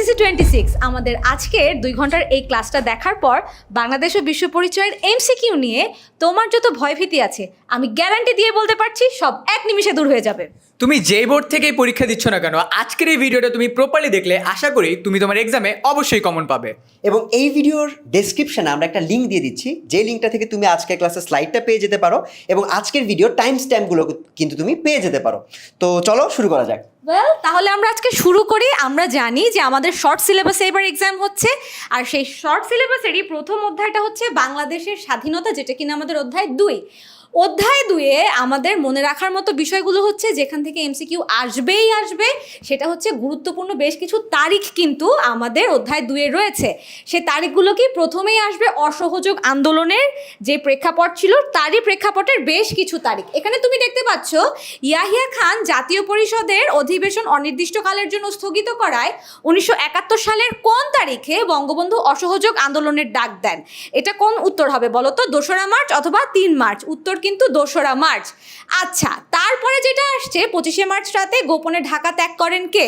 SSC 26 আমাদের আজকের 2 ঘন্টার এই ক্লাসটা দেখার পর বাংলাদেশ ও বিশ্ব পরিচয়ের এমসিকিউ নিয়ে তোমার যত ভয়ভীতি আছে আমি গ্যারান্টি দিয়ে বলতে পারছি সব এক নিমিষে দূর হয়ে যাবে। তুমি যেই বোর্ড থেকেই পরীক্ষা দিচ্ছ না কেন, আজকের এই ভিডিওটা তুমি প্রপারলি দেখলে আশা করি তুমি তোমার এক্সামে অবশ্যই কমন পাবে। এবং এই ভিডিওর ডেসক্রিপশনে আমরা একটা লিঙ্ক দিয়ে দিচ্ছি, যে লিঙ্কটা থেকে তুমি আজকের ক্লাসের স্লাইডটা পেয়ে যেতে পারো এবং আজকের ভিডিওর টাইম স্ট্যাম্পগুলো কিন্তু তুমি পেয়ে যেতে পারো। তো চলো শুরু করা যাক। তাহলে আমরা আজকে শুরু করি। আমরা জানি যে আমাদের শর্ট সিলেবাসে এবার এক্সাম হচ্ছে, আর সেই শর্ট সিলেবাসেরই প্রথম অধ্যায়টা হচ্ছে বাংলাদেশের স্বাধীনতা, যেটা কিনা আমাদের অধ্যায় 2। অধ্যায় 2-এ আমাদের মনে রাখার মতো বিষয়গুলো হচ্ছে, যেখান থেকে এমসিকিউ আসবেই আসবে, সেটা হচ্ছে গুরুত্বপূর্ণ বেশ কিছু তারিখ কিন্তু আমাদের অধ্যায় 2-এ রয়েছে। সেই তারিখগুলো কি প্রথমেই আসবে অসহযোগ আন্দোলনের যে প্রেক্ষাপট ছিল তারই প্রেক্ষাপটের বেশ কিছু তারিখ। এখানে তুমি দেখতে পাচ্ছ ইয়াহিয়া খান জাতীয় পরিষদের অধিবেশন অনির্দিষ্টকালের জন্য স্থগিত করায় 1971 সালের কোন তারিখে বঙ্গবন্ধু অসহযোগ আন্দোলনের ডাক দেন? এটা কোন উত্তর হবে বলো তো? 2রা মার্চ অথবা 3 মার্চ? উত্তর কিন্তু 2রা মার্চ। আচ্ছা, তারপরে যেটা আসছে 25শে মার্চ রাতে গোপনে ঢাকা ত্যাগ করেন কে?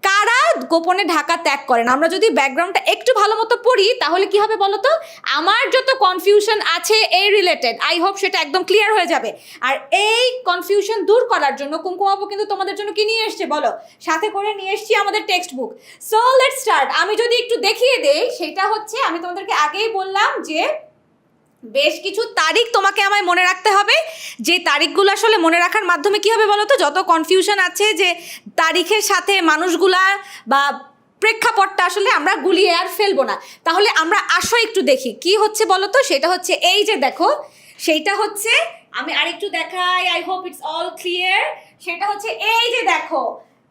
কারা গোপনে ঢাকা ত্যাগ করেন? আমরা যদি ব্যাকগ্রাউন্ডটা একটু ভালো মতো পড়ি তাহলে কি হবে বলো তো? আমার যত কনফিউশন আছে এই রিলেটেড, আই হোপ সেটা একদম ক্লিয়ার হয়ে যাবে। আর এই কনফিউশন দূর করার জন্য কুমকুম আপু কিন্তু তোমাদের জন্য কি নিয়ে এসছে বলো? সাথে করে নিয়ে এসছি আমাদের text book. So let's start. আমি যদি একটু দেখিয়ে দেই, সেটা হচ্ছে আমি তোমাদেরকে আগেই বললাম যে বেশ কিছু তারিখ তোমাকে আমায় মনে রাখতে হবে, যে তারিখগুলো আসলে মনে রাখার মাধ্যমে কি হবে বলো তো? যত কনফিউশন আছে যে তারিখের সাথে মানুষগুলা বা প্রেক্ষাপটটা আসলে আমরা গুলিয়ে আর ফেলবো না। তাহলে আমরা আসো একটু দেখি কি হচ্ছে বলো তো। সেটা হচ্ছে এই যে দেখো, সেইটা হচ্ছে আমি আরেকটু দেখাই, I hope it's all clear. সেটা হচ্ছে এই যে দেখো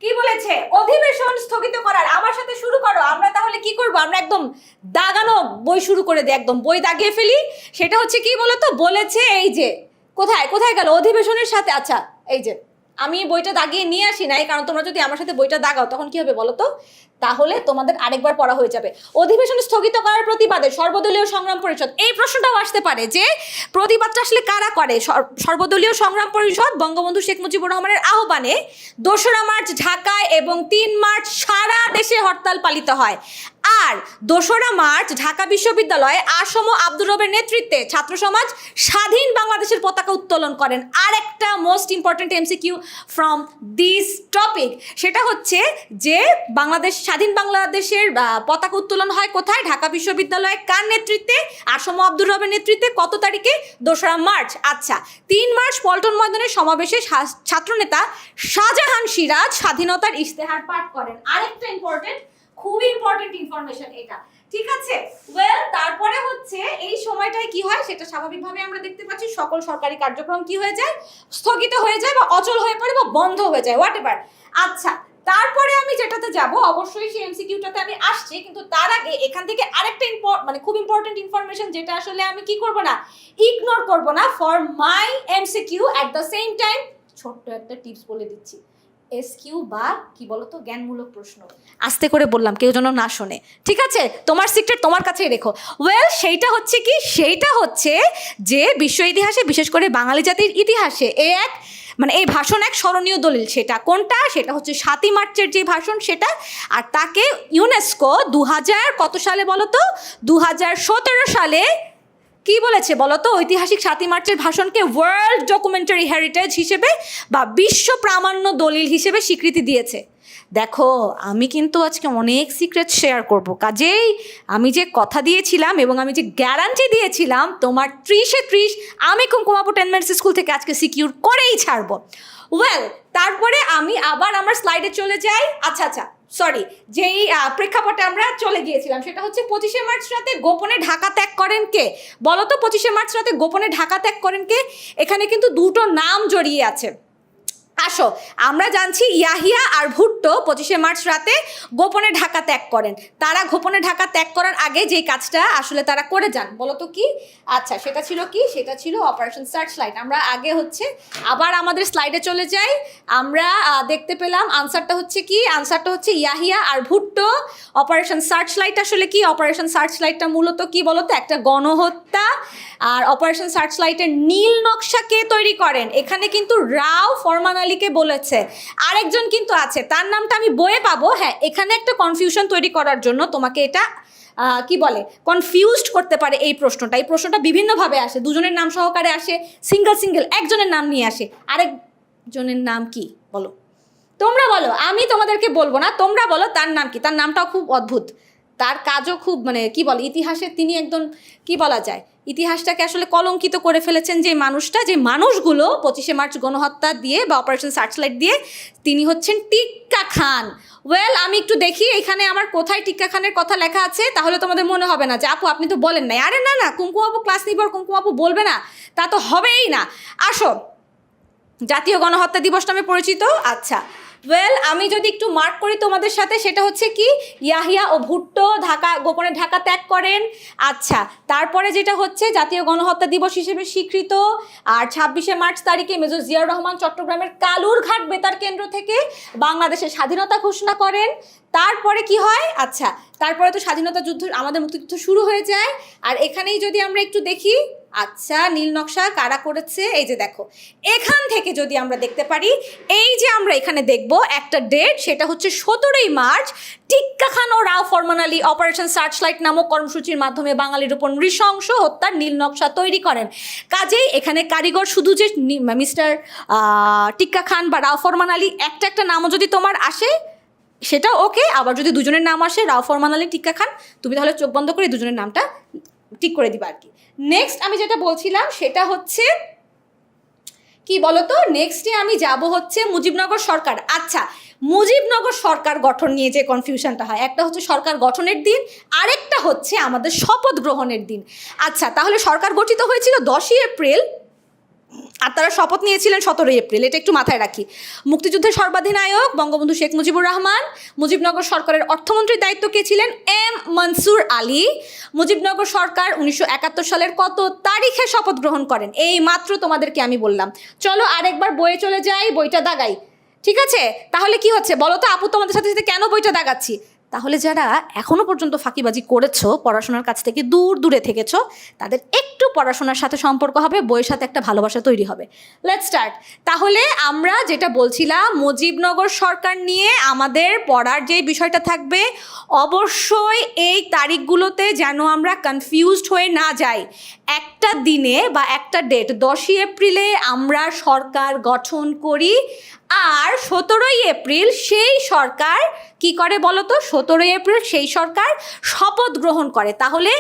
কি বলেছে, অধিবেশন স্থগিত করার। আমার সাথে শুরু করো। আমরা তাহলে কি করব? আমরা একদম দাগানো বই শুরু করে দিই, একদম বই দাগিয়ে ফেলি। সেটা হচ্ছে কি বলতো, বলেছে এই যে কোথায় কোথায় গেল অধিবেশনের সাথে। আচ্ছা এই যে আমি বইটা দাগিয়ে নিয়ে আসি নাই, কারণ তোমরা যদি আমার সাথে বইটা দাগাও তখন কি হবে বলো তো? তাহলে তোমাদের আরেকবার পড়া হয়ে যাবে। অধিবেশন স্থগিত করার প্রতিবাদে সর্বদলীয় সংগ্রাম পরিষদ। এই প্রশ্নটাও আসতে পারে যে প্রতিবাদটা আসলে কারা করে? সর্বদলীয় সংগ্রাম পরিষদ বঙ্গবন্ধু শেখ মুজিবুর রহমানের আহ্বানে 2রা মার্চ ঢাকায় এবং 3 মার্চ সারা দেশে হরতাল পালিত হয়। আর 2রা মার্চ ঢাকা বিশ্ববিদ্যালয়ে আসম আব্দুর রবের নেতৃত্বে ছাত্র সমাজ স্বাধীন বাংলাদেশের পতাকা উত্তোলন করেন। আর একটা most important MCQ from this topic, সেটা হচ্ছে যে স্বাধীন বাংলাদেশের পতাকা উত্তোলন হয় কোথায়? ঢাকা বিশ্ববিদ্যালয়ে। কার নেতৃত্বে? আসম আব্দুর রবের নেতৃত্বে। কত তারিখে? 2রা মার্চ। আচ্ছা, 3 মার্চ পল্টন ময়দানের সমাবেশে ছাত্রনেতা শাহজাহান সিরাজ স্বাধীনতার ইশতেহার পাঠ করেন। আরেকটা ইম্পর্টেন্ট, খুবই ইম্পর্টেন্ট ইনফরমেশন এটা, ঠিক আছে? তারপরে হচ্ছে এই সময়টায় কি হয় সেটা স্বাভাবিকভাবে আমরা দেখতে পাচ্ছি, সকল সরকারি কার্যক্রম কি হয়ে যায়? স্থগিত হয়ে যায় বা অচল হয়ে পড়ে বা বন্ধ হয়ে যায়, হোয়াট এভার। আচ্ছা, তারপরে আমি যেটাতে যাব, অবশ্যই সেই এমসিকিউটাতে আমি আসছি, কিন্তু তার আগে এখান থেকে আরেকটা খুব ইম্পর্টেন্ট ইনফরমেশন, যেটা আসলে আমি কি করব না, ইগনোর করব না for my MCQ. At the same time ছোট্ট একটা টিপস বলে দিচ্ছি, এসকিউ বা কি বলতো, জ্ঞানমূলক প্রশ্ন। আস্তে করে বললাম, কেউ যেন না শোনে, ঠিক আছে? তোমার সিক্রেট তোমার কাছেই রেখো। সেইটা হচ্ছে কি, সেইটা হচ্ছে যে বিশ্ব ইতিহাসে, বিশেষ করে বাঙালি জাতির ইতিহাসে এই ভাষণ এক স্মরণীয় দলিল। সেটা কোনটা? সেটা হচ্ছে 7ই মার্চের যে ভাষণ সেটা। আর তাকে ইউনেস্কো 2000 কত সালে বলো তো? 2017 সালে কি বলেছে বলতো? ঐতিহাসিক 7ই মার্চের ভাষণকে ওয়ার্ল্ড ডকুমেন্টারি হেরিটেজ হিসেবে বা বিশ্ব প্রামাণ্য দলিল হিসেবে স্বীকৃতি দিয়েছে। দেখো, আমি কিন্তু আজকে অনেক সিক্রেট শেয়ার করব, কাজেই আমি যে কথা দিয়েছিলাম এবং আমি যে গ্যারান্টি দিয়েছিলাম তোমার 30-এ 30 আমি কুমকুম আপু 10 মিনিটস স্কুল থেকে আজকে সিকিউর করেই ছাড়বো। তারপরে আমি আবার আমার স্লাইডে চলে যাই। আচ্ছা সরি, যেই প্রেক্ষাপটে আমরা চলে গিয়েছিলাম সেটা হচ্ছে 25শে মার্চ রাতে গোপনে ঢাকা ত্যাগ করেন কে বলো তো? 25শে মার্চ রাতে গোপনে ঢাকা ত্যাগ করেন কে? এখানে কিন্তু দুটো নাম জড়িয়ে আছে। আসো, আমরা জানছি ইয়াহিয়া আর ভুট্টো 25শে মার্চ রাতে গোপনে ঢাকা ত্যাগ করেন। তারা গোপনে ঢাকা ত্যাগ করার আগে যে কাজটা আসলে তারা করে যান বলো তো কি? আচ্ছা, সেটা ছিল কি? সেটা ছিল অপারেশন সার্চ লাইট। আমরা আগে হচ্ছে আবার আমাদের স্লাইডে চলে যাই। আমরা দেখতে পেলাম আনসারটা হচ্ছে কি? আনসারটা হচ্ছে ইয়াহিয়া আর ভুট্টো অপারেশন সার্চলাইট আসলে কি? অপারেশন সার্চলাইটটা মূলত কি বলতো? একটা গণহত্যা। আর অপারেশন সার্চলাইটের নীল নকশা কে তৈরি করেন? এখানে কিন্তু রাও ফরমান আলীকে বলেছে। আরেকজন কিন্তু আছে, তার নামটা আমি বইয়ে পাবো। হ্যাঁ, এখানে একটা কনফিউশন তৈরি করার জন্য তোমাকে এটা কি বলে, কনফিউজড করতে পারে এই প্রশ্নটা। এই প্রশ্নটা বিভিন্নভাবে আসে, দুজনের নাম সহকারে আসে, সিঙ্গেল একজনের নাম নিয়ে আসে। আরেকজনের নাম কি বলো? তোমরা বলো, আমি তোমাদেরকে বলবো না, তোমরা বলো তার নাম কি। তার নামটাও খুব অদ্ভুত, তার কাজও খুব মানে কি বলে, ইতিহাসে তিনি একদম কি বলা যায়, ইতিহাসটাকে আসলে কলঙ্কিত করে ফেলেছেন। যে মানুষটা, যে মানুষগুলো 25শে মার্চ গণহত্যা দিয়ে বা অপারেশন সার্চলাইট দিয়ে, তিনি হচ্ছেন টিক্কা খান। ওয়েল, আমি একটু দেখি এখানে আমার কোথায় টিক্কা খানের কথা লেখা আছে, তাহলে তোমাদের মনে হবে না যে আপু আপনি তো বলেন নাই। আরে না, কুমকুম আপু ক্লাস নিব আর কুমকুম আপু বলবে না, তা তো হবেই না। আসো, জাতীয় গণহত্যা দিবস নামে পরিচিত। আচ্ছা, ওয়েল, আমি যদি একটু মার্ক করি তোমাদের সাথে, সেটা হচ্ছে কি, ইয়াহিয়া ও ভুট্টো গোপনে ঢাকা ত্যাগ করেন। আচ্ছা, তারপরে যেটা হচ্ছে জাতীয় গণহত্যা দিবস হিসেবে স্বীকৃত। আর 26শে মার্চ তারিখে মেজর জিয়াউর রহমান চট্টগ্রামের কালুরঘাট বেতার কেন্দ্র থেকে বাংলাদেশের স্বাধীনতা ঘোষণা করেন। তারপরে কি হয়? আচ্ছা, তারপরে তো স্বাধীনতা যুদ্ধ, আমাদের মুক্তিযুদ্ধ শুরু হয়ে যায়। আর এখানেই যদি আমরা একটু দেখি, আচ্ছা, নীল নকশা কারা করেছে, এই যে দেখো, এখান থেকে যদি আমরা দেখতে পারি, এই যে আমরা এখানে দেখব একটা ডেট, সেটা হচ্ছে 17ই মার্চ। টিক্কা খান ও রাও ফরমান আলী অপারেশন সার্চলাইট নামক কর্মসূচির মাধ্যমে বাঙালির উপর নৃশংস হত্যার নীল নকশা তৈরি করেন। কাজেই এখানে কারিগর শুধু যে মিস্টার টিক্কা খান বা রাও ফরমান আলী, একটা নামও যদি তোমার আসে সেটা ওকে, আবার যদি দুজনের নাম আসে, রাও ফরমান আলী, টিক্কা খান, তুমি তাহলে চোখ বন্ধ করে দুজনের নামটা ঠিক করে দিবা আর কি। নেক্সট আমি যেটা বলছিলাম সেটা হচ্ছে কি বলতো, নেক্সটে আমি যাব হচ্ছে মুজিবনগর সরকার। আচ্ছা, মুজিবনগর সরকার গঠন নিয়ে যে কনফিউশনটা হয়, একটা হচ্ছে সরকার গঠনের দিন, আরেকটা হচ্ছে আমাদের শপথ গ্রহণের দিন। আচ্ছা, তাহলে সরকার গঠিত হয়েছিল 10ই এপ্রিল, আর তারা শপথ নিয়েছিলেন 17ই এপ্রিল, এটা একটু মাথায় রাখি। মুক্তিযুদ্ধের সর্বাধিনায়ক বঙ্গবন্ধু শেখ মুজিবুর রহমান। মুজিবনগর সরকারের অর্থমন্ত্রীর দায়িত্ব কে ছিলেন? এম মনসুর আলী। মুজিবনগর সরকার 1971 সালের কত তারিখে শপথ গ্রহণ করেন? এই মাত্র তোমাদেরকে আমি বললাম। চলো আরেকবার বইয়ে চলে যাই, বইটা দাগাই। ঠিক আছে, তাহলে কি হচ্ছে বলো তো আপু, তোমাদের সাথে সাথে কেন বইটা দাগাচ্ছি? তাহলে যারা এখনো পর্যন্ত ফাঁকিবাজি করেছো, পড়াশোনার কাছ থেকে দূরে থেকেছো, তাদের একটু পড়াশোনার সাথে সম্পর্ক হবে, বইয়ের সাথে একটা ভালোবাসা তৈরি হবে। Let's start. তাহলে আমরা যেটা বলছিলাম, মুজিবনগর সরকার নিয়ে আমাদের পড়ার যে বিষয়টা থাকবে, অবশ্যই এই তারিখগুলোতে যেন আমরা কনফিউজড হয়ে না যাই। একটা দিনে বা একটা ডেট, 10ই এপ্রিলে আমরা সরকার গঠন করি, আর 17ই এপ্রিল সেই সরকার কি করে বলো তো? 17ই এপ্রিল সেই সরকার শপথ গ্রহণ করে। তাহলে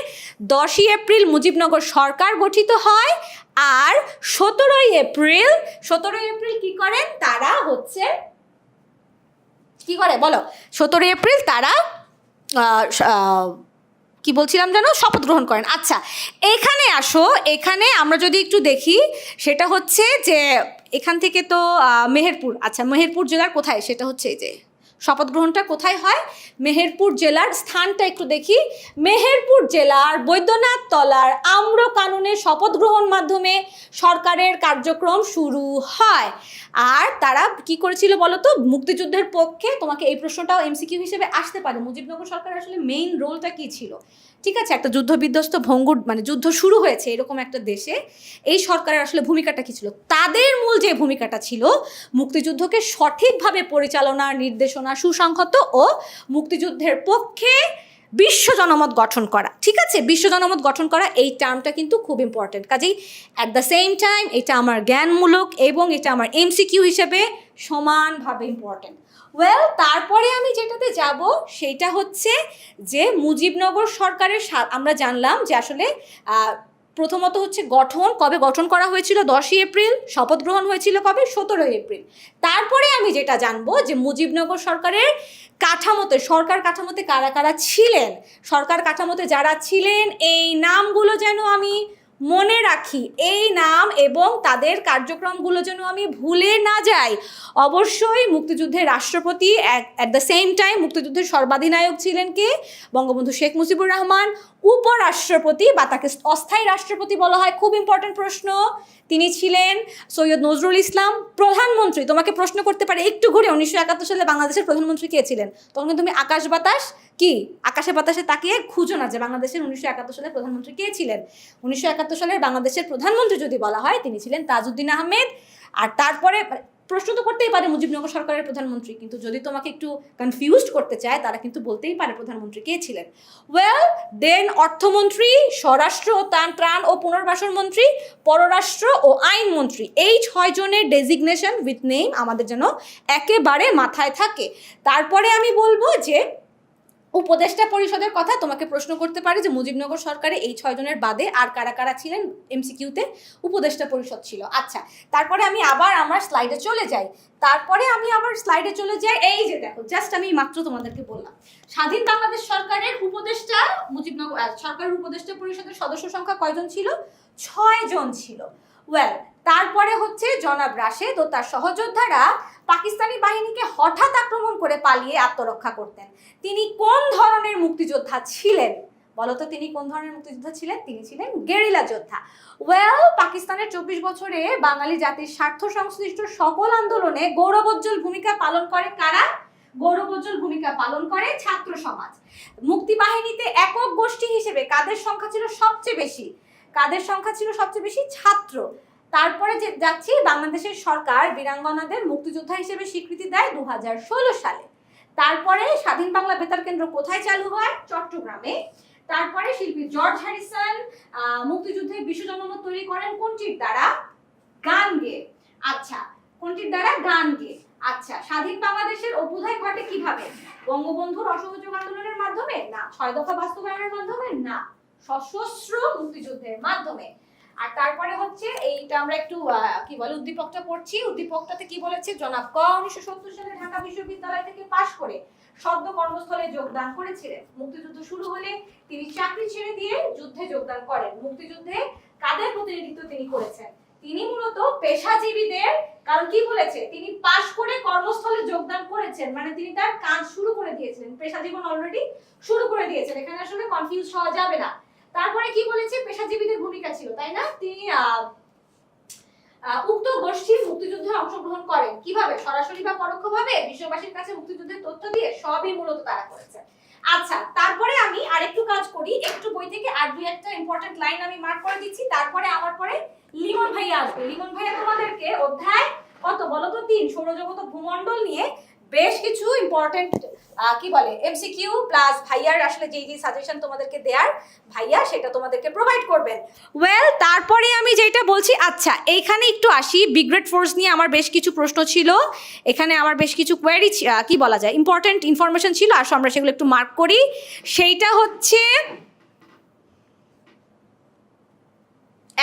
10ই এপ্রিল মুজিবনগর সরকার গঠিত হয়, আর 17ই এপ্রিল কি করেন? তারা হচ্ছে কি করে বলো? 17ই এপ্রিল তারা কি বলছিলাম যেন, শপথ গ্রহণ করেন। আচ্ছা, এখানে আসো, এখানে আমরা যদি একটু দেখি, সেটা হচ্ছে যে এখান থেকে তো মেহেরপুর, আচ্ছা মেহেরপুর জেলার কোথায়, সেটা হচ্ছে এই যে শপথ গ্রহণটা কোথায় হয়, মেহেরপুর জেলার স্থানটা একটু দেখি। মেহেরপুর জেলার বৈদ্যনাথ তলার আম্র কাননে শপথ গ্রহণ মাধ্যমে সরকারের কার্যক্রম শুরু হয়। আর তারা কি করেছিল বলো তো? মুক্তিযুদ্ধের পক্ষে। তোমাকে এই প্রশ্নটাও এমসিকিউ হিসেবে আসতে পারে, মুজিবনগর সরকারের আসলে মেইন রোলটা কি ছিল। ঠিক আছে, একটা যুদ্ধ বিধ্বস্ত ভঙ্গুর, মানে যুদ্ধ শুরু হয়েছে এরকম একটা দেশে এই সরকারের আসলে ভূমিকাটা কী ছিল? তাদের মূল যে ভূমিকাটা ছিল, মুক্তিযুদ্ধকে সঠিকভাবে পরিচালনা, নির্দেশনা, সুসংহত ও মুক্তিযুদ্ধের পক্ষে বিশ্ব জনমত গঠন করা। ঠিক আছে, বিশ্ব জনমত গঠন করা, এই টার্মটা কিন্তু খুব ইম্পর্টেন্ট। কাজেই অ্যাট দ্য সেম টাইম এটা আমার জ্ঞানমূলক এবং এটা আমার এমসিকিউ হিসেবে সমানভাবে ইম্পর্টেন্ট। ওয়েল, তারপরে আমি যেটাতে যাব সেটা হচ্ছে যে মুজিবনগর সরকারের আমরা জানলাম যে আসলে প্রথমত হচ্ছে কবে গঠন করা হয়েছিল? 10ই এপ্রিল। শপথ গ্রহণ হয়েছিল কবে? 17ই এপ্রিল। তারপরে আমি যেটা জানবো যে মুজিবনগর সরকারের কাঠামোতে, সরকার কাঠামোতে কারা কারা ছিলেন, সরকার কাঠামোতে যারা ছিলেন এই নামগুলো যেন আমি মনে রাখি, এই নাম এবং তাদের কার্যক্রমগুলো যেন আমি ভুলে না যাই। অবশ্যই মুক্তিযুদ্ধের রাষ্ট্রপতি, অ্যাট দ্য সেম টাইম মুক্তিযুদ্ধের সর্বাধিনায়ক ছিলেন কে? বঙ্গবন্ধু শেখ মুজিবুর রহমান। উপরাষ্ট্রপতি বা তাকে অস্থায়ী রাষ্ট্রপতি বলা হয়, খুব ইম্পর্টেন্ট প্রশ্ন, তিনি ছিলেন সৈয়দ নজরুল ইসলাম। প্রধানমন্ত্রী, তোমাকে প্রশ্ন করতে পারে একটু ঘুরে, 1971 সালে বাংলাদেশের প্রধানমন্ত্রী কে ছিলেন? তখন তুমি আকাশ বাতাস কি আকাশে বাতাসে তাকিয়ে খুঁজো না যে বাংলাদেশের 1971 সালের প্রধানমন্ত্রী কে ছিলেন। 1971 সালের বাংলাদেশের প্রধানমন্ত্রী যদি বলা হয় তিনি ছিলেন তাজউদ্দিন আহমেদ। আর তারপরে প্রশ্ন তো করতেই পারে মুজিবনগর সরকারের প্রধানমন্ত্রী, কিন্তু যদি তোমাকে একটু কনফিউজড করতে চায় তারা কিন্তু বলতেই পারে প্রধানমন্ত্রী কে ছিলেন। ওয়েল দেন অর্থমন্ত্রী, স্বরাষ্ট্র ও ত্রাণ ও পুনর্বাসন মন্ত্রী, পররাষ্ট্র ও আইন মন্ত্রী, এই 6 জনের ডেজিগনেশন উইথ নেম আমাদের যেন একেবারে মাথায় থাকে। তারপরে আমি বলবো যে উপদেষ্টা পরিষদের কথা তোমাকে প্রশ্ন করতে পারে যে মুজিবনগর সরকারে এই 6 জনের বাদে আর কারা কারা ছিলেন এমসিকিউতে উপদেষ্টা পরিষদ ছিল। আচ্ছা, তারপরে আমি আবার আমার স্লাইডে চলে যাই। এই যে দেখো, জাস্ট আমি মাত্র তোমাদেরকে বললাম স্বাধীন বাংলাদেশ সরকারের উপদেষ্টা মুজিবনগর সরকারের উপদেষ্টা পরিষদের সদস্য সংখ্যা কয়জন ছিল? 6 জন ছিল। ওয়েল তারপরে হচ্ছে জনাব রাশেদ ও তার সহযোদ্ধারা পাকিস্তানি বাহিনীকে হঠাৎ আক্রমণ করে পালিয়ে আত্মরক্ষা করতেন। তিনি কোন ধরনের মুক্তিযোদ্ধা ছিলেন? বলতো তিনি কোন ধরনের মুক্তিযোদ্ধা ছিলেন? তিনি ছিলেন গেরিলা যোদ্ধা। ওয়েল পাকিস্তানের 24 বছরে বাঙালি জাতির স্বার্থ সংশ্লিষ্ট সকল আন্দোলনে গৌরবোজ্জ্বল ভূমিকা পালন করে কারা? গৌরবোজ্জ্বল ভূমিকা পালন করে ছাত্র সমাজ। মুক্তি বাহিনীতে একক গোষ্ঠী হিসেবে কাদের সংখ্যা ছিল সবচেয়ে বেশি? ছাত্র। তারপরে যে যাচ্ছি, বাংলাদেশের সরকার বীরাঙ্গনাদের মুক্তিযোদ্ধা হিসেবে স্বীকৃতি দেয় 2016 সালে। তারপরে স্বাধীন বাংলা বেতার কেন্দ্র কোথায় চালু হয়? চট্টগ্রামে। তারপরে শিল্পী জর্জ হ্যারিসন মুক্তিযুদ্ধের বিশ্বজনমত তৈরি করেন কোনটির দ্বারা? গান গেয়ে। আচ্ছা, কোনটির দ্বারা? গান গেয়ে। আচ্ছা, স্বাধীন বাংলাদেশের অভ্যুদয় ঘটে কিভাবে? বঙ্গবন্ধুর অসহযোগ আন্দোলনের মাধ্যমে? না। 6 দফা বাস্তবায়নের মাধ্যমে? না। সশস্ত্র মুক্তিযুদ্ধের মাধ্যমে। আর তারপরে হচ্ছে এইটা আমরা একটু কি বলে উদ্দীপকটা পড়ছি। উদ্দীপকটাতে কি বলেছে? জনাব ক 1970 সালে ঢাকা বিশ্ববিদ্যালয় থেকে পাশ করে সদ্য কর্মস্থলে যোগদান করেছিলেন। মুক্তিযুদ্ধ শুরু হলে তিনি চাকরি ছেড়ে দিয়ে যুদ্ধে যোগদান করেন। মুক্তিযুদ্ধে কাদের প্রতিনিধিত্ব তিনি করেছেন? তিনি মূলত পেশাজীবীদের, কারণ কি বলেছে? তিনি পাশ করে কর্মস্থলে যোগদান করেছেন, মানে তিনি তার কাজ শুরু করে দিয়েছিলেন, পেশা জীবন অলরেডি শুরু করে দিয়েছেন। এখানে আসলে কনফিউজ হওয়া যাবে না। তারপরে কি বলেছে? পেশাজীবীদের ভূমিকা ছিল, তাই না? তিনি উক্ত গোষ্ঠীর মুক্তিযুদ্ধে অংশগ্রহণ করেন কিভাবে? সরাসরি বা পরোক্ষভাবে বিশ্ববাসীর কাছে মুক্তিযুদ্ধের তথ্য দিয়ে, সবই মূলত তারা করেছে। আচ্ছা, তারপরে আমি আরেকটু কাজ করি, একটু বই থেকে আর দুই একটা ইম্পর্টেন্ট লাইন আমি মার্ক করে দিচ্ছি। তারপরে আমার পরে লিমন ভাইয়া আসবে। লিমন ভাইয়া তোমাদেরকে অধ্যায় কত বলো তো? 3 সৌরজগৎ ও ভূমণ্ডল নিয়ে বেশ কিছু ইম্পর্টেন্ট কি বলে এমসিকিউ প্লাস ভাইয়ার আসলে যেই সাজেশন তোমাদেরকে দেয়ার ভাইয়া সেটা তোমাদেরকে প্রোভাইড করবেন। ওয়েল তারপরে আমি যেটা বলছি, আচ্ছা এইখানে একটু আসি। বিগ গ্রেড ফোর্স নিয়ে আমার বেশ কিছু প্রশ্ন ছিল, এখানে আমার বেশ কিছু কোয়েরি কি বলা যায় ইম্পর্টেন্ট ইনফরমেশন ছিল। আসো আমরা সেগুলো একটু মার্ক করি। সেইটা হচ্ছে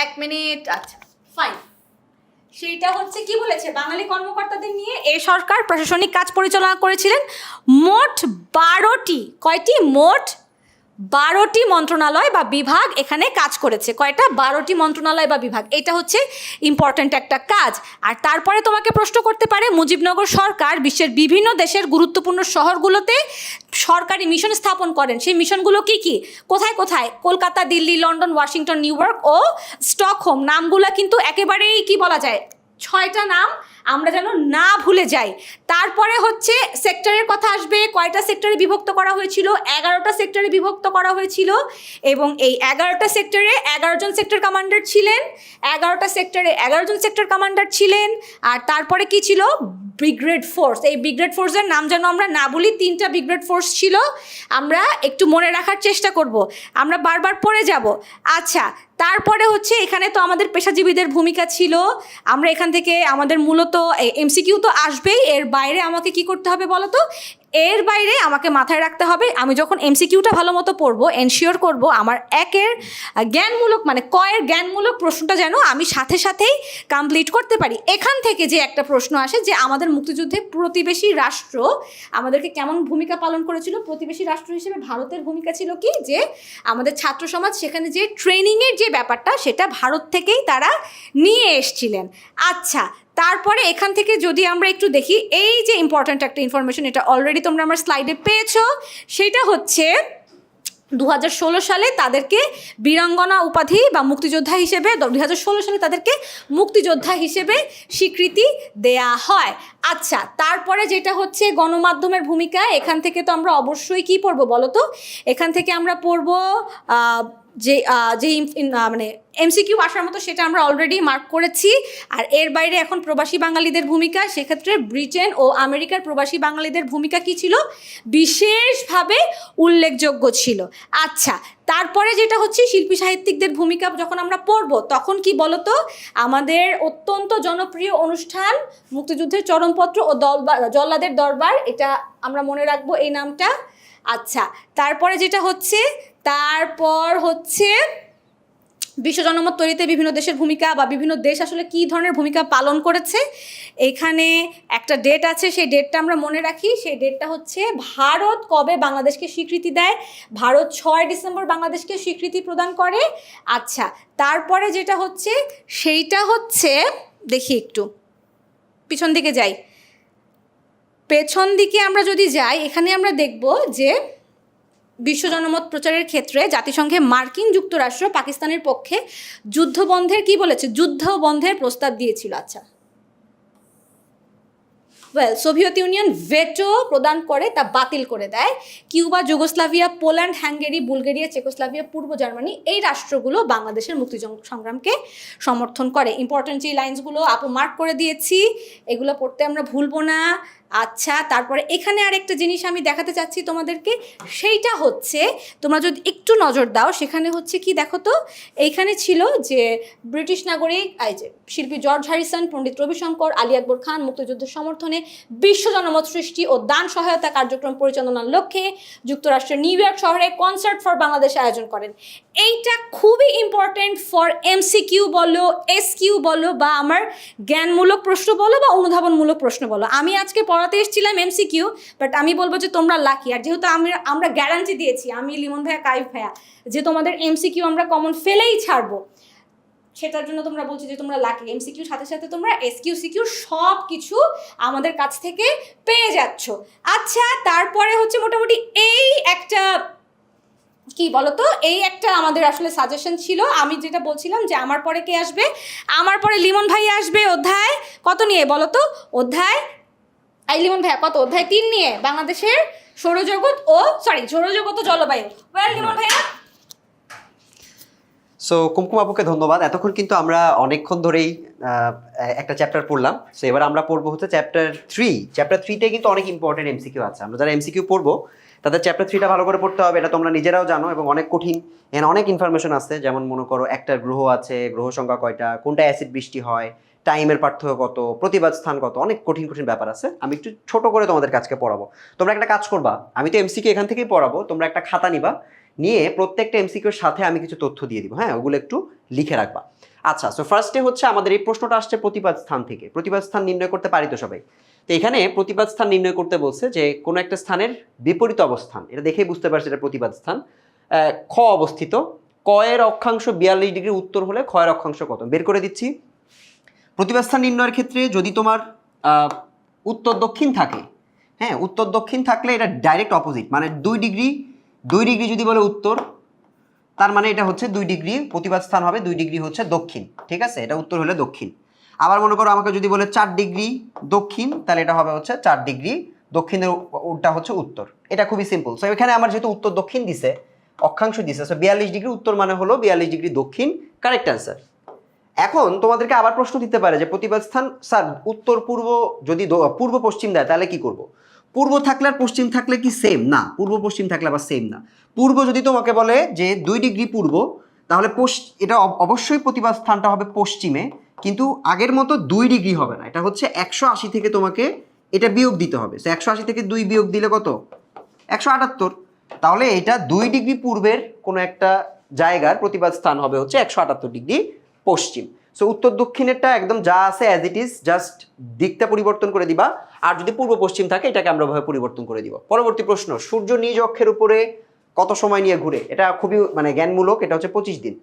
1 মিনিট। আচ্ছা ফাইন। সেইটা হচ্ছে কি বলেছে? বাঙালি কর্মকর্তাদের নিয়ে এই সরকার প্রশাসনিক কাজ পরিচালনা করেছিলেন। মোট 12টি, কয়টি? মোট 12টি মন্ত্রণালয় বা বিভাগ এখানে কাজ করেছে। কয়টা? 12টি মন্ত্রণালয় বা বিভাগ। এটা হচ্ছে ইম্পর্ট্যান্ট একটা কাজ। আর তারপরে তোমাকে প্রশ্ন করতে পারে মুজিবনগর সরকার বিশ্বের বিভিন্ন দেশের গুরুত্বপূর্ণ শহরগুলোতে সরকারি মিশন স্থাপন করেন। সেই মিশনগুলো কি কি? কোথায় কোথায়? Kolkata, Delhi, London, Washington, New York ও স্টকহোম। নামগুলো কিন্তু একেবারেই কি বলা যায় 6টা নাম আমরা যেন না ভুলে যাই। তারপরে হচ্ছে সেক্টরের কথা আসবে। কয়টা সেক্টরে বিভক্ত করা হয়েছিল? 11টা সেক্টরে বিভক্ত করা হয়েছিল এবং এই 11টা সেক্টরে 11 জন সেক্টর কমান্ডার ছিলেন। 11টা সেক্টরে 11 জন সেক্টর কমান্ডার ছিলেন। আর তারপরে কি ছিল? Brigade force. এই ব্রিগেড ফোর্সের নাম যেন আমরা না বলি। 3টা ব্রিগেড ফোর্স ছিল, আমরা একটু মনে রাখার চেষ্টা করব, আমরা বারবার পড়ে যাব। আচ্ছা, তারপরে হচ্ছে এখানে তো আমাদের পেশাজীবীদের ভূমিকা ছিল। আমরা এখান থেকে আমাদের মূলত এমসিকিউ তো আসবেই, এর বাইরে আমাকে কি করতে হবে বলো তো? এর বাইরে আমাকে মাথায় রাখতে হবে আমি যখন এমসিকিউটা ভালো মতো পড়বো, এনশিওর করব আমার একের জ্ঞানমূলক মানে কয়ের জ্ঞানমূলক প্রশ্নটা যেন আমি সাথে সাথেই কমপ্লিট করতে পারি। এখান থেকে যে একটা প্রশ্ন আসে যে আমাদের মুক্তিযুদ্ধে প্রতিবেশী রাষ্ট্র আমাদেরকে কেমন ভূমিকা পালন করেছিল? প্রতিবেশী রাষ্ট্র হিসেবে ভারতের ভূমিকা ছিল কি? যে আমাদের ছাত্র সমাজ সেখানে যে ট্রেনিংয়ের যে ব্যাপারটা সেটা ভারত থেকেই তারা নিয়ে এসছিলেন। আচ্ছা, তারপরে এখান থেকে যদি আমরা একটু দেখি, এই যে ইম্পর্ট্যান্ট একটা ইনফরমেশন, এটা অলরেডি তোমরা আমার স্লাইডে পেয়েছো। সেটা হচ্ছে 2016 সালে তাদেরকে বীরাঙ্গনা উপাধি বা মুক্তিযোদ্ধা হিসেবে 2016 সালে তাদেরকে মুক্তিযোদ্ধা হিসেবে স্বীকৃতি দেয়া হয়। আচ্ছা, তারপরে যেটা হচ্ছে গণমাধ্যমের ভূমিকা, এখান থেকে তো আমরা অবশ্যই কি পড়বো বলো তো? এখান থেকে আমরা পড়বো যে মানে এমসিকিউ আসার মতো, সেটা আমরা অলরেডি মার্ক করেছি। আর এর বাইরে এখন প্রবাসী বাঙালিদের ভূমিকা, সেক্ষেত্রে ব্রিটেন ও আমেরিকার প্রবাসী বাঙালিদের ভূমিকা কি ছিল? বিশেষভাবে উল্লেখযোগ্য ছিল। আচ্ছা, তারপরে যেটা হচ্ছে শিল্পী সাহিত্যিকদের ভূমিকা যখন আমরা পড়বো, তখন কি বলতো? আমাদের অত্যন্ত জনপ্রিয় অনুষ্ঠান মুক্তিযুদ্ধের চরমপত্র ও জল্লাদের দরবার, এটা আমরা মনে রাখবো এই নামটা। আচ্ছা, তারপরে যেটা হচ্ছে, তারপর হচ্ছে বিশ্ব জনমত তৈরিতে বিভিন্ন দেশের ভূমিকা, বা বিভিন্ন দেশ আসলে কী ধরনের ভূমিকা পালন করেছে। এখানে একটা ডেট আছে, সেই ডেটটা আমরা মনে রাখি। সেই ডেটটা হচ্ছে ভারত কবে বাংলাদেশকে স্বীকৃতি দেয়? ভারত 6 ডিসেম্বর বাংলাদেশকে স্বীকৃতি প্রদান করে। আচ্ছা, তারপরে যেটা হচ্ছে সেইটা হচ্ছে, দেখি একটু পিছন দিকে যাই। পেছন দিকে আমরা যদি যাই, এখানে আমরা দেখব যে বিশ্ব জনমত প্রচারের ক্ষেত্রে জাতিসংঘে মার্কিন যুক্তরাষ্ট্র পাকিস্তানের পক্ষে যুদ্ধবন্ধের কি বলেছে? যুদ্ধবন্ধের প্রস্তাব দিয়েছিল। আচ্ছা, সোভিয়েত ইউনিয়ন ভেটো প্রদান করে, তা বাতিল করে দেয়। Cuba, Yugoslavia, Poland, Hungary, Bulgaria, Czechoslovakia, পূর্ব জার্মানি, এই রাষ্ট্রগুলো বাংলাদেশের মুক্তি সংগ্রামকে সমর্থন করে। ইম্পর্টেন্ট যে লাইন্সগুলো আপু মার্ক করে দিয়েছি, এগুলো পড়তে আমরা ভুলবো না। আচ্ছা, তারপরে এখানে আরেকটা জিনিস আমি দেখাতে চাচ্ছি তোমাদেরকে, সেইটা হচ্ছে তোমরা যদি একটু নজর দাও, সেখানে হচ্ছে কি দেখো তো, এইখানে ছিল যে ব্রিটিশ নাগরিক, এই যে শিল্পী জর্জ হ্যারিসন, পণ্ডিত রবিশঙ্কর, আলী আকবর খান মুক্তিযুদ্ধের সমর্থনে বিশ্ব জনমত সৃষ্টি ও দান সহায়তা কার্যক্রম পরিচালনার লক্ষ্যে যুক্তরাষ্ট্রের নিউ ইয়র্ক শহরে কনসার্ট ফর বাংলাদেশ আয়োজন করেন। এইটা খুবই ইম্পর্টেন্ট ফর এমসিকিউ বলো, এসকিউ বলো, বা আমার জ্ঞানমূলক প্রশ্ন বলো, বা অনুধাবনমূলক প্রশ্ন বলো। আমি আজকে পড়াতে এসেছিলাম এমসিকিউ, বাট আমি বলবো যে তোমরা লাকি। আর যেহেতু আমরা গ্যারান্টি দিয়েছি, আমি, লিমন ভাইয়া, কাইফ ভাইয়া, যে তোমাদের এমসিকিউ আমরা কমন ফেলেই ছাড়বো, সেটার জন্য তোমরা বলছি যে তোমরা লাকি। এমসিকিউর সাথে সাথে তোমরা এসকিউ, সিকিউ সব কিছু আমাদের কাছ থেকে পেয়ে যাচ্ছ। আচ্ছা, তারপরে হচ্ছে মোটামুটি এই একটা কি বলতো, এই একটা আমাদের আসলে সাজেশন ছিল। আমি যেটা বলছিলাম যে আমার পরে কে আসবে? আমার পরে লিমন ভাই আসবে। অধ্যায় কত নিয়ে বলো তো? অধ্যায় লিমন ভাইয়া কত? অধ্যায় 3 নিয়ে, বাংলাদেশের সৌরজগৎ ও সৌরজগৎ ও জলবায়ু। লিমন ভাইয়া। সো কুমকুম আপুকে ধন্যবাদ। এতক্ষণ কিন্তু আমরা অনেকক্ষণ ধরেই একটা চ্যাপ্টার পড়লাম। সো এবার আমরা পড়বো হচ্ছে চ্যাপ্টার 3। চ্যাপ্টার 3তে কিন্তু অনেক ইম্পর্টেন্ট এমসিকিউ আছে। আমরা যারা এমসিকিউ পড়বো তাদের চ্যাপ্টার 3টা ভালো করে পড়তে হবে, এটা তোমরা নিজেরাও জানো, এবং অনেক কঠিন। এখানে অনেক ইনফরমেশন আছে, যেমন মনে করো একটা গ্রহ আছে, গ্রহ সংখ্যা কয়টা, কোনটা অ্যাসিড বৃষ্টি হয়, টাইমের পার্থক্য কত, প্রতিবাদ স্থান কত, অনেক কঠিন কঠিন ব্যাপার আছে। আমি একটু ছোট করে তোমাদের কাছকে পড়াবো। তোমরা একটা কাজ করবা, আমি তো এমসিকিউ এখান থেকেই পড়াবো, তোমরা একটা খাতা নিবা, নিয়ে প্রত্যেকটা এমসিকিউর সাথে আমি কিছু তথ্য দিয়ে দিব, হ্যাঁ, ওগুলো একটু লিখে রাখবা। আচ্ছা, সো ফার্স্টে হচ্ছে আমাদের এই প্রশ্নটা আসছে প্রতিবাদ স্থান থেকে। প্রতিবাদ স্থান নির্ণয় করতে পারি তো সবাই? তো এখানে প্রতিবাদ স্থান নির্ণয় করতে বলছে যে কোনো একটা স্থানের বিপরীত অবস্থান, এটা দেখেই বুঝতে পারছি এটা প্রতিবাদ স্থান। খ অবস্থিত, ক এর অক্ষাংশ 42 ডিগ্রি উত্তর হলে খ এর অক্ষাংশ কত? বের করে দিচ্ছি। প্রতিবাদ স্থান নির্ণয়ের ক্ষেত্রে যদি তোমার উত্তর দক্ষিণ থাকে, হ্যাঁ, উত্তর দক্ষিণ থাকলে এটা ডাইরেক্ট অপোজিট, মানে 2 ডিগ্রি যদি বলে উত্তর, তার মানে এটা হচ্ছে 2 ডিগ্রি প্রতিবাদ স্থান হবে, 2 ডিগ্রি হচ্ছে দক্ষিণ, ঠিক আছে, এটা উত্তর হলে দক্ষিণ। আবার মনে করো আমাকে যদি বলে 4 ডিগ্রি দক্ষিণ, তাহলে এটা হবে হচ্ছে 4 ডিগ্রি দক্ষিণের উল্টা হচ্ছে উত্তর। এটা খুবই সিম্পল। সো এখানে আমার যেহেতু উত্তর দক্ষিণ দিছে, অক্ষাংশ দিছে, সো 42 ডিগ্রি উত্তর মানে হলো 42 ডিগ্রি দক্ষিণ, কারেক্ট অ্যান্সার। এখন তোমাদেরকে আবার প্রশ্ন দিতে পারে যে প্রতিবাদ স্থান স্যার উত্তর পূর্ব যদি পূর্ব পশ্চিম দেয় তাহলে কি করব? পূর্ব থাকলে আর পশ্চিম থাকলে কি সেম? না, পূর্ব পশ্চিম থাকলে আবার সেম না। পূর্ব যদি তোমাকে বলে যে 2 ডিগ্রি পূর্ব, তাহলে এটা অবশ্যই প্রতিবাদ স্থানটা হবে পশ্চিমে, কিন্তু আগের মতো 2 ডিগ্রি হবে না, এটা হচ্ছে 180 থেকে তোমাকে এটা বিয়োগ দিতে হবে। সো 180 থেকে 2 বিয়োগ দিলে কত? 178। তাহলে এটা 2 ডিগ্রি পূর্বের কোনো একটা জায়গার প্রতিবাদ স্থান হবে হচ্ছে 178 ডিগ্রি পশ্চিম। সো উত্তর দক্ষিণেরটা একদম যা আছে অ্যাজ ইট ইজ, জাস্ট দিকটা পরিবর্তন করে দিবা। আর যদি পূর্ব পশ্চিম থাকে এটাকে আমরা ভাবে পরিবর্তন করে দিব। পরবর্তী প্রশ্ন, সূর্য নিজ অক্ষের উপরে কত সময় নিয়ে ঘুরে? এটা খুবই মানে জ্ঞানমূলক, এটা হচ্ছে 25 দিন।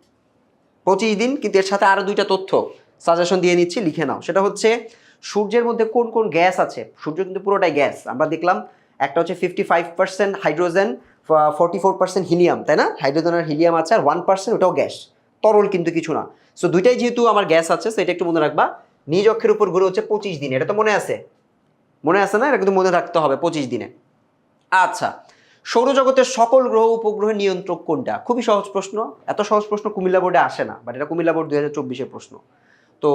25 দিন, কিন্তু এর সাথে আরো 2টা তথ্য সাজেশন দিয়ে নিচ্ছি, লিখে নাও। সেটা হচ্ছে সূর্যের মধ্যে কোন কোন গ্যাস আছে। সূর্য কিন্তু পুরোটাই গ্যাস, আমরা দেখলাম একটা হচ্ছে 55% হাইড্রোজেন, 44% হিলিয়াম, তাই না? হাইড্রোজেন আর হিলিয়াম আছে, আর 1% ওটাও গ্যাস, তরল কিন্তু কিছু না। সো দুইটাই যেহেতু আমার গ্যাস আছে, সো এটা একটু মনে রাখবা। নিজ অক্ষের উপর ঘুরে হচ্ছে 25 দিন, এটা তো মনে আছে? মনে আছে না? এটা কিন্তু মনে রাখতে হবে 25 দিনে। আচ্ছা, সৌরজগতের সকল গ্রহ উপগ্রহের নিয়ন্ত্রক কোনটা? খুবই সহজ প্রশ্ন। এত সহজ প্রশ্ন কুমিল্লা বোর্ডে আসে না, বাট এটা কুমিল্লা বোর্ড 2024-এর প্রশ্ন। তো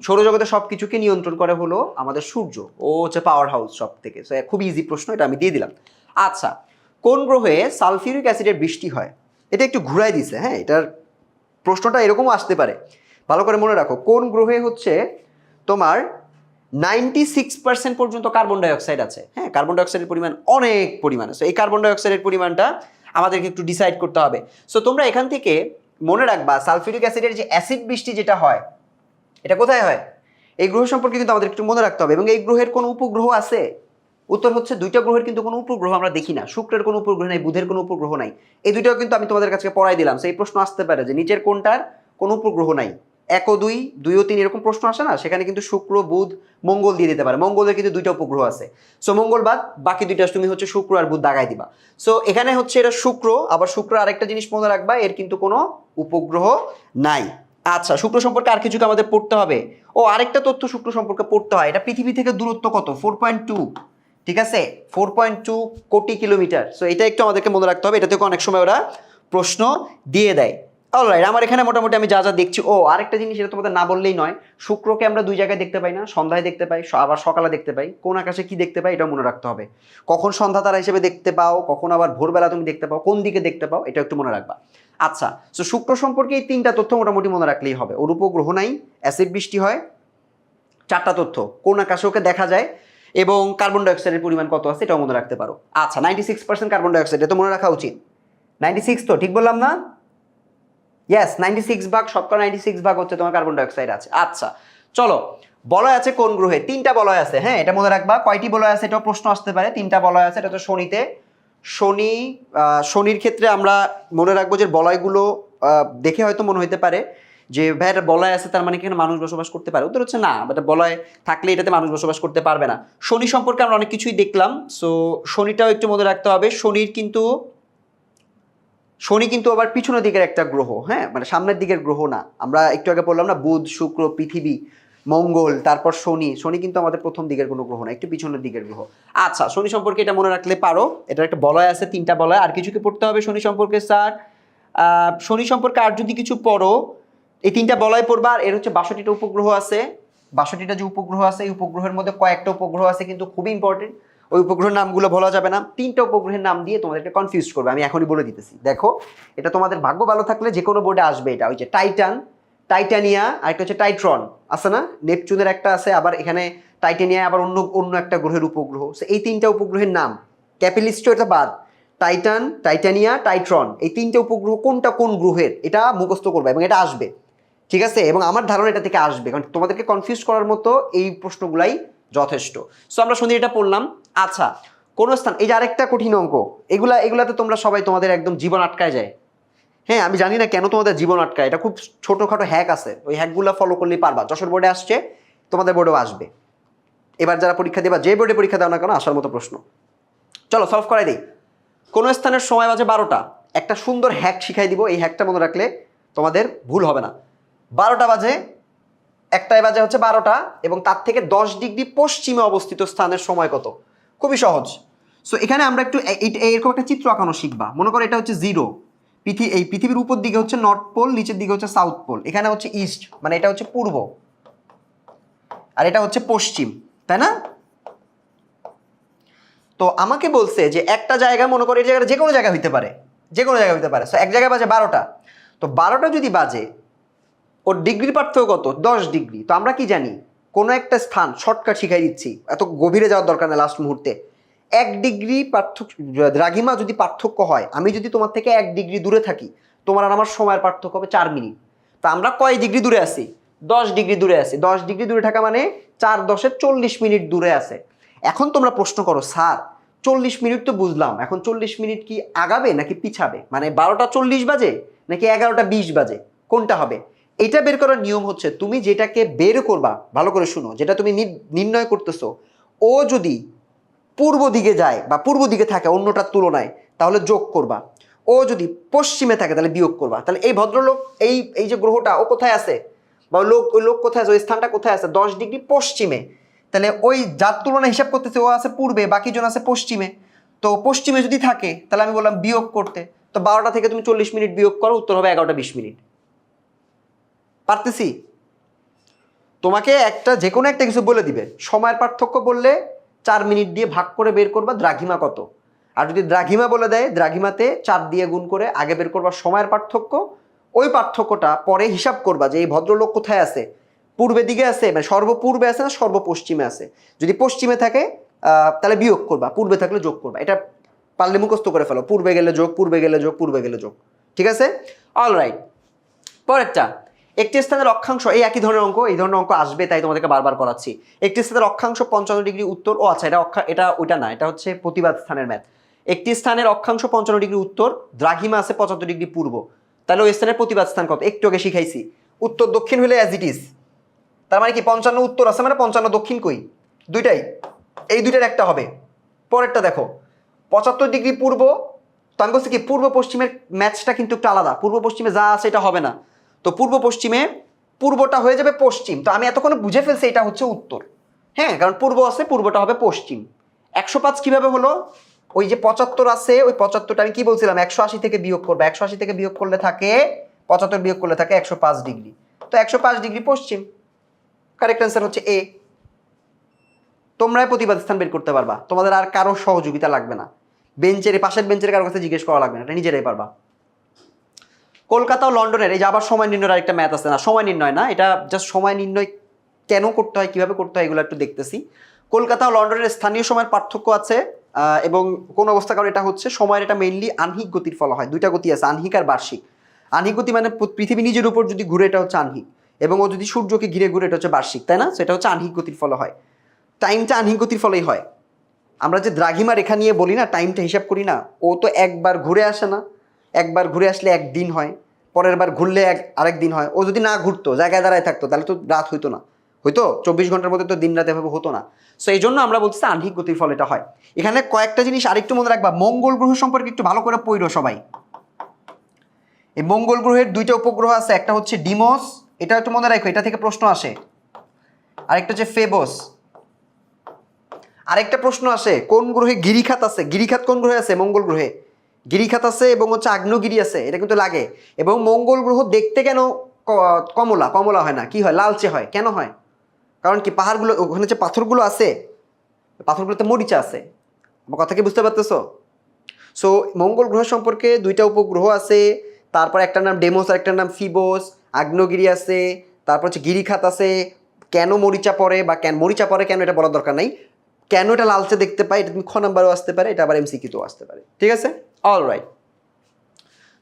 সৌরজগতের সব কিছুকে নিয়ন্ত্রণ করে হলো আমাদের সূর্য, ও হচ্ছে পাওয়ার হাউস সব থেকে। সো খুব ইজি প্রশ্ন, এটা আমি দিয়ে দিলাম। আচ্ছা, কোন গ্রহে সালফিউরিক অ্যাসিডের বৃষ্টি হয়? এটা একটু ঘুরাই দিছে, হ্যাঁ, এটার প্রশ্নটা এরকমও আসতে পারে, ভালো করে মনে রাখো। কোন গ্রহে হচ্ছে তোমার 96% পর্যন্ত কার্বন ডাইঅক্সাইড আছে? হ্যাঁ, কার্বন ডাইঅক্সাইডের পরিমাণ অনেক পরিমাণ আছে। এই কার্বন ডাইঅক্সাইডের পরিমাণটা আমাদেরকে একটু ডিসাইড করতে হবে। সো তোমরা এখান থেকে মনে রাখবা সালফিউরিক অ্যাসিডের যে অ্যাসিড বৃষ্টি যেটা হয়, এটা কোথায় হয়? এই গ্রহ সম্পর্কে কিন্তু আমাদের একটু মনে রাখতে হবে। এবং এই গ্রহের কোনো উপগ্রহ আছে? উত্তর হচ্ছে দুইটা গ্রহের কিন্তু কোনো উপগ্রহ আমরা দেখি না। শুক্রের কোনো উপগ্রহ নাই, বুধের কোনো উপগ্রহ নাই। এই দুইটাও কিন্তু আমি তোমাদের কাছে পড়াই দিলাম। সেই প্রশ্ন আসতে পারে যে নিচের কোনটার কোনো উপগ্রহ নাই? 1 ও 2, 2 ও 3 এরকম প্রশ্ন আসে না? সেখানে কিন্তু শুক্র, বুধ, মঙ্গল দিয়ে দিতে পারে। মঙ্গলের কিন্তু দুইটা উপগ্রহ আছে। সো মঙ্গল বাদ বাকি দুইটা তুমি হচ্ছে শুক্র আর বুধ দাগাই দিবা। সো এখানে হচ্ছে এটা শুক্র। আবার শুক্র আরেকটা জিনিস মনে রাখবা, এর কিন্তু কোনো উপগ্রহ নাই। আচ্ছা, শুক্র সম্পর্কে আর কিছু আমাদের পড়তে হবে। ও আরেকটা তথ্য শুক্র সম্পর্কে পড়তে হয়, এটা পৃথিবী থেকে দূরত্ব কত? 4.2, ঠিক আছে, 4.2 কোটি কিলোমিটার। সো এটা একটু আমাদেরকে মনে রাখতে হবে, এটা থেকে অনেক সময় ওরা প্রশ্ন দিয়ে দেয়। অলরাইট, আমার এখানে মোটামুটি আমি যা যা দেখছি। ও আরেকটা জিনিস, এটা তোমাদের না বললেই নয়, শুক্রকে আমরা দুই জায়গায় দেখতে পাই না, সন্ধ্যায় দেখতে পাই, আবার সকালে দেখতে পাই। কোন আকাশে কি দেখতে পাই এটা মনে রাখতে হবে। কখন সন্ধ্যা তারা হিসেবে দেখতে পাও, কখন আবার ভোরবেলা তুমি দেখতে পাও, কোন দিকে দেখতে পাও, এটা একটু মনে রাখবা। আচ্ছা, সো শুক্র সম্পর্কে এই 3টা তথ্য মোটামুটি মনে রাখলেই হবে। ওর উপগ্রহ নাই, অ্যাসিড বৃষ্টি হয়, 4টা তথ্য, কোন আকাশে ওকে দেখা যায়, এবং কার্বন ডাইঅক্সাইডের পরিমাণ কত আছে এটাও মনে রাখতে পারো। আচ্ছা, 96% কার্বন ডাইঅক্সাইড, এটা তো মনে রাখা উচিত। 96 তো ঠিক বললাম না? ইয়েস, 96 ভাগ, শতকরা 96 ভাগ হচ্ছে তোমার কার্বন ডাইঅক্সাইড আছে। আচ্ছা চলো, বলয় আছে কোন গ্রহে? 3টা বলয় আছে। হ্যাঁ, এটা মনে রাখবা। কয়টি বলয় আছে এটাও প্রশ্ন আসতে পারে। 3টা বলয় আছে। এটা তো শনিতে। শনির ক্ষেত্রে আমরা মনে রাখবো যে বলয়গুলো দেখে হয়তো মনে হতে পারে যে ভাই এটা বলয় আছে, তার মানে কি এখানে মানুষ বসবাস করতে পারে? উত্তর হচ্ছে না, এটা বলয় থাকলে এটাতে মানুষ বসবাস করতে পারবে না। শনি সম্পর্কে আমরা অনেক কিছুই দেখলাম। সো শনিটাও একটু মনে রাখতে হবে। শনি কিন্তু আবার পিছনের দিকের একটা গ্রহ, হ্যাঁ, মানে সামনের দিকের গ্রহ না। আমরা একটু আগে বললাম না, বুধ, শুক্র, পৃথিবী, মঙ্গল, তারপর শনি। শনি কিন্তু আমাদের প্রথম দিকের কোনো গ্রহ না, একটু পিছনের দিকের গ্রহ। আচ্ছা, শনি সম্পর্কে এটা মনে রাখলে পারো। এটা একটা বলয় আছে, 3টা বলয়। আর কিছু কি পড়তে হবে শনি সম্পর্কে স্যার? শনি সম্পর্কে আর যদি কিছু পড়ো, এই 3টা বলয় পড়বা। আর এর হচ্ছে 62টা উপগ্রহ আছে। 62টা যে উপগ্রহ আছে, এই উপগ্রহের মধ্যে কয়েকটা উপগ্রহ আছে কিন্তু খুবই ইম্পর্টেন্ট। ওই উপগ্রহের নামগুলো বলা যাবে না। 3টা উপগ্রহের নাম দিয়ে তোমাদেরকে কনফিউজ করবে, আমি এখনই বলে দিতেছি। দেখো, এটা তোমাদের ভাগ্য ভালো থাকলে যে কোনো বোর্ডে আসবে। এটা ওই যে টাইটান, টাইটানিয়া, আর একটা হচ্ছে টাইট্রন আছে না, নেপচুনের একটা আছে, আবার এখানে টাইটানিয়া আবার অন্য একটা গ্রহের উপগ্রহ। সো এই 3টা উপগ্রহের নাম, ক্যাপিলিস্টো এটা বাদ, টাইটান, টাইটানিয়া, টাইট্রন, এই 3টা উপগ্রহ কোনটা কোন গ্রহের এটা মুখস্থ করবে এবং এটা আসবে, ঠিক আছে? এবং আমার ধারণা এটা থেকে আসবে, কারণ তোমাদেরকে কনফিউজ করার মতো এই প্রশ্নগুলাই যথেষ্ট। সো আমরা শুনি এটা পড়লাম। আচ্ছা, কোন স্থান, এই যে আরেকটা কঠিন অঙ্ক, এগুলাতে তোমরা সবাই তোমাদের একদম জীবন আটকায় যায়। হ্যাঁ, আমি জানি না কেন তোমাদের জীবন আটকায়, এটা খুব ছোটোখাটো হ্যাক আছে, ওই হ্যাকগুলো ফলো করলেই পারবা। যশোর বোর্ডে আসছে, তোমাদের বোর্ডেও আসবে। এবার যারা পরীক্ষা দেবা, যে বোর্ডে পরীক্ষা দাও না কেন, আসার মতো প্রশ্ন। চলো সলভ করাই দিই। কোনো স্থানের সময় বাজে 12টা। একটা সুন্দর হ্যাক শিখাই দিব, এই হ্যাকটা মনে রাখলে তোমাদের ভুল হবে না। 12টা বাজে, একটাই বাজে হচ্ছে 12টা, এবং তার থেকে 10 ডিগ্রি পশ্চিমে অবস্থিত স্থানের সময় কত? খুবই সহজ। সো এখানে আমরা একটু এরকম একটা চিত্র আঁকানো শিখবা। মনে করো এটা হচ্ছে 0, এই পৃথিবীর উপর দিকে হচ্ছে নর্থ পোল, নিচের দিকে হচ্ছে সাউথ পোল, এখানে হচ্ছে ইস্ট, মানে এটা হচ্ছে পূর্ব, আর এটা হচ্ছে পশ্চিম, তাই না? তো আমাকে বলছে যে একটা জায়গা, মনে করো এই জায়গাটা যে কোনো জায়গা হইতে পারে, যে কোনো জায়গা হইতে পারে। সো এক জায়গায় বাজে 12টা, তো 12টা যদি বাজে, ওর ডিগ্রির পার্থক্য কত? 10 ডিগ্রি। তো আমরা কি জানি, কোনো একটা স্থান শর্টকাট শিখাই দিচ্ছি, এত গভীরে যাওয়ার দরকার নেই লাস্ট মুহূর্তে। 1 ডিগ্রি পার্থক্য, দ্রাঘিমা যদি পার্থক্য হয়, আমি যদি তোমার থেকে 1 ডিগ্রি দূরে থাকি, তোমার আর আমার সময়ের পার্থক্য হবে 4 মিনিট। তো আমরা কয় ডিগ্রি দূরে আছি? 10 ডিগ্রি দূরে আছি। 10 ডিগ্রি দূরে থাকা মানে 4 10 40 মিনিট দূরে আছে। এখন তোমরা প্রশ্ন করো, স্যার 40 মিনিট তো বুঝলাম, এখন 40 মিনিট কি আগাবে নাকি পিছাবে? মানে 12টা 40 বাজে নাকি 11টা 20 বাজে, কোনটা হবে? এটা বের করার নিয়ম হচ্ছে, তুমি যেটাকে বের করবা, ভালো করে শুনো, যেটা তুমি নির্ণয় করতেছো, ও যদি পূর্ব দিকে যায় বা পূর্ব দিকে থাকে অন্যটার তুলনায়, তাহলে যোগ করবা। ও যদি পশ্চিমে থাকে তাহলে বিয়োগ করবা। তাহলে এই ভদ্রলোক, এই যে গ্রহটা, ও কোথায় আছে, বা ওই লোক কোথায় আছে, ওই স্থানটা কোথায় আছে? 10 ডিগ্রি পশ্চিমে। তাহলে ওই যার তুলনায় হিসাব করতেছে ও আছে পূর্বে, বাকি জন আছে পশ্চিমে। তো পশ্চিমে যদি থাকে তাহলে আমি বললাম বিয়োগ করতে, তো 12টা থেকে তুমি 40 মিনিট বিয়োগ করো, উত্তর হবে 11টা 20 মিনিট। পারতেছি? তোমাকে একটা যে কোনো একটা কিছু বলে দিবে, সময়ের পার্থক্য বললে 4 মিনিট দিয়ে ভাগ করে বের করবা দ্রাঘিমা কত। আর যদি দ্রাঘিমা বলে দেয়, দ্রাঘিমাতে 4 দিয়ে গুণ করে আগে বের করবা সময়ের পার্থক্য, ওই পার্থক্যটা পরে হিসাব করবা যে এই ভদ্রলোক কোথায় আছে, পূর্বের দিকে আছে, মানে সর্বপূর্বে আছে না সর্বপশ্চিমে আছে। যদি পশ্চিমে থাকে তাহলে বিয়োগ করবা, পূর্বে থাকলে যোগ করবা। এটা পারলে মুখস্থ করে ফেলো, পূর্বে গেলে যোগ, পূর্বে গেলে যোগ, পূর্বে গেলে যোগ। ঠিক আছে, অলরাইট। পরেরটা, একটি স্থানের অক্ষাংশ, এই একই ধরনের অঙ্ক, এই ধরনের অঙ্ক আসবে তাই তোমাদেরকে বারবার করাচ্ছি। একটি স্থানের অক্ষাংশ 55 ডিগ্রি উত্তর, ও আচ্ছা এটা ওইটা না, এটা হচ্ছে প্রতিবাদ স্থানের ম্যাথ। একটি স্থানের অক্ষাংশ 55 ডিগ্রি উত্তর, দ্রাঘিমা আছে 75 ডিগ্রি পূর্ব, তাহলে ওই স্থানের প্রতিবাদ স্থান কত? একটু আগে শিখাইছি, উত্তর দক্ষিণ হলে অ্যাজ ইট ইজ। তার মানে কি 55 উত্তর আছে মানে 55 দক্ষিণ কই? দুইটাই, এই দুইটার একটা হবে। পরেরটা দেখো, 75 ডিগ্রি পূর্ব, তো আমি বলছি কি পূর্ব পশ্চিমের ম্যাচটা কিন্তু একটু আলাদা, পূর্ব পশ্চিমে যা আছে এটা হবে না। তো পূর্ব পশ্চিমে পূর্বটা হয়ে যাবে পশ্চিম, তো আমি এতক্ষণে বুঝে ফেলছি এটা হচ্ছে উত্তর। হ্যাঁ, কারণ পূর্ব আছে, পূর্বটা হবে পশ্চিম। 105 কিভাবে হলো? ওই যে 75 আছে, ওই 75টা আমি কি বলছিলাম 180 থেকে বিয়োগ করবে, 180 থেকে বিয়োগ করলে থাকে 75 বিয়োগ করলে থাকে 105 ডিগ্রি, তো 105 ডিগ্রি পশ্চিম। কারেক্ট অ্যান্সার হচ্ছে এ। তোমরাই প্রতিবাদ স্থান বের করতে পারবা, তোমাদের আর কারো সহযোগিতা লাগবে না, বেঞ্চের পাশের বেঞ্চের কারো কাছে জিজ্ঞেস করা লাগবে না, এটা নিজেরাই পারবা। কলকাতা ও লন্ডনের, এই যে আবার সময় নির্ণয়ের আরেকটা ম্যাথ আছে, না সময় নির্ণয় না, এটা জাস্ট সময় নির্ণয় কেন করতে হয়, কিভাবে করতে হয়, এগুলো একটু দেখতেছি। কলকাতা ও লন্ডনের স্থানীয় সময়ের পার্থক্য আছে, এবং কোন অবস্থা, কারণ এটা হচ্ছে সময়ের, এটা মেইনলি আহ্নিক গতির ফল হয়। দুইটা গতি আছে, আহ্নিক আর বার্ষিক। আহ্নিক গতি মানে পৃথিবী নিজের উপর যদি ঘুরে এটা হচ্ছে আহ্নিক, এবং ও যদি সূর্যকে ঘিরে ঘুরে এটা হচ্ছে বার্ষিক, তাই না? সেটা হচ্ছে আহ্নিক গতির ফলে হয়। টাইমটা আহ্নিক গতির ফলেই হয়। আমরা যে দ্রাঘিমা রেখা নিয়ে বলি না, টাইমটা হিসাব করি না, ও তো একবার ঘুরে আসে না, একবার ঘুরে আসলে একদিন হয়, পরের বার ঘুরলে আরেক দিন হয়। ও যদি না ঘুরতো, জায়গায় দাঁড়ায় থাকতো, তাহলে তো রাত হইতো না, হয়তো 24 ঘন্টার মধ্যে তো দিন রাত এভাবে হতো না। সো এই জন্য আমরা বলছি আহ্নিক গতির ফল এটা হয়। এখানে কয়েকটা জিনিস আরেকটু মনে রাখবা, মঙ্গল গ্রহ সম্পর্কে একটু ভালো করে পড়ো সবাই। এই মঙ্গল গ্রহের দুইটা উপগ্রহ আছে, একটা হচ্ছে ডিমোস, এটা একটু মনে রাখো, এটা থেকে প্রশ্ন আসে। আরেকটা হচ্ছে ফেবোস। আরেকটা প্রশ্ন আসে, কোন গ্রহে গিরিখাত আছে? গিরিখাত কোন গ্রহে আছে? মঙ্গল গ্রহে গিরিখাত আছে, এবং হচ্ছে আগ্নেয়গিরি আছে, এটা কিন্তু লাগে। এবং মঙ্গল গ্রহ দেখতে কেন কমলা কমলা হয় না, কি হয়? লালচে হয়। কেন হয়? কারণ কি পাহাড়গুলো, ওখানে যে পাথরগুলো আছে, পাথরগুলোতে মরিচা আছে। আমার কথা কি বুঝতে পারতেছো? সো মঙ্গল গ্রহ সম্পর্কে দুইটা উপগ্রহ আছে, তারপর একটার নাম ডেমোস আর একটার নাম ফিবোস, আগ্নেয়গিরি আছে, তারপর হচ্ছে গিরিখাত আছে। কেন মরিচা পড়ে বা কেন মরিচা পড়ে কেন, এটা বলার দরকার নাই। কেন এটা লালচে দেখতে পাই, এটা তুমি খ নাম্বারও আসতে পারে, এটা আবার এমসিকিউতেও আসতে পারে। ঠিক আছে, অলরাইট।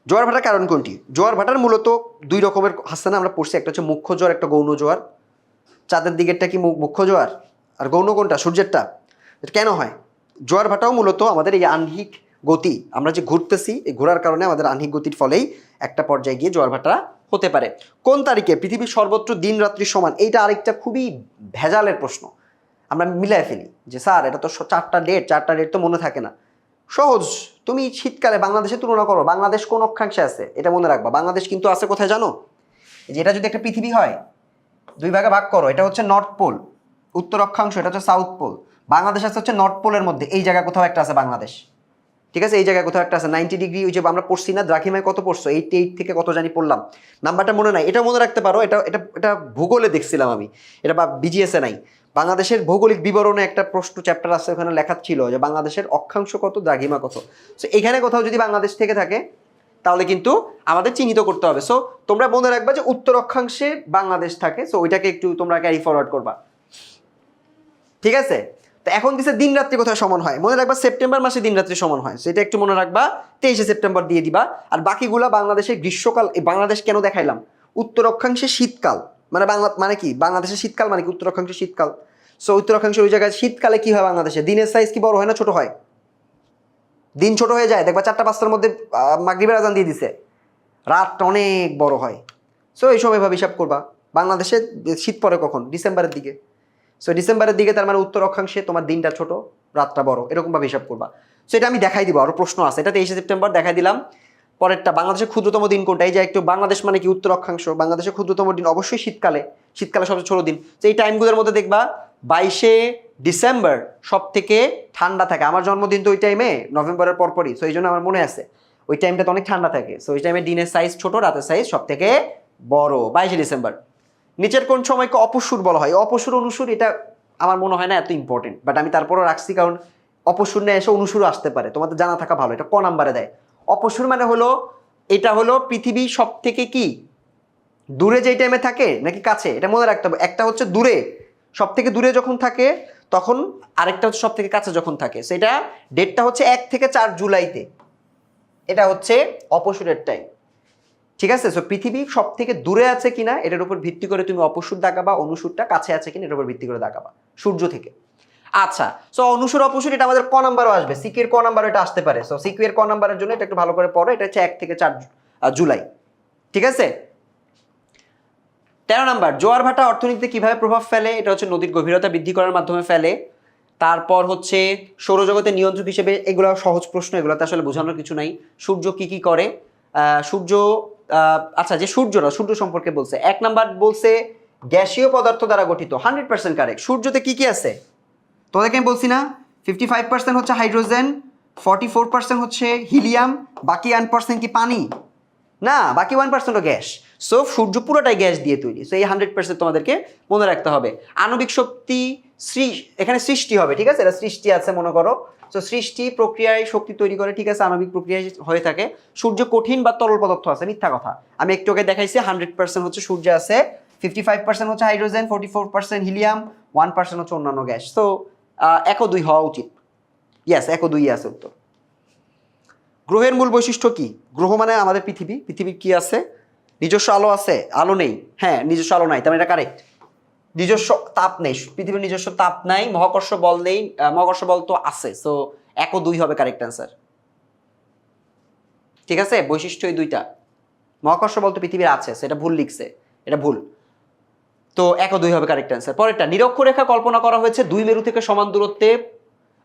জোয়ার ভাটার কারণ কোনটি? জোয়ার ভাটার মূলত দুই রকমের আছে না, আমরা পড়ছি, একটা হচ্ছে মুখ্য জোয়ার, একটা গৌণ জোয়ার। চাঁদের দিকেরটা কি মুখ্য জোয়ার, আর গৌণ কোনটা? সূর্যেরটা। এটা কেন হয়? জোয়ার ভাটাও মূলত আমাদের এই আহ্নিক গতি, আমরা যে ঘুরতেছি, এই ঘোরার কারণে আমাদের আহ্নিক গতির ফলেই একটা পর্যায়ে গিয়ে জোয়ার ভাটা হতে পারে। কোন তারিখে পৃথিবীর সর্বত্র দিন রাত্রি সমান? এইটা আরেকটা খুবই ভেজালের প্রশ্ন, আমরা মিলাই ফেলি যে স্যার এটা তো 4টা ডেট তো মনে থাকে না। সহজ, তুমি শীতকালে বাংলাদেশে তুলনা করো, বাংলাদেশ কোন অক্ষাংশে আছে এটা মনে রাখবা। বাংলাদেশ কিন্তু আছে কোথায় জানো? যেটা যদি একটা পৃথিবী হয়, দুই ভাগে ভাগ করো, এটা হচ্ছে নর্থ পোল উত্তর অক্ষাংশ, এটা হচ্ছে সাউথ পোল। বাংলাদেশ আছে হচ্ছে নর্থ পোলের মধ্যে, এই জায়গায় কোথাও একটা আছে বাংলাদেশ। ঠিক আছে, এই জায়গায় কোথাও একটা আছে 90 ডিগ্রি। ওই যে আমরা পড়ছি না দ্রাঘিমায় কত পড়ছো, 88 থেকে কত জানি পড়লাম, নাম্বারটা মনে নাই, এটা মনে রাখতে পারো। এটা এটা এটা ভূগোলে দেখছিলাম আমি, এটা বা বিজিএসে নাই। বাংলাদেশের ভৌগোলিক বিবরণে একটা প্রশ্ন চ্যাপ্টার আছে, ওখানে লেখা ছিল যে বাংলাদেশের অক্ষাংশ কত, দ্রাঘিমা কত। সো এখানে কোথাও যদি বাংলাদেশ থেকে থাকে তাহলে কিন্তু আমাদের চিহ্নিত করতে হবে। সো তোমরা মনে রাখবা যে উত্তর অক্ষাংশে বাংলাদেশ থাকে, সো ওইটাকে একটু তোমরা ক্যারি ফরওয়ার্ড করবা। ঠিক আছে, তো এখন দিছে দিন রাত্রি কোথায় সমান হয়, মনে রাখবা সেপ্টেম্বর মাসে দিন রাত্রি সমান হয়, সেটা একটু মনে রাখবা। 23শে সেপ্টেম্বর দিয়ে দিবা। আর বাকিগুলা বাংলাদেশের গ্রীষ্মকাল, বাংলাদেশ কেন দেখাইলাম, উত্তর অক্ষাংশে শীতকাল, মানে বাংলা মানে কি বাংলাদেশের শীতকাল মানে কি উত্তর অক্ষাংশে শীতকাল। সো উত্তর অক্ষাংশের ওই জায়গায় শীতকালে কি হয়, বাংলাদেশে দিনের সাইজ কি বড় হয় না ছোট হয়? দিন ছোট হয়ে যায়, দেখবা 4টা-5টার মধ্যে মাগরিবের আজান দিয়ে দিছে, রাতটা অনেক বড় হয়। সো এই সময় ভাবে হিসাব করবা। বাংলাদেশে শীত পড়ে কখন? ডিসেম্বরের দিকে। সো ডিসেম্বরের দিকে, তার মানে উত্তর অক্ষাংশে তোমার দিনটা ছোট, রাতটা বড়, এরকমভাবে হিসাব করবা। সো এটা আমি দেখাই দিব, আরও প্রশ্ন আছে। এটা 23শে সেপ্টেম্বর দেখাই দিলাম। পরেরটা, বাংলাদেশের ক্ষুদ্রতম দিন কোনটা? এই যে একটু বাংলাদেশ মানে কি উত্তর অক্ষাংশ, বাংলাদেশের ক্ষুদ্রতম দিন অবশ্যই শীতকালে, শীতকালে সবচেয়ে ছোট দিন। তো এই টাইমগুলোর মধ্যে দেখবা 22 ডিসেম্বর সব থেকে ঠান্ডা থাকে। আমার জন্মদিন তো ওই টাইমে নভেম্বরের পরপরই, সো এই জন্য আমার মনে আছে ওই টাইমটা তো অনেক ঠান্ডা থাকে। সো ওই টাইমে দিনের সাইজ ছোট, রাতের সাইজ সব থেকে বড়। 22 ডিসেম্বর। নিচের কোন সময়কে অপসুর বলা হয়? অপসুর অনুসুর এটা আমার মনে হয় না এত ইম্পর্টেন্ট, বাট আমি তারপরও রাখছি কারণ অপসুর না এসে অনুসুরও আসতে পারে, তোমাদের জানা থাকা ভালো। এটা ক নাম্বারে দেয়? অপসুর মানে হলো এটা হলো পৃথিবী সব থেকে কি দূরে যেই টাইমে থাকে নাকি কাছে, এটা মনে রাখতে হবে। একটা হচ্ছে দূরে, সব থেকে দূরে যখন থাকে তখন, আরেকটা হচ্ছে সব থেকে কাছে যখন থাকে। সেটা ডেটটা হচ্ছে 1 থেকে 4 জুলাইতে, এটা হচ্ছে অপসুরের টাইম। ঠিক আছে? সো পৃথিবী সব থেকে দূরে আছে কিনা এটার উপর ভিত্তি করে তুমি অপসুর দাগাবা, অনুসুরটা কাছে আছে কিনা এটার উপর ভিত্তি করে দাগাবা সূর্য থেকে। আচ্ছা, সো অনুসুর অপসুর এটা আমাদের ক নাম্বারও আসবে, সিকিউর ক নাম্বার এটা আসতে পারে। সো সিকিউর ক নাম্বারের জন্য এটা একটু ভালো করে পড়ো, এটা হচ্ছে 1 থেকে 4 জুলাই। ঠিক আছে? 13 নাম্বার, জোয়ার ভাটা অর্থনীতিতে কিভাবে প্রভাব ফেলে? এটা হচ্ছে নদীর গভীরতা বৃদ্ধি করার মাধ্যমে ফেলে। তারপর হচ্ছে সৌরজগতের নিয়ন্ত্রক হিসেবে, এগুলো সহজ প্রশ্ন, এগুলোতে আসলে বোঝানোর কিছু নাই। সূর্য কি কি করে? সূর্য, আচ্ছা যে সূর্য না, সূর্য সম্পর্কে বলছে। 1 নাম্বার বলছে গ্যাসীয় পদার্থ দ্বারা গঠিত, 100% কারেক্ট। সূর্যতে কি কি আছে তোমাদেরকে আমি বলছি না? 55% হচ্ছে হাইড্রোজেন, 44% হচ্ছে হিলিয়াম, বাকি 1% কি পানি? না, বাকি 1% গ্যাস। সো সূর্য পুরোটাই গ্যাস দিয়ে তৈরি। সো এই 100% তোমাদেরকে মনে রাখতে হবে। আণবিক শক্তি এখানে সৃষ্টি হবে, ঠিক আছে? এটা সৃষ্টি আছে মনে করো। সো সৃষ্টি প্রক্রিয়ায় শক্তি তৈরি করে, ঠিক আছে, আণবিক প্রক্রিয়ায় হয়ে থাকে। সূর্য কঠিন বা তরল পদার্থ আছে, মিথ্যা কথা। আমি একটু আগে দেখাইছি 100% হচ্ছে সূর্য আছে, 55% হচ্ছে হাইড্রোজেন, 44% হিলিয়াম, 1% হচ্ছে অন্যান্য গ্যাস। সো 1 ও 2 হওয়া উচিত। ইয়াস, 1 ও 2 আছে উত্তর। গ্রহের মূল বৈশিষ্ট্য কি? গ্রহ মানে আমাদের পৃথিবী। পৃথিবীর কি আছে? নিজস্ব আলো আছে? আলো নেই। হ্যাঁ, নিজস্ব আলো নাই, তার এটা কারেক্ট। নিজস্ব তাপ নেই, পৃথিবীর নিজস্ব তাপ নাই। মহাকর্ষ বল নেই, মহাকর্ষ বল তো আছে। সো 1 ও 2 হবে কারেক্ট অ্যান্সার। ঠিক আছে, বৈশিষ্ট্য এই দুইটা। মহাকর্ষ বল তো পৃথিবীর আছে, সেটা ভুল লিখছে, এটা ভুল। তো 1 ও 2 হবে কারেক্ট অ্যান্সার। পরেরটা, নিরক্ষরেখা কল্পনা করা হয়েছে 2 মেরু থেকে সমান দূরত্বে।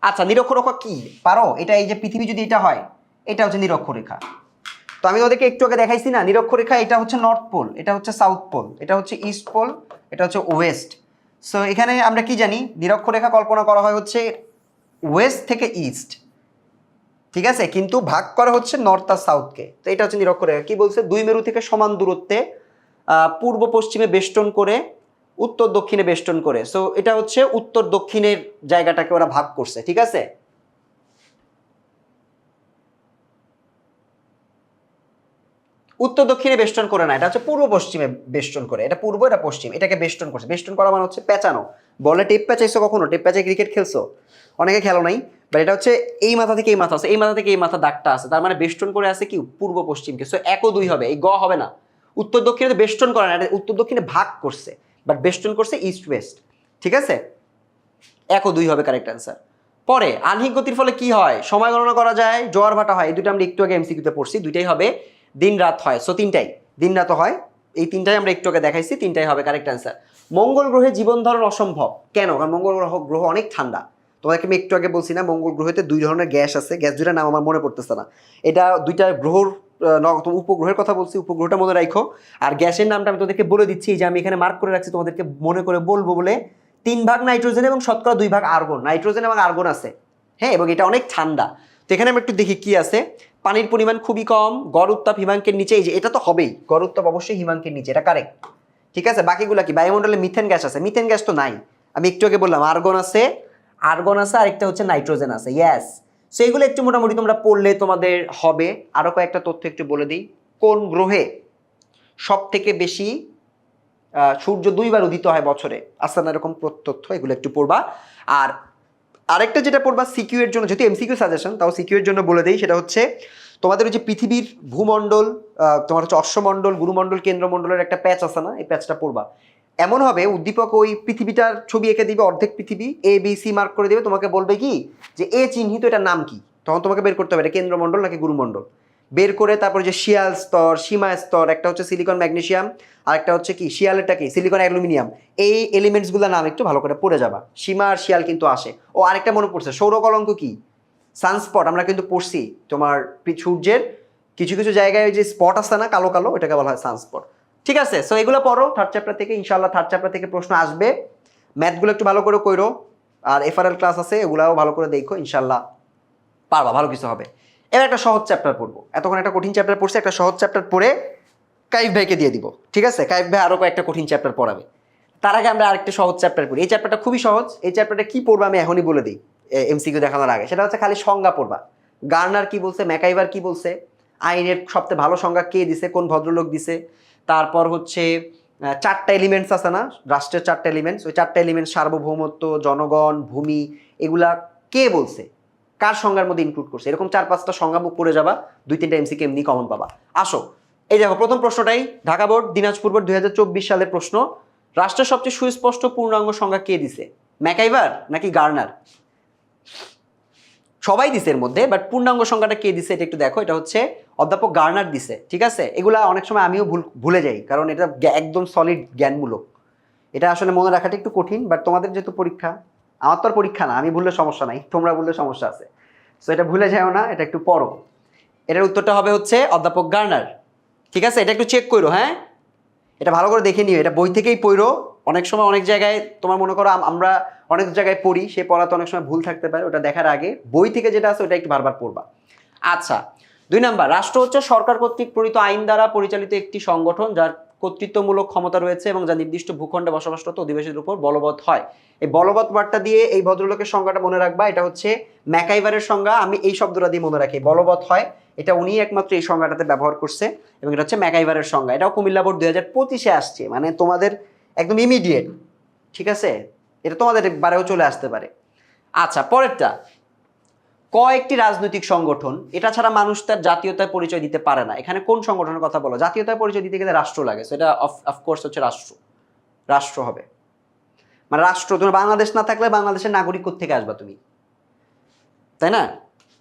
আচ্ছা, নিরক্ষরেখা কি পারো? এটা এই যে পৃথিবী যদি এটা হয়, এটা হচ্ছে নিরক্ষরেখা। তো আমি ওদেরকে একটু আগে দেখাইছি না, নিরক্ষরেখা এটা হচ্ছে নর্থ পোল, এটা হচ্ছে সাউথ পোল, এটা হচ্ছে ইস্ট পোল, এটা হচ্ছে ওয়েস্ট। সো এখানে আমরা কি জানি? নিরক্ষরেখা কল্পনা করা হয় হচ্ছে ওয়েস্ট থেকে ইস্ট, ঠিক আছে, কিন্তু ভাগ করা হচ্ছে নর্থ আর সাউথকে। তো এটা হচ্ছে নিরক্ষরেখা। কি বলছে? 2 মেরু থেকে সমান দূরত্বে, পূর্ব পশ্চিমে বেষ্টন করে, উত্তর দক্ষিণে বেষ্টন করে। সো এটা হচ্ছে উত্তর দক্ষিণের জায়গাটাকে ওরা ভাগ করছে, ঠিক আছে? উত্তর দক্ষিণে বেষ্টন করে না, এটা হচ্ছে পূর্ব পশ্চিমে বেষ্টন করে। এটা পূর্ব, এটা পশ্চিম, এটাকে বেষ্টন করছে। বেষ্টন করা মানে হচ্ছে পেঁচানো। বলে টেপ পেঁচাইছো কখনো? টেপ পেঁচাই ক্রিকেট খেলছো? অনেকে খেলো নাই, বাট এটা হচ্ছে এই মাথা থেকে এই মাথা আছে, এই মাথা থেকে এই মাথা দাগটা আছে, তার মানে বেষ্টন করে আছে কি পূর্ব পশ্চিমকে। সো 1 ও 2 হবে, এই গ হবে না। উত্তর দক্ষিণে বেষ্টন করে না, এটা উত্তর দক্ষিণে ভাগ করছে, বাট বেষ্টন করছে ইস্ট ওয়েস্ট, ঠিক আছে? 1 ও 2 হবে কারেক্ট অ্যান্সার। পরে, আহ্নিক গতির ফলে কি হয়? সময় গণনা করা যায়, জোয়ার ভাটা হয়। এই দুটো আমরা একটু আগে এমসিকিউতে পড়ছি, দুইটাই হবে। দিন রাত হয়, সো 3টাই দিন রাত হয়। এই 3টাই আমরা একটু আগে দেখাইছি, 3টাই হবে কারেক্ট অ্যান্সার। মঙ্গল গ্রহে জীবন ধারণ অসম্ভব কেন? কারণ মঙ্গল গ্রহ অনেক ঠান্ডা। তোমাদেরকে আমি একটু আগে বলছি না, মঙ্গল গ্রহেতে 2 ধরনের গ্যাস আছে। গ্যাস দুটার নাম আমার মনে পড়তেছে না। এটা 2টা গ্রহর উপগ্রহের কথা বলছি, উপগ্রহটা মনে রাখো। আর গ্যাসের নামটা আমি তোমাদেরকে বলে দিচ্ছি, যে আমি এখানে মার্ক করে রাখছি, তোমাদেরকে মনে করে বলবো বলে। 3 ভাগ নাইট্রোজেন এবং শতকরা 2 ভাগ আর্গন। নাইট্রোজেন এবং আর্গন আছে, হ্যাঁ, এবং এটা অনেক ঠান্ডা। তো এখানে আমরা একটু দেখি কি আছে। পানির পরিমাণ খুবই কম, গড় উত্তাপ হিমাঙ্কের নিচে। এই যে এটা তো হবেই, গড় উত্তাপ অবশ্যই হিমাঙ্কের নিচে, এটা কারেক্ট, ঠিক আছে? বাকিগুলা কি? বায়ুমণ্ডলে মিথেন গ্যাস আছে, মিথেন গ্যাস তো নাই। আমি একটু আগে বললাম আর্গন আছে, আরেকটা হচ্ছে নাইট্রোজেন আছে। ইয়েস, সো এগুলো একটু মোটামুটি তোমরা পড়লে তোমাদের হবে। আরো কয়েকটা তথ্য একটু বলে দিই। কোন গ্রহে সব থেকে বেশি সূর্য 2 বার উদিত হয় বছরে? আসলে না এরকম তথ্য, এগুলো একটু পড়বা। আর আরেকটা যেটা পড়বা সিকিউ এর জন্য, যেহেতু এমসিকিউ সাজেশন, তাও সিকিউ এর জন্য বলে দেই। সেটা হচ্ছে তোমাদের ওই যে পৃথিবীর ভূমণ্ডল, তোমার হচ্ছে অশ্বমণ্ডল, গুরুমণ্ডল, কেন্দ্রমণ্ডলের একটা প্যাচ আছে না, এই প্যাচটা পড়বা। এমন হবে উদ্দীপক ওই পৃথিবীটার ছবি এঁকে দিবে, অর্ধেক পৃথিবী এ বি সি মার্ক করে দিবে, তোমাকে বলবে কি যে এ চিহ্নিত, এটার নাম কি? তখন তোমাকে বের করতে হবে এটা কেন্দ্রমণ্ডল নাকি গুরুমণ্ডল। বের করে তারপরে যে শিয়াল স্তর, সীমা স্তর, একটা হচ্ছে সিলিকন ম্যাগনেসিয়াম, আর একটা হচ্ছে কি শিয়ালেরটা কি সিলিকন অ্যালুমিনিয়াম। এই এলিমেন্টসগুলোর নাম একটু ভালো করে পড়ে যাবা। সীমা আর শিয়াল কিন্তু আসে। ও আরেকটা মনে পড়ছে, সৌরকলঙ্ক কি? সানস্পট। আমরা কিন্তু পড়ছি তোমার সূর্যের কিছু কিছু জায়গায় যে স্পট আছে না কালো কালো, এটাকে বলা হয় সানস্পট, ঠিক আছে? সো এগুলো পড়ো থার্ড চ্যাপ্টার থেকে, ইনশাআল্লাহ থার্ড চ্যাপ্টার থেকে প্রশ্ন আসবে। ম্যাথগুলো একটু ভালো করে কইরো, আর এফআরএল ক্লাস আছে এগুলাও ভালো করে দেখো, ইনশাল্লাহ পারবা, ভালো কিছু হবে। এবার একটা সহজ চ্যাপ্টার পড়বো, এতক্ষণ একটা কঠিন চ্যাপ্টার পড়ছে, একটা সহজ চ্যাপ্টার পড়ে কাইফ ভাইকে দিয়ে দিব, ঠিক আছে? কাইফ ভাই আরও কয়েকটা কঠিন চ্যাপ্টার পড়াবে। তার আগে আমরা আরেকটা সহজ চ্যাপ্টার পড়ি। এই চ্যাপ্টারটা খুবই সহজ। এই চ্যাপ্টারটা কি পড়বা আমি এখনই বলে দিই এমসিকিউ দেখানোর আগে। সেটা হচ্ছে খালি সংজ্ঞা পড়বা। গার্নার কি বলছে, ম্যাকাইভার কি বলছে, আইনের সবচেয়ে ভালো সংজ্ঞা কে দিছে, কোন ভদ্রলোক দিছে, তারপর হচ্ছে 4টা এলিমেন্টস আছে না, রাষ্ট্রের 4টা এলিমেন্টস, ওই 4টা এলিমেন্টস সার্বভৌমত্ব, জনগণ, ভূমি, এগুলা কে বলছে, কার সংজ্ঞার মধ্যে ইনক্লুড করছে, এরকম 4-5টা সংজ্ঞা বুক পড়ে যাবা, 2-3টা এমসিকিউ এমনি কমন পাবা। আসো এই দেখো, প্রথম প্রশ্নটাই ঢাকা বোর্ড দিনাজপুর বোর্ড 2024 সালের প্রশ্ন। রাষ্ট্রের সবচেয়ে সুস্পষ্ট পূর্ণাঙ্গ সংজ্ঞা কে দিছে, ম্যাকাইভার নাকি গার্নার? সবাই দিছে এর মধ্যে, বাট পূর্ণাঙ্গ সংখ্যাটা কে দিছে এটা একটু দেখো। এটা হচ্ছে অধ্যাপক গার্নার দিছে, ঠিক আছে? এগুলা অনেক সময় আমিও ভুলে যাই, কারণ এটা একদম সলিড জ্ঞানমূলক। এটা আসলে মনে রাখাটা একটু কঠিন, বাট তোমাদের যেহেতু পরীক্ষা, আমার তো আর পরীক্ষা না, আমি ভুললে সমস্যা নাই, তোমরা ভুললে সমস্যা আছে। সো এটা ভুলে যাও না, এটা একটু পড়ো। এটার উত্তরটা হবে হচ্ছে অধ্যাপক গার্নার, ঠিক আছে? এটা একটু চেক করো, হ্যাঁ, এটা ভালো করে দেখে নিও, এটা বই থেকেই পড়ো। অনেক সময় অনেক জায়গায় তোমার মনে করো আমরা অনেক জায়গায় পড়ি, সে পড়াতে অনেক সময় ভুল থাকতে পারে, ওটা দেখার আগে বই থেকে যেটা আছে ওটা একটু বারবার পড়বা। আচ্ছা, 2 নাম্বার, রাষ্ট্র হচ্ছে সরকার কর্তৃক প্রণীত আইন দ্বারা পরিচালিত একটি সংগঠন যার কর্তৃত্বমূলক ক্ষমতা রয়েছে এবং যা নির্দিষ্ট ভূখণ্ডে বসবাসরত অধিবাসীদের উপর বলবৎ হয়। এই বলবৎ ওয়ার্ডটা দিয়ে এই ভদ্রলোকের সংজ্ঞাটা মনে রাখবা। এটা হচ্ছে ম্যাকাইভারের সংজ্ঞা, আমি এই শব্দটা দিয়ে মনে রাখি, বলবৎ হয়, এটা উনি একমাত্র এই সংজ্ঞাটাতে ব্যবহার করছে, এবং এটা হচ্ছে ম্যাকাইভারের সংজ্ঞা। এটাও কুমিল্লা বোর্ড 2025-এ আসছে, মানে তোমাদের একদম ইমিডিয়েট, ঠিক আছে? এটা তোমাদের বারেও চলে আসতে পারে। আচ্ছা, পরেরটা, কয়েকটি রাজনৈতিক সংগঠন, এটা ছাড়া মানুষ তার জাতীয়তার পরিচয় দিতে পারে না। এখানে কোন সংগঠনের কথা বলো? জাতীয়তার পরিচয় দিতে গেলে রাষ্ট্র লাগে, সেটা অফকোর্স হচ্ছে রাষ্ট্র হবে, মানে রাষ্ট্র। তোমার বাংলাদেশ না থাকলে বাংলাদেশের নাগরিক থেকে আসবা তুমি, তাই না?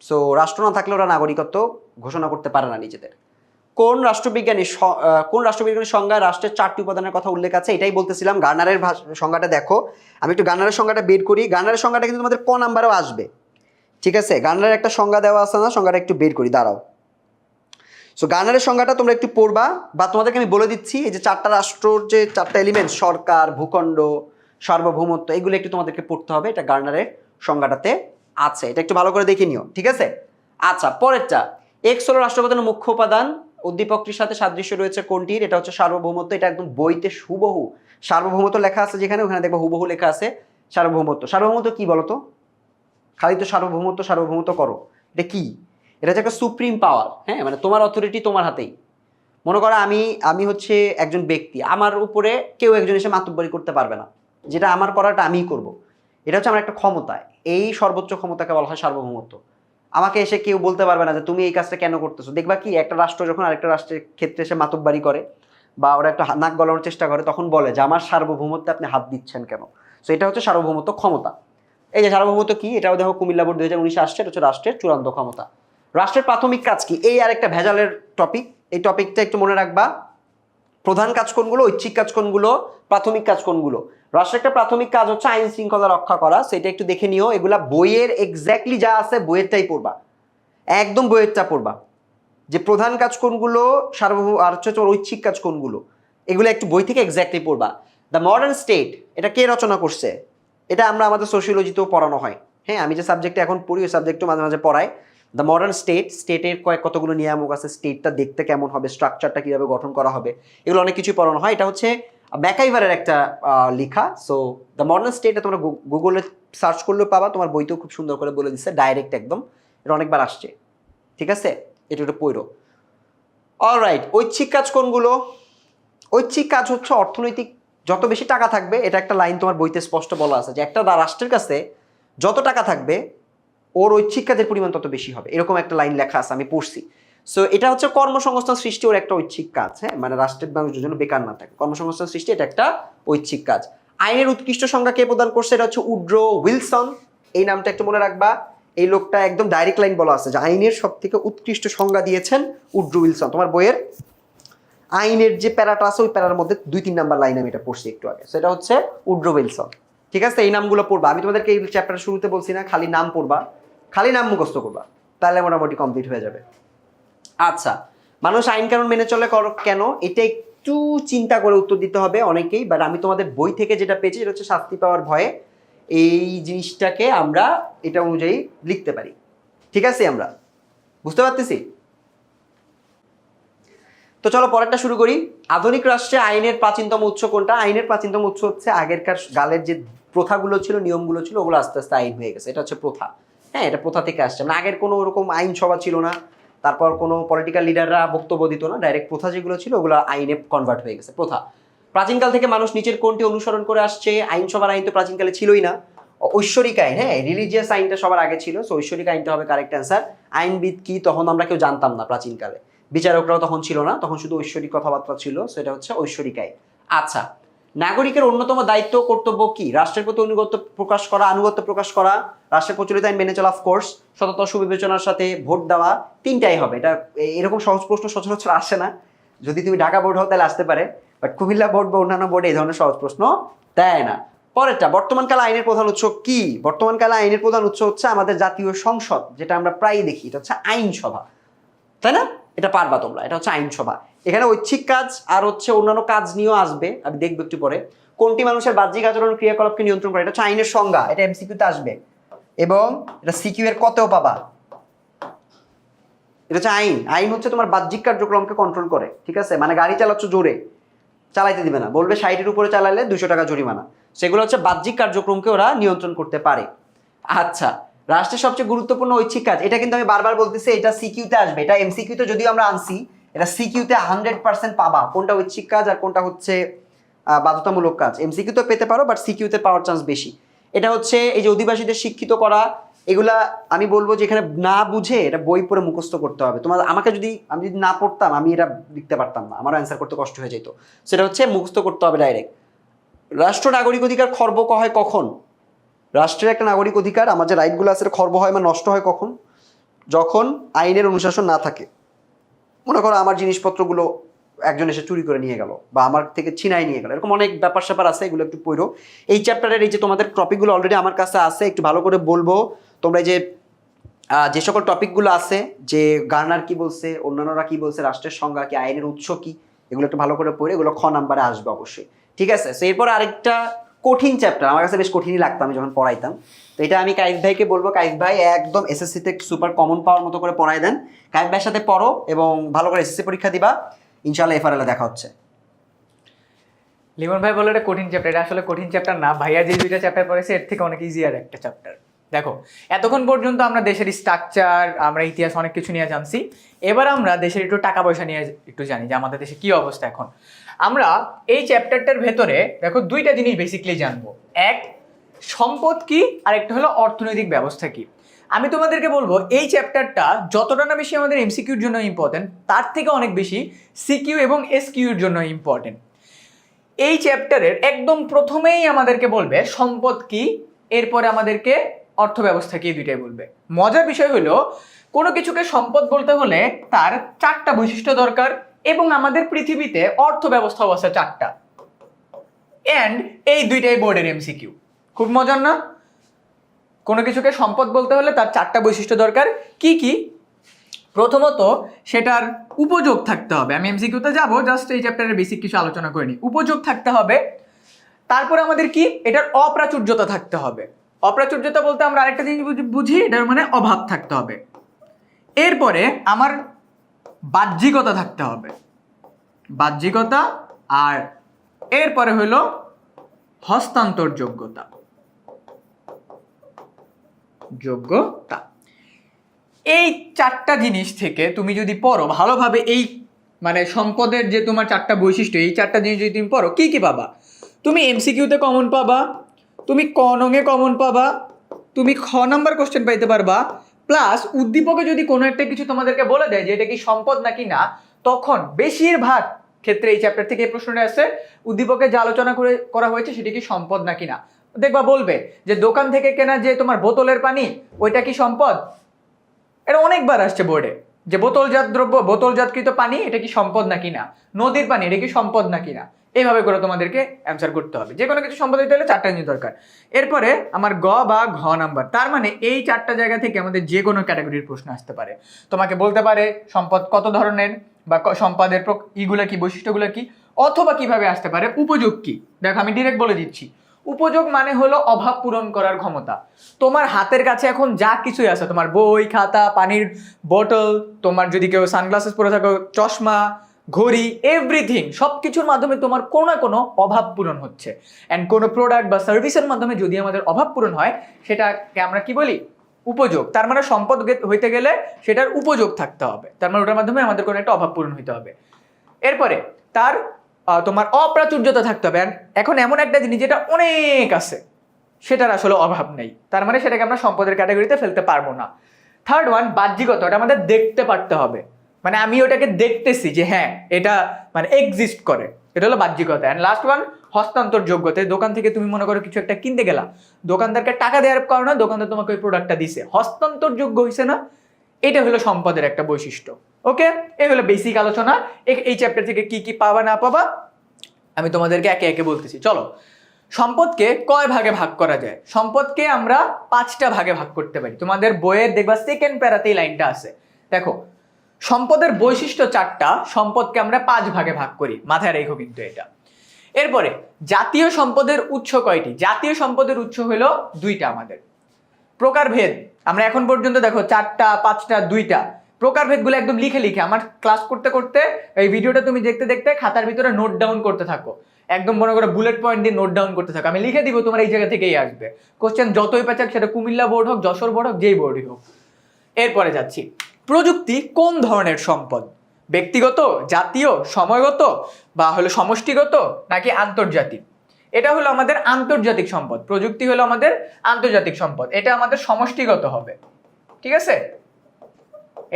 সো রাষ্ট্র না থাকলে ওরা নাগরিকত্ব ঘোষণা করতে পারে না নিজেদের। কোন রাষ্ট্রবিজ্ঞানীর সংজ্ঞায় রাষ্ট্রের 4টি উপাদানের কথা উল্লেখ আছে? এটাই বলতেছিলাম, গার্নারের সংজ্ঞাটা দেখো। আমি একটু গার্নারের সংজ্ঞাটা বের করি। গার্নারের সংজ্ঞাটা কিন্তু তোমাদের ক নাম্বারেও আসবে, ঠিক আছে? গার্নারের একটা সংজ্ঞা দেওয়া আছে না, সংজ্ঞাটা একটু বের করি, দাঁড়াও। সো গার্নারের সংজ্ঞাটা তোমরা একটু পড়বা, বা তোমাদেরকে আমি বলে দিচ্ছি, এই যে 4টা রাষ্ট্রর যে 4টা এলিমেন্ট, সরকার, ভূখণ্ড, সার্বভৌমত্ব, এগুলো একটু তোমাদেরকে পড়তে হবে। এটা গার্নারের সংজ্ঞাটাতে আছে, এটা একটু ভালো করে দেখে নিও, ঠিক আছে? আচ্ছা, পরেরটা, এক্স হলো রাষ্ট্রগঠনের মুখ্য উপাদান, উদ্দীপকটির সাথে সাদৃশ্য রয়েছে কোনটির? এটা হচ্ছে সার্বভৌমত্ব। এটা একদম বইতে হুবহু সার্বভৌমত্ব লেখা আছে, যেখানে ওখানে দেখবো হুবহু লেখা আছে সার্বভৌমত্ব। সার্বভৌমত্ব কি বলতো? খালি তো সার্বভৌমত্ব করো, এটা কি? এটা হচ্ছে একটা সুপ্রিম পাওয়ার, হ্যাঁ, মানে তোমার অথরিটি তোমার হাতেই। মনে করো আমি হচ্ছে একজন ব্যক্তি, আমার উপরে কেউ একজন এসে মাতব্বরি করতে পারবে না, যেটা আমার করাটা আমিই করব। এটা হচ্ছে আমার একটা ক্ষমতা, এই সর্বোচ্চ ক্ষমতাকে বলা হয় সার্বভৌমত্ব। আমাকে এসে কেউ বলতে পারবে না যে তুমি এই কাজটা কেন করতেছো। দেখবা কি, একটা রাষ্ট্র যখন আরেকটা রাষ্ট্রের ক্ষেত্রে এসে মাতব্বরি করে বা ওরা একটা নাক গলানোর চেষ্টা করে, তখন বলে যে আমার সার্বভৌমত্বে আপনি হাত দিচ্ছেন কেন। সো এটা হচ্ছে সার্বভৌমত্ব ক্ষমতা। এই যে সার্বভৌমত্ব কি, এটাও দেখো কুমিল্লা বোর্ড 2019-এ আসছে, এটা হচ্ছে রাষ্ট্রের চূড়ান্ত ক্ষমতা। রাষ্ট্রের প্রাথমিক কাজ কি, এই আর একটা ভেজালের টপিক, এই টপিকটা একটু মনে রাখবা। প্রধান কাজ কোনগুলো, ঐচ্ছিক কাজ কোনগুলো, প্রাথমিক কাজ কোনগুলো। রাষ্ট্রের একটা প্রাথমিক কাজ হচ্ছে আইন শৃঙ্খলা রক্ষা করা, সেটা একটু দেখে নিও। এগুলা বইয়ের এক্স্যাক্টলি যা আছে বইয়েরটাই পড়বা, একদম বইয়েরটা পড়বা, যে প্রধান কাজ কোনগুলো, সার্বভৌম, আর হচ্ছে ঐচ্ছিক কাজ কোনগুলো, এগুলো একটু বই থেকে এক্স্যাক্টলি পড়বা। দ্য মডার্ন স্টেট, এটা কে রচনা করছে? এটা আমরা আমাদের সোশিওলজিতেও পড়ানো হয়, হ্যাঁ, আমি যে সাবজেক্টে এখন পড়ি ওই সাবজেক্টও মাঝে মাঝে পড়াই। দ্য মডার্ন স্টেটের কতগুলো নিয়ামক আছে, স্টেটটা দেখতে কেমন হবে, স্ট্রাকচারটা কীভাবে গঠন করা হবে, এগুলো অনেক কিছুই পড়ানো হয়। এটা হচ্ছে ম্যাকাইভারের একটা লেখা। সো দ্য মডার্ন স্টেটে তোমরা গুগলে সার্চ করলেও পাবা, তোমার বইতেও খুব সুন্দর করে বলে দিচ্ছে, ডাইরেক্ট একদম, এটা অনেকবার আসছে, ঠিক আছে? এটা একটু পড়ো। অলরাইট, ঐচ্ছিক কাজ কোনগুলো? ঐচ্ছিক কাজ হচ্ছে অর্থনৈতিক, যত বেশি টাকা থাকবে, এটা একটা লাইন তোমার বইতে স্পষ্ট বলা আছে যে একটা রাষ্ট্রের কাছে যত টাকা থাকবে ওর ঐচ্ছিক কাজের পরিমাণ তত বেশি হবে, এরকম একটা লাইন লেখা আছে, আমি পড়ছি। সো এটা হচ্ছে কর্মসংস্থান সৃষ্টি, ওর একটা ঐচ্ছিক কাজ, হ্যাঁ, মানে রাষ্ট্রের মানুষের জন্য বেকার না থাকে, কর্মসংস্থান সৃষ্টি, এটা একটা ঐচ্ছিক কাজ। আইনের উৎকৃষ্ট সংজ্ঞা কে প্রদান করছে? এটা হচ্ছে উড্রো উইলসন, এই নামটা একটু মনে রাখবা। এই লোকটা একদম ডাইরেক্ট লাইন বলা আছে যে আইনের সব থেকে উৎকৃষ্ট সংজ্ঞা দিয়েছেন উড্রো উইলসন। তোমার বইয়ের আইনের যে প্যারাটা আছে ওই প্যারার মধ্যে 2-3 নাম্বার লাইন আমি এটা পড়ছি একটু আগে, সেটা হচ্ছে উড্রো উইলসন, ঠিক আছে? এই নামগুলো পড়বা, আমি তোমাদেরকে এই চ্যাপ্টার শুরুতে বলছি না, খালি নাম পড়বা, খালি নাম মুখস্থ করবা, তাহলে মোটামুটি কমপ্লিট হয়ে যাবে। আচ্ছা, মানুষ আইন কানুন মেনে চলে কেন, এটা একটু একটু চিন্তা করে উত্তর দিতে হবে অনেকেই, বাট আমি তোমাদের বই থেকে যেটা পেয়েছি সেটা হচ্ছে শাস্তি পাওয়ার ভয়ে এই জিনিসটাকে আমরা এটা অনুযায়ী লিখতে পারি। ঠিক আছে, আমরা বুঝতে পারতেছি? তো চলো পরেরটা শুরু করি। আধুনিক রাষ্ট্রে আইনের প্রাচীনতম উৎস কোনটা? আইনের প্রাচীনতম উৎস হচ্ছে আগেরকার গালের যে প্রথাগুলো ছিল, নিয়মগুলো ছিল, ওগুলো আস্তে আস্তে আইন হয়ে গেছে। এটা হচ্ছে প্রথা। হ্যাঁ, এটা প্রথা থেকে আসছে। মানে আগের কোনো ওরকম আইনসভা ছিল না, তারপর কোনো পলিটিক্যাল লিডাররা বক্তব্য দিত না, ডাইরেক্ট প্রথা যেগুলো ছিল ওগুলো আইনে কনভার্ট হয়ে গেছে। প্রথা প্রাচীনকাল থেকে মানুষ নিচের কোনটি অনুসরণ করে আসছে? আইনসভার আইন তো প্রাচীনকালে ছিলই না, ঐশ্বরিক আইন। হ্যাঁ, রিলিজিয়াস আইনটা সবার আগে ছিল, সো ঐশ্বরিক আইনটা হবে কারেক্ট অ্যান্সার। আইনবিদ কি তখন আমরা কেউ জানতাম না প্রাচীনকালে, বিচারকরাও তখন ছিল না, তখন শুধু ঐশ্বরিক কথাবার্তা ছিল, সেটা হচ্ছে ঐশ্বরিক আইন। আচ্ছা, নাগরিকের অন্যতম দায়িত্ব কর্তব্য কি? রাষ্ট্রের প্রতি আনুগত্য প্রকাশ করা, রাষ্ট্রের প্রচলিত আইন মেনে চলা, অফকোর্স, সততা সুবিবেচনার সাথে ভোট দেওয়া, তিনটাই হবে। এটা এরকম সহজ প্রশ্ন সচরাচর আসে না। যদি তুমি ঢাকা বোর্ড হও তাহলে আসতে পারে, বাট কুমিল্লা বোর্ড বা অন্যান্য বোর্ডে এই ধরনের সহজ প্রশ্ন দেয় না। পরেরটা, বর্তমানকালে আইনের প্রধান উৎস কি? বর্তমানকালে আইনের প্রধান উৎস হচ্ছে আমাদের জাতীয় সংসদ, যেটা আমরা প্রায়ই দেখি। এটা হচ্ছে আইনসভা, তাই না? এটা পারবা তোমরা, এটা হচ্ছে আইনসভা। এখানে ঐচ্ছিক কাজ আর হচ্ছে অন্যান্য কাজ নিয়েও আসবে, আমি দেখবো একটু পরে। কোনটি মানুষের বাহ্যিক আচরণ ক্রিয়াকলাপকে নিয়ন্ত্রণ করে? এটা হচ্ছে আইনের সংজ্ঞা, এটা এমসিকিউতে আসবে এবং এটা সিকিউ এর কতেও পাবা। এটা হচ্ছে আইন। আইন হচ্ছে তোমার বাহ্যিক কার্যক্রমকে কন্ট্রোল করে। ঠিক আছে, মানে গাড়ি চালাচ্ছ জোরে, চালাইতে দিবে না, বলবে 60-এর উপরে চালালে 200 টাকা জরিমানা। সেগুলো হচ্ছে বাহ্যিক কার্যক্রমকে ওরা নিয়ন্ত্রণ করতে পারে। আচ্ছা, রাষ্ট্রের সবচেয়ে গুরুত্বপূর্ণ ঐচ্ছিক কাজ, এটা কিন্তু আমি বারবার বলতেছি, এটা সিকিউতে আসবে। এটা এমসিকিউতে যদিও আমরা আনছি, এটা সিকিউতে 100% পাবা, কোনটা ঐচ্ছিক কাজ আর কোনটা হচ্ছে বাধ্যতামূলক কাজ। এমসিকিউতে পেতে পারো, বাট সিকিউতে পাওয়ার চান্স বেশি। এটা হচ্ছে এই যে অধিবাসীদের শিক্ষিত করা, এগুলা আমি বলবো যে এখানে না বুঝে এটা বই পড়ে মুখস্থ করতে হবে। তোমার আমাকে যদি আমি যদি না পড়তাম, আমি এটা লিখতে পারতাম না, আমার অ্যান্সার করতে কষ্ট হয়ে যেত। সেটা হচ্ছে মুখস্থ করতে হবে ডাইরেক্ট। রাষ্ট্র নাগরিক অধিকার খর্ব হয় কখন? রাষ্ট্রের একটা নাগরিক অধিকার, আমার যে রাইটগুলো আছে, খর্ব হয় বা নষ্ট হয় কখন? যখন আইনের অনুশাসন না থাকে। মনে করো আমার জিনিসপত্রগুলো একজন এসে চুরি করে নিয়ে গেল, বা আমার থেকে ছিনাই নিয়ে গেল, এরকম অনেক ব্যাপার স্যাপার আছে, এগুলো একটু পড়ো। এই চ্যাপ্টারের এই যে তোমাদের টপিকগুলো অলরেডি আমার কাছে আছে, একটু ভালো করে বলবো। তোমরা যে সকল টপিকগুলো আছে, যে গার্নার কি বলছে, অন্যান্যরা কি বলছে, রাষ্ট্রের সংজ্ঞা কি, আইনের উৎস কি, এগুলো একটু ভালো করে পড়ে, এগুলো খ নাম্বারে আসবে অবশ্যই। ঠিক আছে, তো এরপর আরেকটা কঠিন চ্যাপ্টার, আমার কাছে বেশ কঠিনই লাগতো আমি যখন পড়াইতাম। তো এটা আমি কাইফ ভাইকে বলবো, কাইফ ভাই একদম এসএসসিতে সুপার কমন পাওয়ার মতো করে পড়াই দেন। কাইফ ভাইয়ের সাথে পড়ো এবং ভালো করে এসএসসি পরীক্ষা দিবা, ইনশাআল্লাহ এফআরএল দেখা হচ্ছে। লিমন ভাই বলে এটা কঠিন চ্যাপ্টার, এটা আসলে কঠিন চ্যাপ্টার না, ভাইয়া যে দুইটা চ্যাপ্টার পড়েছে এর থেকে অনেক ইজিয়ার একটা চ্যাপ্টার। দেখো, এতক্ষণ পর্যন্ত আমরা দেশের স্ট্রাকচার, আমরা ইতিহাস অনেক কিছু নিয়ে জানছি। এবার আমরা দেশের একটু টাকা পয়সা নিয়ে একটু জানি যে আমাদের দেশে কি অবস্থা এখন। আমরা এই চ্যাপ্টারটার ভেতরে দেখো দুইটা জিনিস বেসিক্যালি জানবো, এক সম্পদ কি, আর একটা হলো অর্থনৈতিক ব্যবস্থা কি। আমি তোমাদেরকে বলবো এই চ্যাপ্টারটা যতটা না বেশি আমাদের এমসিকিউর জন্য ইম্পর্টেন্ট, তার থেকে অনেক বেশি সিকিউ এবং এসকিউর জন্য ইম্পর্টেন্ট। এই চ্যাপ্টারের একদম প্রথমেই আমাদেরকে বলবে সম্পদ কি, এরপরে আমাদেরকে অর্থ ব্যবস্থা কি, দুইটাই বলবে। মজার বিষয় হলো কোনো কিছুকে সম্পদ বলতে হলে তার 4টা বৈশিষ্ট্য দরকার, এবং আমাদের পৃথিবীতে অর্থ ব্যবস্থা আছে 4টা, অ্যান্ড এই দুইটাই বোর্ডের এমসিকিউ। খুব মজার না? কোনো কিছুকে সম্পদ বলতে হলে তার 4টা বৈশিষ্ট্য দরকার। কি কি? প্রথমত সেটার উপযোগ থাকতে হবে। আমি এমসিকিউতে যাব, জাস্ট এই চ্যাপ্টারের বেসিক কিছু আলোচনা করে নিই। উপযোগ থাকতে হবে। তারপরে আমাদের কি, এটার অপ্রাচুর্যতা থাকতে হবে। অপ্রাচুর্যতা বলতে আমরা আরেকটা জিনিস বুঝি, এটার মানে অভাব থাকতে হবে। এরপরে আমার বাহ্যিকতা থাকতে হবে, বাহ্যিকতা। আর এরপরে হলো হস্তান্তর যোগ্যতা, যোগ্যতা। এই 4টা জিনিস থেকে তুমি যদি পড়ো ভালোভাবে, এই মানে সম্পদের যে তোমার 4টা বৈশিষ্ট্য, এই 4টা জিনিস যদি তুমি পড়ো, কি কি পাবা? তুমি এমসিকিউতে কমন পাবা, তুমি ক নঙে কমন পাবা, তুমি খ নাম্বার কোশ্চেন পাইতে পারবা, প্লাস উদ্দীপকে যদি কোনো একটা কিছু তোমাদেরকে বলে দেয় যে এটা কি সম্পদ নাকি না, তখন বেশিরভাগ ক্ষেত্রে এই চ্যাপ্টার থেকে এই প্রশ্নটা আসছে, উদ্দীপকে যে আলোচনা করা হয়েছে সেটা কি সম্পদ নাকি না। দেখবা বলবে যে দোকান থেকে কেনা যে তোমার বোতলের পানি, ওইটা কি সম্পদ? এটা অনেকবার আসছে বোর্ডে, যে বোতলজাত দ্রব্য, বোতলজাতকৃত পানি এটা কি সম্পদ নাকি না, নদীর পানি এটা কি সম্পদ নাকি না। এইভাবে করে তোমাদেরকে অ্যান্সার করতে হবে। যে কোনো কিছু সম্পদ দিতে হলে 4টা জিনিস দরকার। এরপরে আমার গ বা ঘ নাম্বার, তার মানে এই 4টা জায়গা থেকে আমাদের যে কোনো ক্যাটাগরির প্রশ্ন আসতে পারে। তোমাকে বলতে পারে সম্পদ কত ধরনের, বা সম্পদের ইগুলো কি, বৈশিষ্ট্যগুলো কি, অথবা কিভাবে আসতে পারে উপযোগ কি, দেখো আমি ডিরেক্ট বলে দিচ্ছি। উপযোগ মানে হলো অভাব পূরণ করার ক্ষমতা। তোমার হাতের কাছে এখন যা কিছুই আছে, তোমার বই খাতা পানির বোতল, তোমার যদি কেউ সানগ্লাসেস পরে থাকো চশমা ঘড়ি এভরিথিং, সব কিছুর মাধ্যমে তোমার কোনো না কোনো অভাব পূরণ হচ্ছে। অ্যান্ড কোনো প্রোডাক্ট বা সার্ভিসের মাধ্যমে যদি আমাদের অভাব পূরণ হয় সেটাকে আমরা কি বলি, উপযোগ। তার মানে সম্পদ হইতে গেলে সেটার উপযোগ থাকতে হবে, তার মানে ওটার মাধ্যমে আমাদের কোনো একটা অভাব পূরণ হইতে হবে। এরপরে তার তোমার অপ্রাচুর্যতা থাকতে হবে। এখন এমন একটা জিনিস যেটা অনেক আছে সেটার আসলে অভাব নেই, তার মানে সেটাকে আমরা সম্পদের ক্যাটাগরিতে ফেলতে পারবো না। থার্ড ওয়ান বাহ্যিকতা, ওটা আমাদের দেখতে পারতে হবে, মানে আমি ওটাকে দেখতেছি যে হ্যাঁ এটা মানে এক্সিস্ট করে, এটা হলো বাহ্যিকতা। অ্যান্ড লাস্ট ওয়ান হস্তান্তর যোগ্যতা, দোকান থেকে তুমি মনে করো কিছু একটা কিনতে গেলা, দোকানদারকে টাকা দেওয়ার কারণে দোকানদার তোমাকে ওই প্রোডাক্টটা দিছে, হস্তান্তর যোগ্য হয়েছে না, এটা হলো সম্পদের একটা বৈশিষ্ট্য। ওকে, এই হলো বেসিক আলোচনা। এই চ্যাপ্টার থেকে কি কি পাবা না পাবা আমি তোমাদেরকে একে একে বলতেছি। চলো, সম্পদকে কয় ভাগে ভাগ করা যায়? সম্পদকে আমরা 5টা ভাগে ভাগ করতে পারি। তোমাদের বইয়ের দেখবা সেকেন্ড প্যারাতেই লাইনটা আছে, দেখো সম্পদের বৈশিষ্ট্য 4টা, সম্পদকে আমরা 5 ভাগে ভাগ করি, মাথায় রেখো কিন্তু এটা। এরপরে জাতীয় সম্পদের উৎস কয়টি? জাতীয় সম্পদের উৎস হলো 2টা আমাদের। প্রকারভেদ আমরা এখন পর্যন্ত দেখো 4টা 5টা 2টা, প্রকারভেদগুলো একদম লিখে লিখে আমার ক্লাস করতে করতে এই ভিডিওটা তুমি দেখতে দেখতে খাতার ভিতরে নোট ডাউন করতে থাকো, একদম মনে করে বুলেট পয়েন্ট দিয়ে নোট ডাউন করতে থাকো, আমি লিখে দিব, তোমার এই জায়গা থেকেই আসবে কোশ্চেন, যতই পেঁচাক সেটা কুমিল্লা বোর্ড হোক যশোর বোর্ড হোক যেই বোর্ডই হোক। এরপরে যাচ্ছি, প্রযুক্তি কোন ধরনের সম্পদ? ব্যক্তিগত, জাতীয়, সময়গত বা হলো সমষ্টিগত নাকি আন্তর্জাতিক? এটা হলো আমাদের আন্তর্জাতিক সম্পদ। প্রযুক্তি হলো আমাদের আন্তর্জাতিক সম্পদ, এটা আমাদের সমষ্টিগত হবে, ঠিক আছে,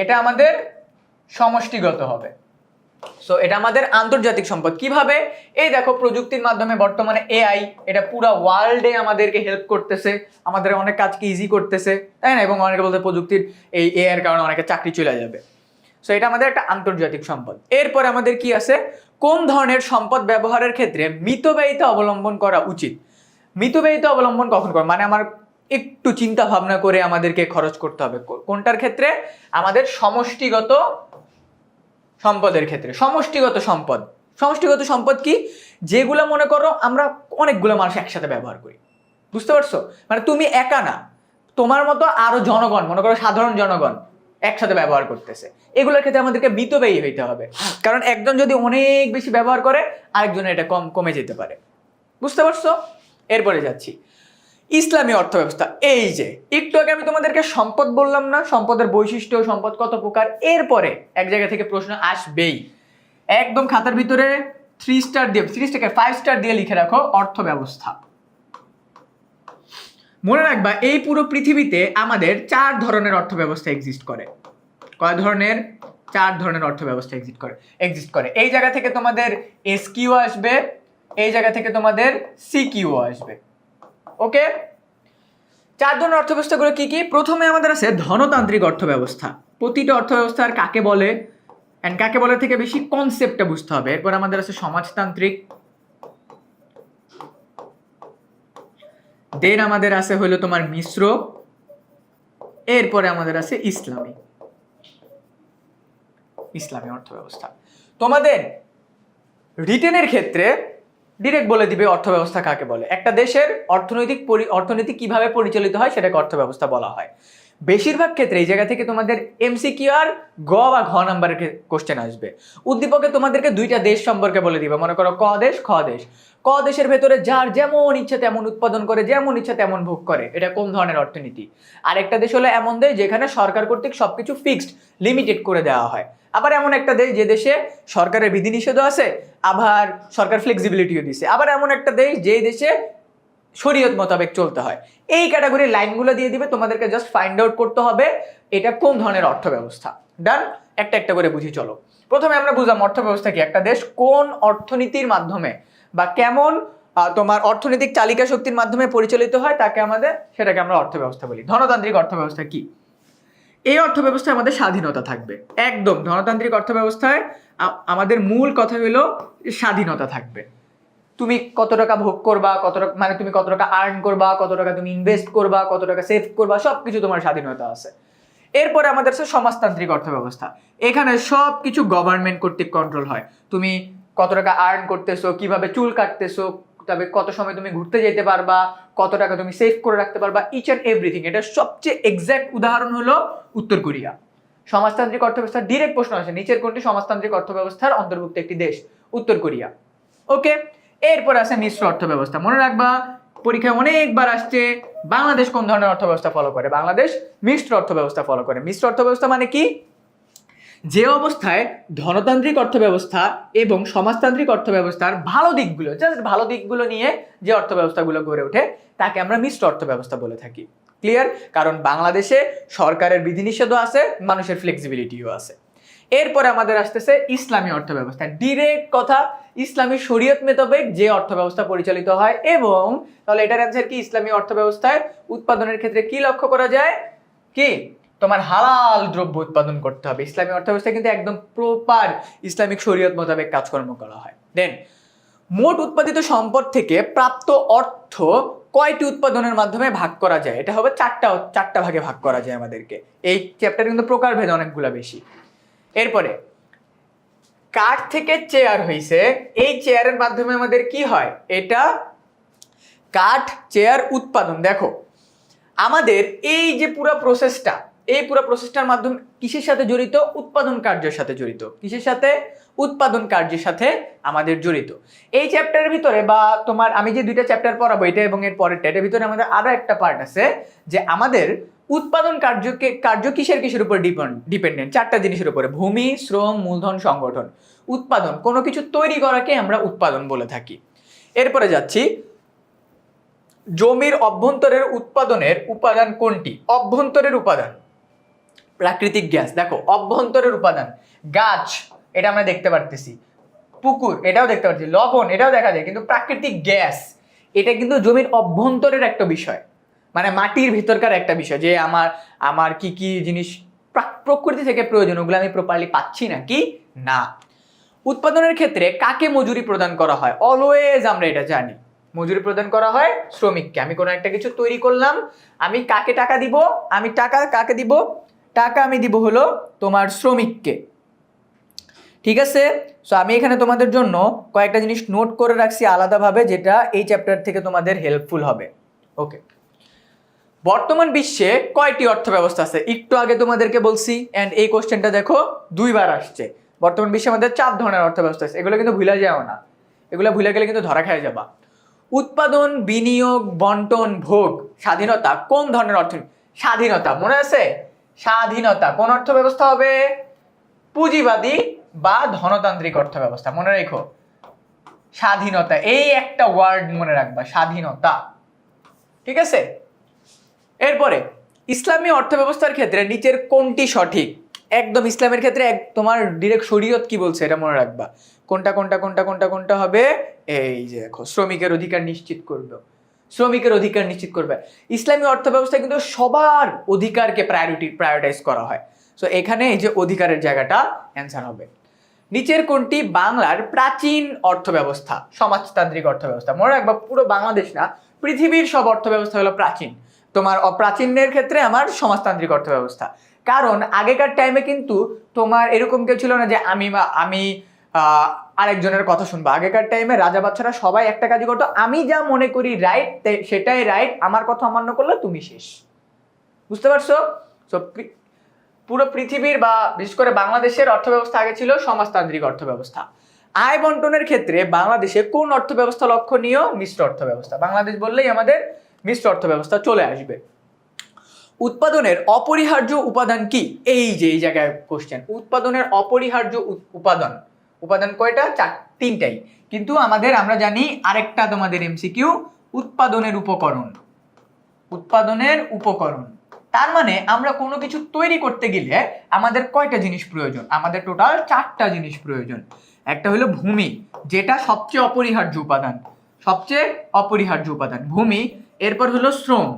এটা আমাদের সমষ্টিগত হবে। সো এটা আমাদের আন্তর্জাতিক সম্পদ। কিভাবে? এই দেখো প্রযুক্তির মাধ্যমে বর্তমানে এআই এটা পুরো ওয়ার্ল্ডে আমাদেরকে হেল্প করতেছে, আমাদের অনেক কাজকে ইজি করতেছে, তাই না? এবং অনেকে বলতে প্রযুক্তির এই এআই এর কারণে অনেকে চাকরি চলে যাবে। সো এটা আমাদের একটা আন্তর্জাতিক সম্পদ। এরপরে আমাদের কি আছে, কোন ধরনের সম্পদ ব্যবহারের ক্ষেত্রে মিতব্যয়িতা অবলম্বন করা উচিত? মিতব্যয়িতা অবলম্বন কখন করা মানে আমার একটু চিন্তা ভাবনা করে আমাদেরকে খরচ করতে হবে। কোনটার ক্ষেত্রে? আমাদের সমষ্টিগত সম্পদের ক্ষেত্রে। সমষ্টিগত সম্পদ, সমষ্টিগত সম্পদ কি? যেগুলো মনে করো আমরা অনেকগুলো মানুষ একসাথে ব্যবহার করি, বুঝতে পারছো? মানে তুমি একা না, তোমার মতো আরো জনগণ, মনে করো সাধারণ জনগণ একসাথে ব্যবহার করতেছে, এগুলোর ক্ষেত্রে আমাদেরকে মিতব্যয়ী হইতে হবে, কারণ একজন যদি অনেক বেশি ব্যবহার করে আরেকজনের এটা কমে যেতে পারে, বুঝতে পারছো? এরপরে যাচ্ছি, ইসলামী অর্থব্যবস্থা। এই যে একটু আগে আমি তোমাদেরকে সম্পদ বললাম না, সম্পদের বৈশিষ্ট্য, সম্পদ কত প্রকার, এরপরে এক জায়গা থেকে প্রশ্ন আসবেই, একদম খাতার ভিতরে 3 স্টার দিয়ে 5 স্টার দিয়ে লিখে রাখো, অর্থব্যবস্থা। মনে রাখবা এই পুরো পৃথিবীতে আমাদের 4 ধরনের অর্থব্যবস্থা এক্সিস্ট করে। কয় ধরনের? 4 ধরনের অর্থব্যবস্থা এক্সিস্ট করে। এই জায়গা থেকে তোমাদের এসকিউ আসবে, এই জায়গা থেকে তোমাদের সিকিউ আসবে। ওকে, 4 ধরনের অর্থব্যবস্থাগুলো কি কি? প্রথমে আমাদের আছে ধনতান্ত্রিক অর্থব্যবস্থা। প্রতিটা অর্থব্যবস্থার কাকে বলে এন্ড কাকে বলে থেকে বেশি কনসেপ্টটা বুঝতে হবে। এরপর আমাদের আছে সমাজতান্ত্রিক, দেন আমাদের আছে হলো তোমার মিশ্র, এরপরে আমাদের আছে ইসলামী অর্থব্যবস্থা। তোমাদের রিটেনের ক্ষেত্রে ডিরেক্ট বলে দিবে অর্থব্যবস্থা কাকে বলে। একটা দেশের অর্থনীতি কিভাবে পরিচালিত হয় সেটাকে অর্থব্যবস্থা বলা হয়। বেশিরভাগ ক্ষেত্রে এই জায়গা থেকে তোমাদের এমসিকিউ আর গ বা ঘ নাম্বারের কোশ্চেন আসবে। উদ্দীপকে তোমাদেরকে 2টা দেশ সম্পর্কে বলে দিবে, মনে করো ক দেশ খ দেশ। ক দেশের ভেতরে যার যেমন ইচ্ছা তেমন উৎপাদন করে, যেমন ইচ্ছা তেমন ভোগ করে, এটা কোন ধরনের অর্থনীতি। আরেকটা দেশ হলো এমন দেশ যেখানে সরকার কর্তৃক সবকিছু ফিক্সড লিমিটেড করে দেওয়া হয়। আবার এমন একটা দেশ যে দেশে সরকারের বিধিনিষেধও আছে, আবার সরকার ফ্লেক্সিবিলিটিও দিছে। আবার এমন একটা দেশ যে দেশে শরীয়ত মোতাবেক চলতে হয়। এই ক্যাটাগরির লাইনগুলো দিয়ে দিবে, তোমাদেরকে জাস্ট ফাইন্ড আউট করতে হবে এটা কোন ধরনের অর্থব্যবস্থা। ডান, একটা একটা করে বুঝি চলো। প্রথমে আমরা বুঝলাম অর্থব্যবস্থা কি, একটা দেশ কোন অর্থনীতির মাধ্যমে বা কেমন তোমার অর্থনৈতিক চালিকা শক্তির মাধ্যমে পরিচালিত হয় সেটাকে আমরা অর্থব্যবস্থা বলি। ধনতান্ত্রিক অর্থব্যবস্থা কি? এই অর্থব্যবস্থায় আমাদের স্বাধীনতা থাকবে, একদম ধনতান্ত্রিক অর্থব্যবস্থায় আমাদের মূল কথা হলো স্বাধীনতা থাকবে। তুমি কত টাকা ভোগ করবা, কত টাকা মানে তুমি কত টাকা আর্ন করবা, কত টাকা তুমি ইনভেস্ট করবা, কত টাকা সেভ করবা, সবকিছু তোমার স্বাধীনতা আছে। এরপরে আমাদের আছে সমাজতান্ত্রিক অর্থব্যবস্থা। এখানে সবকিছু গভর্নমেন্ট কর্তৃক কন্ট্রোল হয়। তুমি কত টাকা আর্ন করতেছো, কিভাবে চুল কাটতেছো, তবে কত সময় তুমি ঘুরতে যেতে পারবা, কত টাকা তুমি সেভ করে রাখতে পারবা, ইচ অ্যান্ড এভরিথিং। এটা সবচেয়ে এক্সাক্ট উদাহরণ হলো উত্তর কোরিয়া। সমাজতান্ত্রিক অর্থব্যবস্থার ডিরেক্ট প্রশ্ন আসে, নিচের কোনটি সমাজতান্ত্রিক অর্থব্যবস্থার অন্তর্ভুক্ত একটি দেশ? উত্তর কোরিয়া। ওকে, এরপর আছে মিশ্র অর্থব্যবস্থা। মনে রাখবা পরীক্ষায় অনেকবার আসছে, বাংলাদেশ কোন ধরনের অর্থব্যবস্থা ফলো করে? বাংলাদেশ মিশ্র অর্থব্যবস্থা ফলো করে। মিশ্র অর্থব্যবস্থা মানে কি? যে অবস্থায় ধনতান্ত্রিক অর্থব্যবস্থা এবং সমাজতান্ত্রিক অর্থব্যবস্থার ভালো দিকগুলো, জাস্ট ভালো দিকগুলো নিয়ে যে অর্থব্যবস্থাগুলো গড়ে ওঠে তাকে আমরা মিশ্র অর্থব্যবস্থা বলে থাকি। ক্লিয়ার? কারণ বাংলাদেশে সরকারের বিধিনিষেধও আছে, মানুষের ফ্লেক্সিবিলিটিও আছে। এরপরে আমাদের আসতেছে ইসলামী অর্থব্যবস্থা। ডিরেক্ট কথা, ইসলামী শরীয়ত মোতাবেক যে অর্থব্যবস্থা পরিচালিত হয়। এবং তাহলে এটার অ্যান্সার কি? ইসলামী অর্থব্যবস্থায় উৎপাদনের ক্ষেত্রে কি লক্ষ্য করা যায়? কি? তোমার হালাল দ্রব্য উৎপাদন করতে হবে। ইসলামী অর্থব্যবস্থা কিন্তু একদম প্রপার ইসলামিক শরীয়ত মোতাবেক কাজকর্ম করা হয়। দেন মোট উৎপাদিত সম্পদ থেকে প্রাপ্ত অর্থ কয়টি উৎপাদনের মাধ্যমে ভাগ করা যায়? এটা হবে চারটা ভাগে ভাগ করা যায় আমাদেরকে। এই চ্যাপ্টার কিন্তু প্রকারভেদ অনেকগুলো বেশি। এরপরে কাঠ থেকে চেয়ার হইছে, এই চেয়ারের মাধ্যমে আমাদের কি হয়? এটা কাঠ চেয়ার উৎপাদন। দেখো আমাদের এই যে পুরো প্রসেসটা, এই পুরো প্রসেসটার মাধ্যমে কিসের সাথে জড়িত? উৎপাদন কার্যের সাথে জড়িত। কিসের সাথে? উৎপাদন কার্যের সাথে আমাদের জড়িত। এই চ্যাপ্টারের ভিতরে বা তোমার আমি যে দুইটা চ্যাপ্টার পড়াবো, এটা এবং এর পরেরটা, এটার ভিতরে আমাদের আরো একটা পার্ট আছে যে আমাদের উৎপাদন কার্য কিসের উপর ডিপেন্ডেন্ট? চারটা জিনিসের উপরে: ভূমি, শ্রম, মূলধন, সংগঠন। উৎপাদন, কোনো কিছু তৈরি করাকে আমরা উৎপাদন বলে থাকি। এরপরে যাচ্ছি, জমির অভ্যন্তরের উৎপাদনের উপাদান কোনটি? অভ্যন্তরের উপাদান প্রাকৃতিক গ্যাস। দেখো অভ্যন্তরের উপাদান গাছ, এটা আমরা দেখতে পারতেছি, পুকুর এটাও দেখতে পাচ্ছি, লবণ এটাও দেখা যায়, কিন্তু প্রাকৃতিক গ্যাস এটা কিন্তু জমির অভ্যন্তরের একটা বিষয়, মানে মাটির ভিতরকার একটা বিষয়, যে আমার কি কি জিনিস প্রকৃতি থেকে প্রয়োজন ওগুলো আমি প্রপারলি পাচ্ছি নাকি না। উৎপাদনের ক্ষেত্রে কাকে মজুরি প্রদান করা হয়? অলওয়েজ আমরা এটা জানি, মজুরি প্রদান করা হয় শ্রমিককে। আমি কোনো একটা কিছু তৈরি করলাম, আমি কাকে টাকা দিব? আমি টাকা কাকে দিব? টাকা আমি দিব হলো তোমার শ্রমিককে। ঠিক আছে? সো আমি এখানে তোমাদের জন্য কয়েকটা জিনিস নোট করে রাখছি আলাদাভাবে, যেটা এই চ্যাপ্টার থেকে তোমাদের হেল্পফুল হবে। ওকে, বর্তমান বিশ্বে কয়টি অর্থ ব্যবস্থা আছে? একটু আগে তোমাদেরকে বলছি, অ্যান্ড এই কোশ্চেনটা দেখো দুইবার আসছে। বর্তমান বিশ্বে আমাদের 4 ধরনের অর্থ ব্যবস্থা আছে, এগুলো কিন্তু ভুলে যাও না, এগুলো ভুলে গেলে কিন্তু ধরা খেয়ে যাবা। উৎপাদন, বিনিয়োগ, বন্টন, ভোগ, স্বাধীনতা কোন ধরনের অর্থনীতি? স্বাধীনতা, মনে আছে? স্বাধীনতা কোন অর্থ ব্যবস্থা হবে? পুঁজিবাদী বা ধনতান্ত্রিক অর্থ ব্যবস্থা। মনে রেখো স্বাধীনতা, এই একটা ওয়ার্ড মনে রাখবা, স্বাধীনতা। ঠিক আছে? এরপরে ইসলামী অর্থ ব্যবস্থার ক্ষেত্রে নিচের কোনটি সঠিক? একদম ইসলামের ক্ষেত্রে তোমার ডিরেক্ট শরীয়ত কি বলছে এটা মনে রাখবা। কোনটা কোনটা কোনটা কোনটা কোনটা হবে? এই যে দেখো, শ্রমিকের অধিকার নিশ্চিত করবে, শ্রমিকের অধিকার নিশ্চিত করবে। ইসলামী অর্থ ব্যবস্থায় কিন্তু সবার অধিকারকে প্রায়োরিটাইজ করা হয়। সো এখানে এই যে অধিকারের জায়গাটা অ্যান্সার হবে। নিচের কোনটি বাংলার প্রাচীন অর্থ ব্যবস্থা? সমাজতান্ত্রিক অর্থ ব্যবস্থা। মনে রাখবা পুরো বাংলাদেশ না, পৃথিবীর সব অর্থ ব্যবস্থা হলো প্রাচীন। তোমার অপ্রাচীনের ক্ষেত্রে আমার সমাজতান্ত্রিক অর্থ ব্যবস্থা। কারণ আগেকার টাইমে কিন্তু তোমার এরকম কেউ ছিল না যে আমি আরেকজনের কথা শুনবো। আগেকার টাইমে রাজা বাচ্চারা সবাই একটা কাজই করতো, আমি যা মনে করি রাইট সেটাই রাইট, আমার কথা অমান্য করলে তুমি শেষ। বুঝতে পারছো? সো পুরো পৃথিবীর বা বিশেষ করে বাংলাদেশের অর্থ ব্যবস্থা আগে ছিল সমাজতান্ত্রিক অর্থ ব্যবস্থা। আয় বন্টনের ক্ষেত্রে বাংলাদেশে কোন অর্থ ব্যবস্থা লক্ষণীয়? মিশ্র অর্থ ব্যবস্থা। বাংলাদেশ বললেই আমাদের মিশ্র অর্থ ব্যবস্থা চলে আসবে। উৎপাদনের অপরিহার্য উপাদান কি? এই যে এই জায়গায় কোশ্চেন, উৎপাদনের অপরিহার্য উপাদান কয়টা? 3টাই, কিন্তু আমরা জানি আরেকটা তোমাদের এমসিকিউ, উৎপাদনের উপকরণ। উৎপাদনের উপকরণ তার মানে আমরা কোনো কিছু তৈরি করতে গেলে আমাদের কয়টা জিনিস প্রয়োজন? আমাদের টোটাল 4টা জিনিস প্রয়োজন। একটা হলো ভূমি, যেটা সবচেয়ে অপরিহার্য উপাদান, ভূমি। এরপর হলো শ্রম,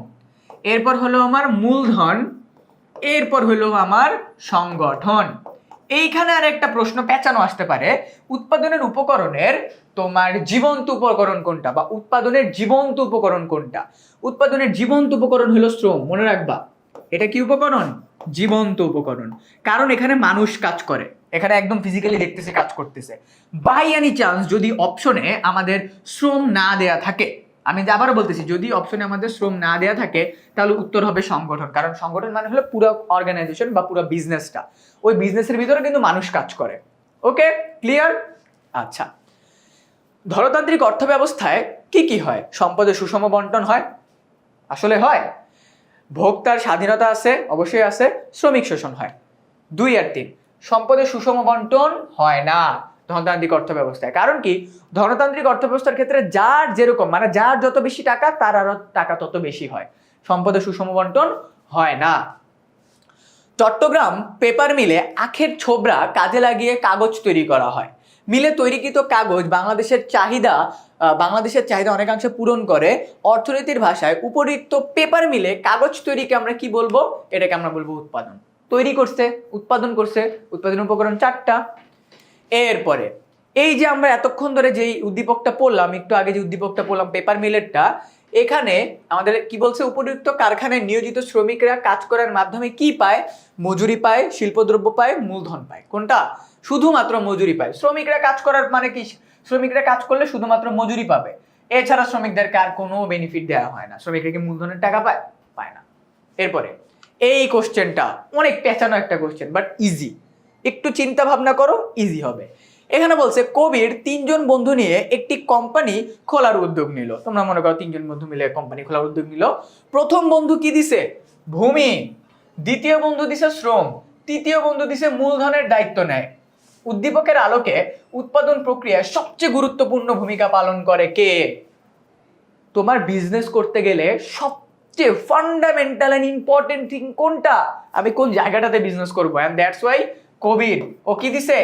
এরপর হলো আমার মূলধন, এরপর হলো আমার সংগঠন। এইখানে আর একটা প্রশ্ন পেঁচানো আসতে পারে, উৎপাদনের উপকরণের তোমার জীবন্ত উপকরণ কোনটা, বা উৎপাদনের জীবন্ত উপকরণ কোনটা? উৎপাদনের জীবন্ত উপকরণ হলো শ্রম। মনে রাখবা এটা কি উপকরণ? জীবন্ত উপকরণ। কারণ এখানে মানুষ কাজ করে, এখানে একদম ফিজিক্যালি দেখতেছে, কাজ করতেছে। বাই এনি চান্স যদি অপশনে আমাদের শ্রম না দেয়া থাকে, আমি আবারও বলতেছি, যদি অপশনে আমাদের শ্রম না দেয়া থাকে তাহলে উত্তর হবে সংগঠন। কারণ সংগঠন মানে হলো পুরো অর্গানাইজেশন বা পুরো বিজনেসটা, ওই বিজনেসের ভিতরে কিন্তু মানুষ কাজ করে। ওকে, ক্লিয়ার? আচ্ছা, ধনতান্ত্রিক অর্থ ব্যবস্থায় কি কি হয়? সম্পদের সুষম বন্টন হয়, আসলে হয়। ভোক্তার স্বাধীনতা আছে, অবশ্যই আছে। শ্রমিক শোষণ হয়। 2 আর 3, সম্পদের সুষম বন্টন হয় না ধনতান্ত্রিক অর্থ ব্যবস্থায়। কারণ কি? ধনতান্ত্রিক অর্থ ব্যবস্থার ক্ষেত্রে যার যেরকম, মানে যার যত বেশি টাকা তার আরো টাকা তত বেশি হয়, সম্পদের সুষম বন্টন হয় না। চট্টগ্রাম পেপার মিলে আখের ছোবড়া কাজে লাগিয়ে কাগজ তৈরি করা হয়। মিলে তৈরিকৃত কাগজ বাংলাদেশের চাহিদা অনেকাংশে পূরণ করে। অর্থনীতির ভাষায় উপরিক্ত পেপার মিলে কাগজ তৈরিকে আমরা কি বলবো? এটাকে আমরা বলবো উৎপাদন। তৈরি করছে, উৎপাদন করছে, উৎপাদন উপকরণ 4টা। এরপরে এই যে আমরা এতক্ষণ ধরে যেই উদ্দীপকটা পড়লাম, একটু আগে যে উদ্দীপকটা পড়লাম পেপার মিলেরটা, এখানে আমাদের কি বলছে? উপযুক্ত কারখানায় নিয়োজিত শ্রমিকরা কাজ করার মাধ্যমে কি পায়? মজুরি পায়, শিল্পদ্রব্য পায়, মূলধন পায়। কোনটা? শুধুমাত্র মজুরি পায়। শ্রমিকরা কাজ করার মানে কি? শ্রমিকরা কাজ করলে শুধুমাত্র মজুরি পাবে, এছাড়া শ্রমিকদেরকে আর কোনো বেনিফিট দেওয়া হয় না। শ্রমিকরা কি মূলধনের টাকা পায়? পায় না। এরপরে এই কোশ্চেনটা অনেক পেঁচানো একটা কোশ্চেন, বাট ইজি। একটু চিন্তা ভাবনা করো, ইজি হবে। এখানে বলছে কবির 3 জন বন্ধু নিয়ে একটি কোম্পানি খোলার উদ্যোগ নিল। তোমরা মনে করো 3 জন বন্ধু মিলে কোম্পানি খোলার উদ্যোগ নিল। প্রথম বন্ধু কি দিছে? ভূমি। দ্বিতীয় বন্ধু দিছে শ্রম। তৃতীয় বন্ধু দিছে মূলধনের দায়িত্ব নেয়। উদ্দীপকের আলোকে উৎপাদন প্রক্রিয়ায় সবচেয়ে গুরুত্বপূর্ণ ভূমিকা পালন করে কে? তোমার বিজনেস করতে গেলে সবচেয়ে ফান্ডামেন্টাল এন্ড ইম্পর্টেন্ট থিং কোনটা? আমি কোন জায়গাটাতে বিজনেস করবো? এন্ড দ্যাটস ওয়াই কবির ও কি দিছে?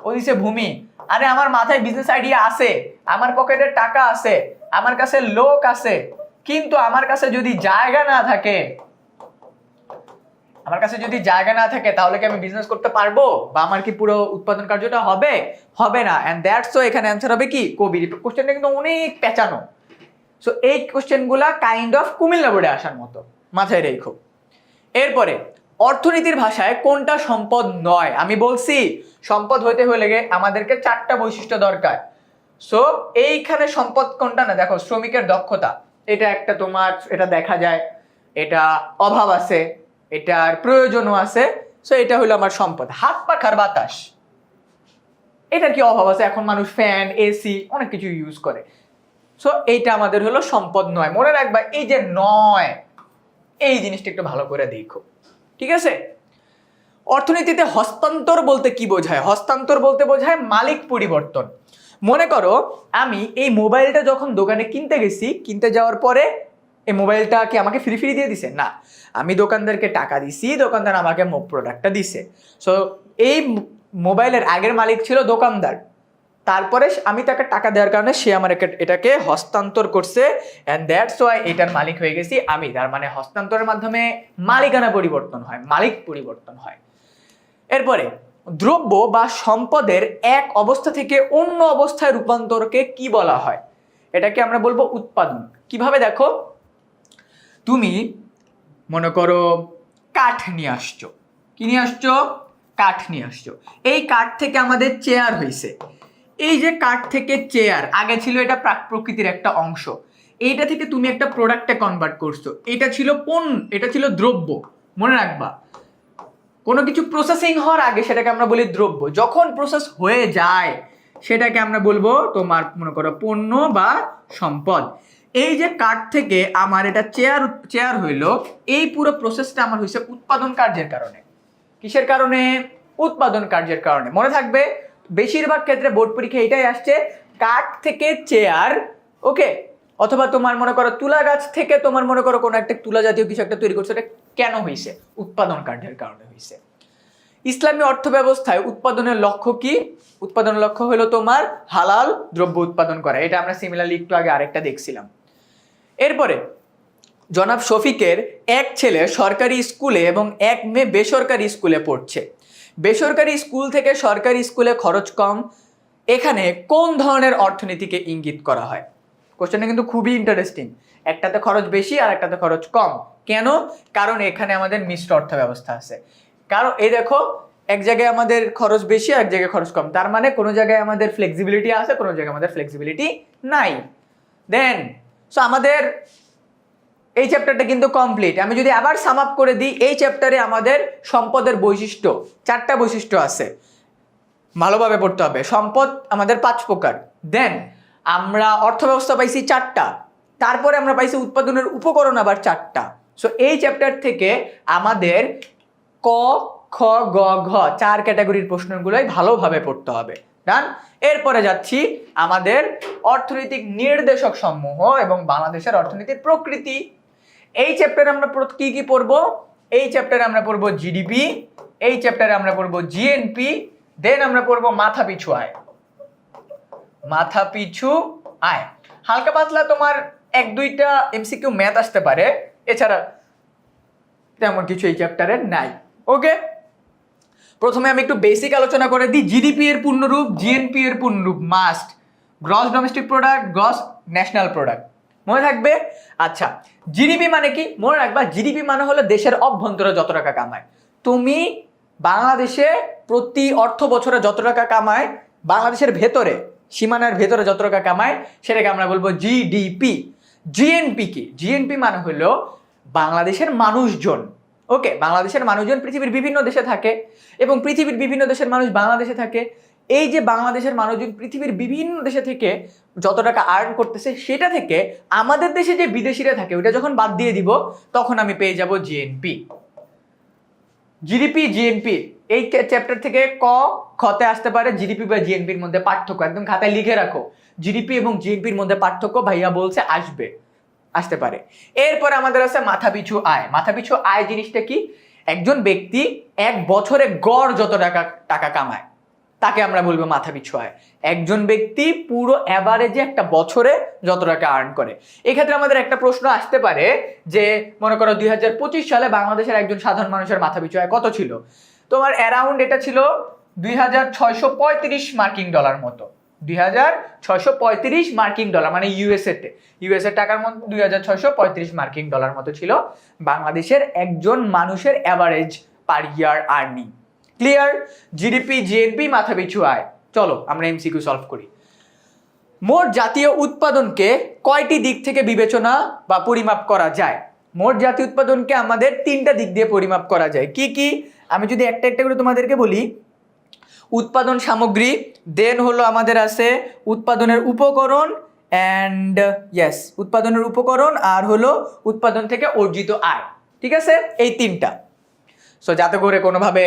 ও দিছে ভূমি। আরে আমার মাথায় বিজনেস আইডিয়া আছে, আমার পকেটে টাকা আছে, আমার কাছে লোক আছে, কিন্তু আমার কাছে যদি জায়গা না থাকে, তাহলে কি আমি বিজনেস করতে পারবো? বা আমার কি পুরো উৎপাদন কার্যটা হবে? হবে না। এন্ড দ্যাটস ওয়াই এখানে অ্যান্সার হবে কি? কবির। কোশ্চেনটা কিন্তু অনেক পেঁচানো। সো এই কোশ্চেনগুলা কাইন্ড অফ কুমিল্লা বোর্ডে আসার মতো, মাথায় রেখো। এরপরে অর্থনীতির ভাষায় কোনটা সম্পদ নয়? আমি বলছি সম্পদ হইতে হলে আমাদেরকে 4টা বৈশিষ্ট্য দরকার। সো এইখানে সম্পদ কোনটা না? দেখো, শ্রমিকের দক্ষতা, এটা একটা তোমার, এটা দেখা যায়, এটা অভাব আছে, এটার প্রয়োজনও আছে। সো এটা হলো আমার সম্পদ। হাত পাখার বাতাস, এটার কি অভাব আছে? এখন মানুষ ফ্যান, এসি অনেক কিছু ইউজ করে। সো এইটা আমাদের হলো সম্পদ নয়। মনে রাখবা এই যে নয়, এই জিনিসটা একটু ভালো করে দেখো, ঠিক আছে? অর্থনীতিতে হস্তান্তর বলতে কি বোঝায়? হস্তান্তর বলতে বোঝায় মালিক পরিবর্তন। মনে করো আমি এই মোবাইলটা যখন দোকানে কিনতে গেছি, কিনতে যাওয়ার পরে এই মোবাইলটা কি আমাকে ফ্রি দিয়ে দিছে? না, আমি দোকানদারকে টাকা দিছি, দোকানদার আমাকে প্রোডাক্টটা দিছে। সো এই মোবাইলের আগের মালিক ছিল দোকানদার, তারপরে আমি তাকে টাকা দেওয়ার কারণে সে আমার এটাকে হস্তান্তর করছে, এন্ড দ্যাটস ওয়াই এটার মালিক হয়ে গেছি আমি। তার মানে হস্তান্তরের মাধ্যমে মালিকানা পরিবর্তন হয়, মালিক পরিবর্তন হয়। এরপরে দ্রব্য বা সম্পদের এক অবস্থা থেকে অন্য অবস্থায় রূপান্তরকে কি বলা হয়? এটাকে আমরা বলবো উৎপাদন। কিভাবে? দেখো, তুমি মনে করো কাঠ নিয়ে আসছো। কি নিয়ে আসছো? কাঠ নিয়ে আসছো। এই কাঠ থেকে আমাদের চেয়ার হয়েছে। এই যে কাঠ থেকে চেয়ার, আগে ছিল এটা প্রকৃতির একটা অংশ, এইটা থেকে তুমি একটা প্রোডাক্টে কনভার্ট করছো। এটা ছিল পণ্য, এটা ছিল দ্রব্য। মনে রাখবা, কোনো কিছু প্রসেসিং হওয়ার আগে সেটাকে আমরা বলি দ্রব্য। যখন প্রসেস হয়ে যায় সেটাকে আমরা বলবো তোমার মনে করো পণ্য বা সম্পদ। এই যে কাঠ থেকে আমার এটা চেয়ার হইলো, এই পুরো প্রসেসটা আমার হয়েছে উৎপাদন কার্যের কারণে। কিসের কারণে? উৎপাদন কার্যের কারণে। মনে থাকবে, বেশিরভাগ ক্ষেত্রে বোর্ড পরীক্ষা এটাই আসছে, কাঠ থেকে চেয়ার, ওকে, অথবা তোমার মনে করো তুলা গাছ থেকে তোমার মনে করো কোনো একটা তুলা জাতীয় কিছু একটা তৈরি করছে, এটা কেন হয়েছে? উৎপাদন কার্যের কারণে হয়েছে। ইসলামী অর্থ ব্যবস্থায় উৎপাদনের লক্ষ্য কি? উৎপাদনের লক্ষ্য হলো তোমার হালাল দ্রব্য উৎপাদন করা। এটা আমরা সিমিলারলি একটু আগে আরেকটা দেখছিলাম। এরপরে জনাব শফিকের এক ছেলে সরকারি স্কুলে এবং এক মেয়ে বেসরকারি স্কুলে পড়ছে। বেসরকারি স্কুল থেকে সরকারি স্কুলে খরচ কম। এখানে কোন ধরনের অর্থনীতিকে ইঙ্গিত করা হয়? কোশ্চেনটা কিন্তু খুবই ইন্টারেস্টিং। একটাতে খরচ বেশি আর একটাতে খরচ কম। কেন? কারণ এখানে আমাদের মিশ্র অর্থ ব্যবস্থা আছে। কারণ এই দেখো, এক জায়গায় আমাদের খরচ বেশি, এক জায়গায় খরচ কম, তার মানে কোনো জায়গায় আমাদের ফ্লেক্সিবিলিটি আছে, কোনো জায়গায় আমাদের ফ্লেক্সিবিলিটি নাই। দেন সো আমাদের এই চ্যাপ্টারটা কিন্তু কমপ্লিট। আমি যদি আবার সাম আপ করে দিই, এই চ্যাপ্টারে আমাদের সম্পদের বৈশিষ্ট্য 4টা বৈশিষ্ট্য আছে, ভালোভাবে পড়তে হবে। সম্পদ আমাদের 5 প্রকার। দেন আমরা অর্থব্যবস্থা পাইছি 4টা, তারপরে আমরা পাইছি উৎপাদনের উপকরণ আবার 4টা। সো এই চ্যাপ্টার থেকে আমাদের ক খ গ ঘ 4 ক্যাটাগরির প্রশ্নগুলোই ভালোভাবে পড়তে হবে। ডান। এরপরে যাচ্ছি আমাদের অর্থনৈতিক নির্দেশক সমূহ এবং বাংলাদেশের অর্থনীতির প্রকৃতি। এই চ্যাপ্টারে আমরা কি কি পড়বো? এই চ্যাপ্টারে আমরা পড়বো জিডিপি, এই চ্যাপ্টারে আমরা পড়বো জিএনপি, দেন আমরা পড়বো মাথাপিছু আয়। মাথাপিছু আয় হালকা পাতলা তোমার 1-2টা এমসিকিউ ম্যাথ আসতে পারে, এছাড়া তেমন কিছু এই চ্যাপ্টারে নাই। ওকে, প্রথমে আমি একটু বেসিক আলোচনা করে দিই। জিডিপি এর পূর্ণরূপ, জিএনপি এর পূর্ণরূপ must gross domestic product, gross national product, মনে থাকবে? আচ্ছা, জিডিপি মানে কি? মনে রাখবা, জিডিপি মানে হলো দেশের অভ্যন্তরে যত টাকা কামায়। তুমি বাংলাদেশে প্রতি অর্থ বছরে যত টাকা কামায়, বাংলাদেশের ভেতরে সীমানার ভেতরে যত টাকা কামায়, সেটাকে আমরা বলবো জিডিপি। জিএনপি কি? জিএনপি মানে হলো বাংলাদেশের মানুষজন। ওকে, বাংলাদেশের মানুষজন পৃথিবীর বিভিন্ন দেশে থাকে এবং পৃথিবীর বিভিন্ন দেশের মানুষ বাংলাদেশে থাকে। এই যে বাংলাদেশের মানুষজন পৃথিবীর বিভিন্ন দেশে থেকে যত টাকা আর্ন করতেছে, সেটা থেকে আমাদের দেশে যে বিদেশিরা থাকে ওটা যখন বাদ দিয়ে দিব, তখন আমি পেয়ে যাব জিএনপি। জিডিপি, জিএনপি এই চ্যাপ্টার থেকে ক খতে আসতে পারে জিডিপি বা জিএনপির মধ্যে পার্থক্য। একদম খাতায় লিখে রাখো, জিডিপি এবং জিএনপির মধ্যে পার্থক্য ভাইয়া বলছে আসতে পারে। এরপরে আমাদের আছে মাথাপিছু আয়। মাথাপিছু আয় জিনিসটা কি? একজন ব্যক্তি এক বছরে গড় যত টাকা কামায় তাকে আমরা বলবো মাথাপিছু আয়। একজন ব্যক্তি পুরো অ্যাভারেজে একটা বছরে যত টাকা আর্ন করে। এক্ষেত্রে আমাদের একটা প্রশ্ন আসতে পারে যে, মনে করো 2025 সালে বাংলাদেশের একজন সাধারণ মানুষের মাথাপিছু আয় কত ছিল? তোমার অ্যারাউন্ড এটা ছিল 2635 মার্কিন ডলার মতো। 2635 মার্কিন ডলার মানে ইউএসএ টাকার মধ্যে 2635 মার্কিন ডলার মতো ছিল বাংলাদেশের একজন মানুষের অ্যাভারেজ পার ইয়ার আর্নিং। ক্লিয়ার? জিডিপি, জিএনপি, মাথাপিছু আয়। চলো আমরা এমসিকিউ সলভ করি। মোট জাতীয় উৎপাদনকে কয়টি দিক থেকে বিবেচনা বা পরিমাপ করা যায়? মোট জাতীয় উৎপাদনকে আমাদের 3টা দিক দিয়ে পরিমাপ করা যায়। কি কি? আমি যদি একটা একটা করে তোমাদেরকে বলি, উৎপাদন সামগ্রী, দেন হলো আমাদের আছে উৎপাদনের উপকরণ অ্যান্ড উৎপাদনের উপকরণ, আর হলো উৎপাদন থেকে অর্জিত আয়। ঠিক আছে, এই 3টা। সো যাতে করে কোনোভাবে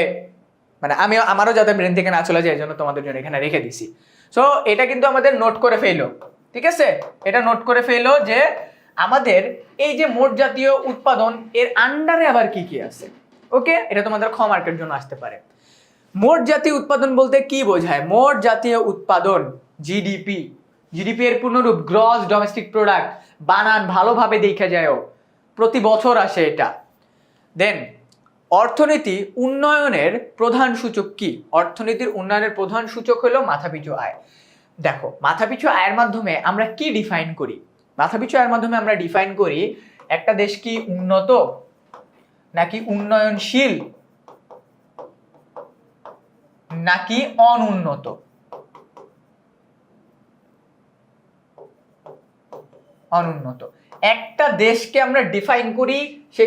মানে আমারও যাতে ব্রেন থেকে না চলে যায়, এই জন্য তোমাদের জন্য এখানে রেখে দিছি। সো এটা কিন্তু আমাদের নোট করে ফেলো। ঠিক আছে, এটা নোট করে ফেলো যে আমাদের এই যে মোট জাতীয় উৎপাদন এর আন্ডারে আবার কি কি আছে। ওকে, এটা তোমাদের খ মার্কের জন্য আসতে পারে। মোট জাতীয় উৎপাদন বলতে কি বোঝায়? মোট জাতীয় উৎপাদন জিডিপি। জিডিপি এর পূর্ণরূপ গ্রস ডোমেস্টিক প্রোডাক্ট। বানান ভালোভাবে দেখা যায়ও, প্রতি বছর আসে এটা। দেন অর্থনীতি উন্নয়নের প্রধান সূচক কি? অর্থনীতির উন্নয়নের প্রধান সূচক হলো মাথাপিছু আয়। দেখো, মাথাপিছু আয়ের মাধ্যমে আমরা কি ডিফাইন করি? মাথাপিছু আয়ের মাধ্যমে আমরা ডিফাইন করি একটা দেশ কি উন্নত নাকি উন্নয়নশীল নাকি অনুন্নত। অনুন্নত একটা দেশকে আমরা ডিফাইন করি সে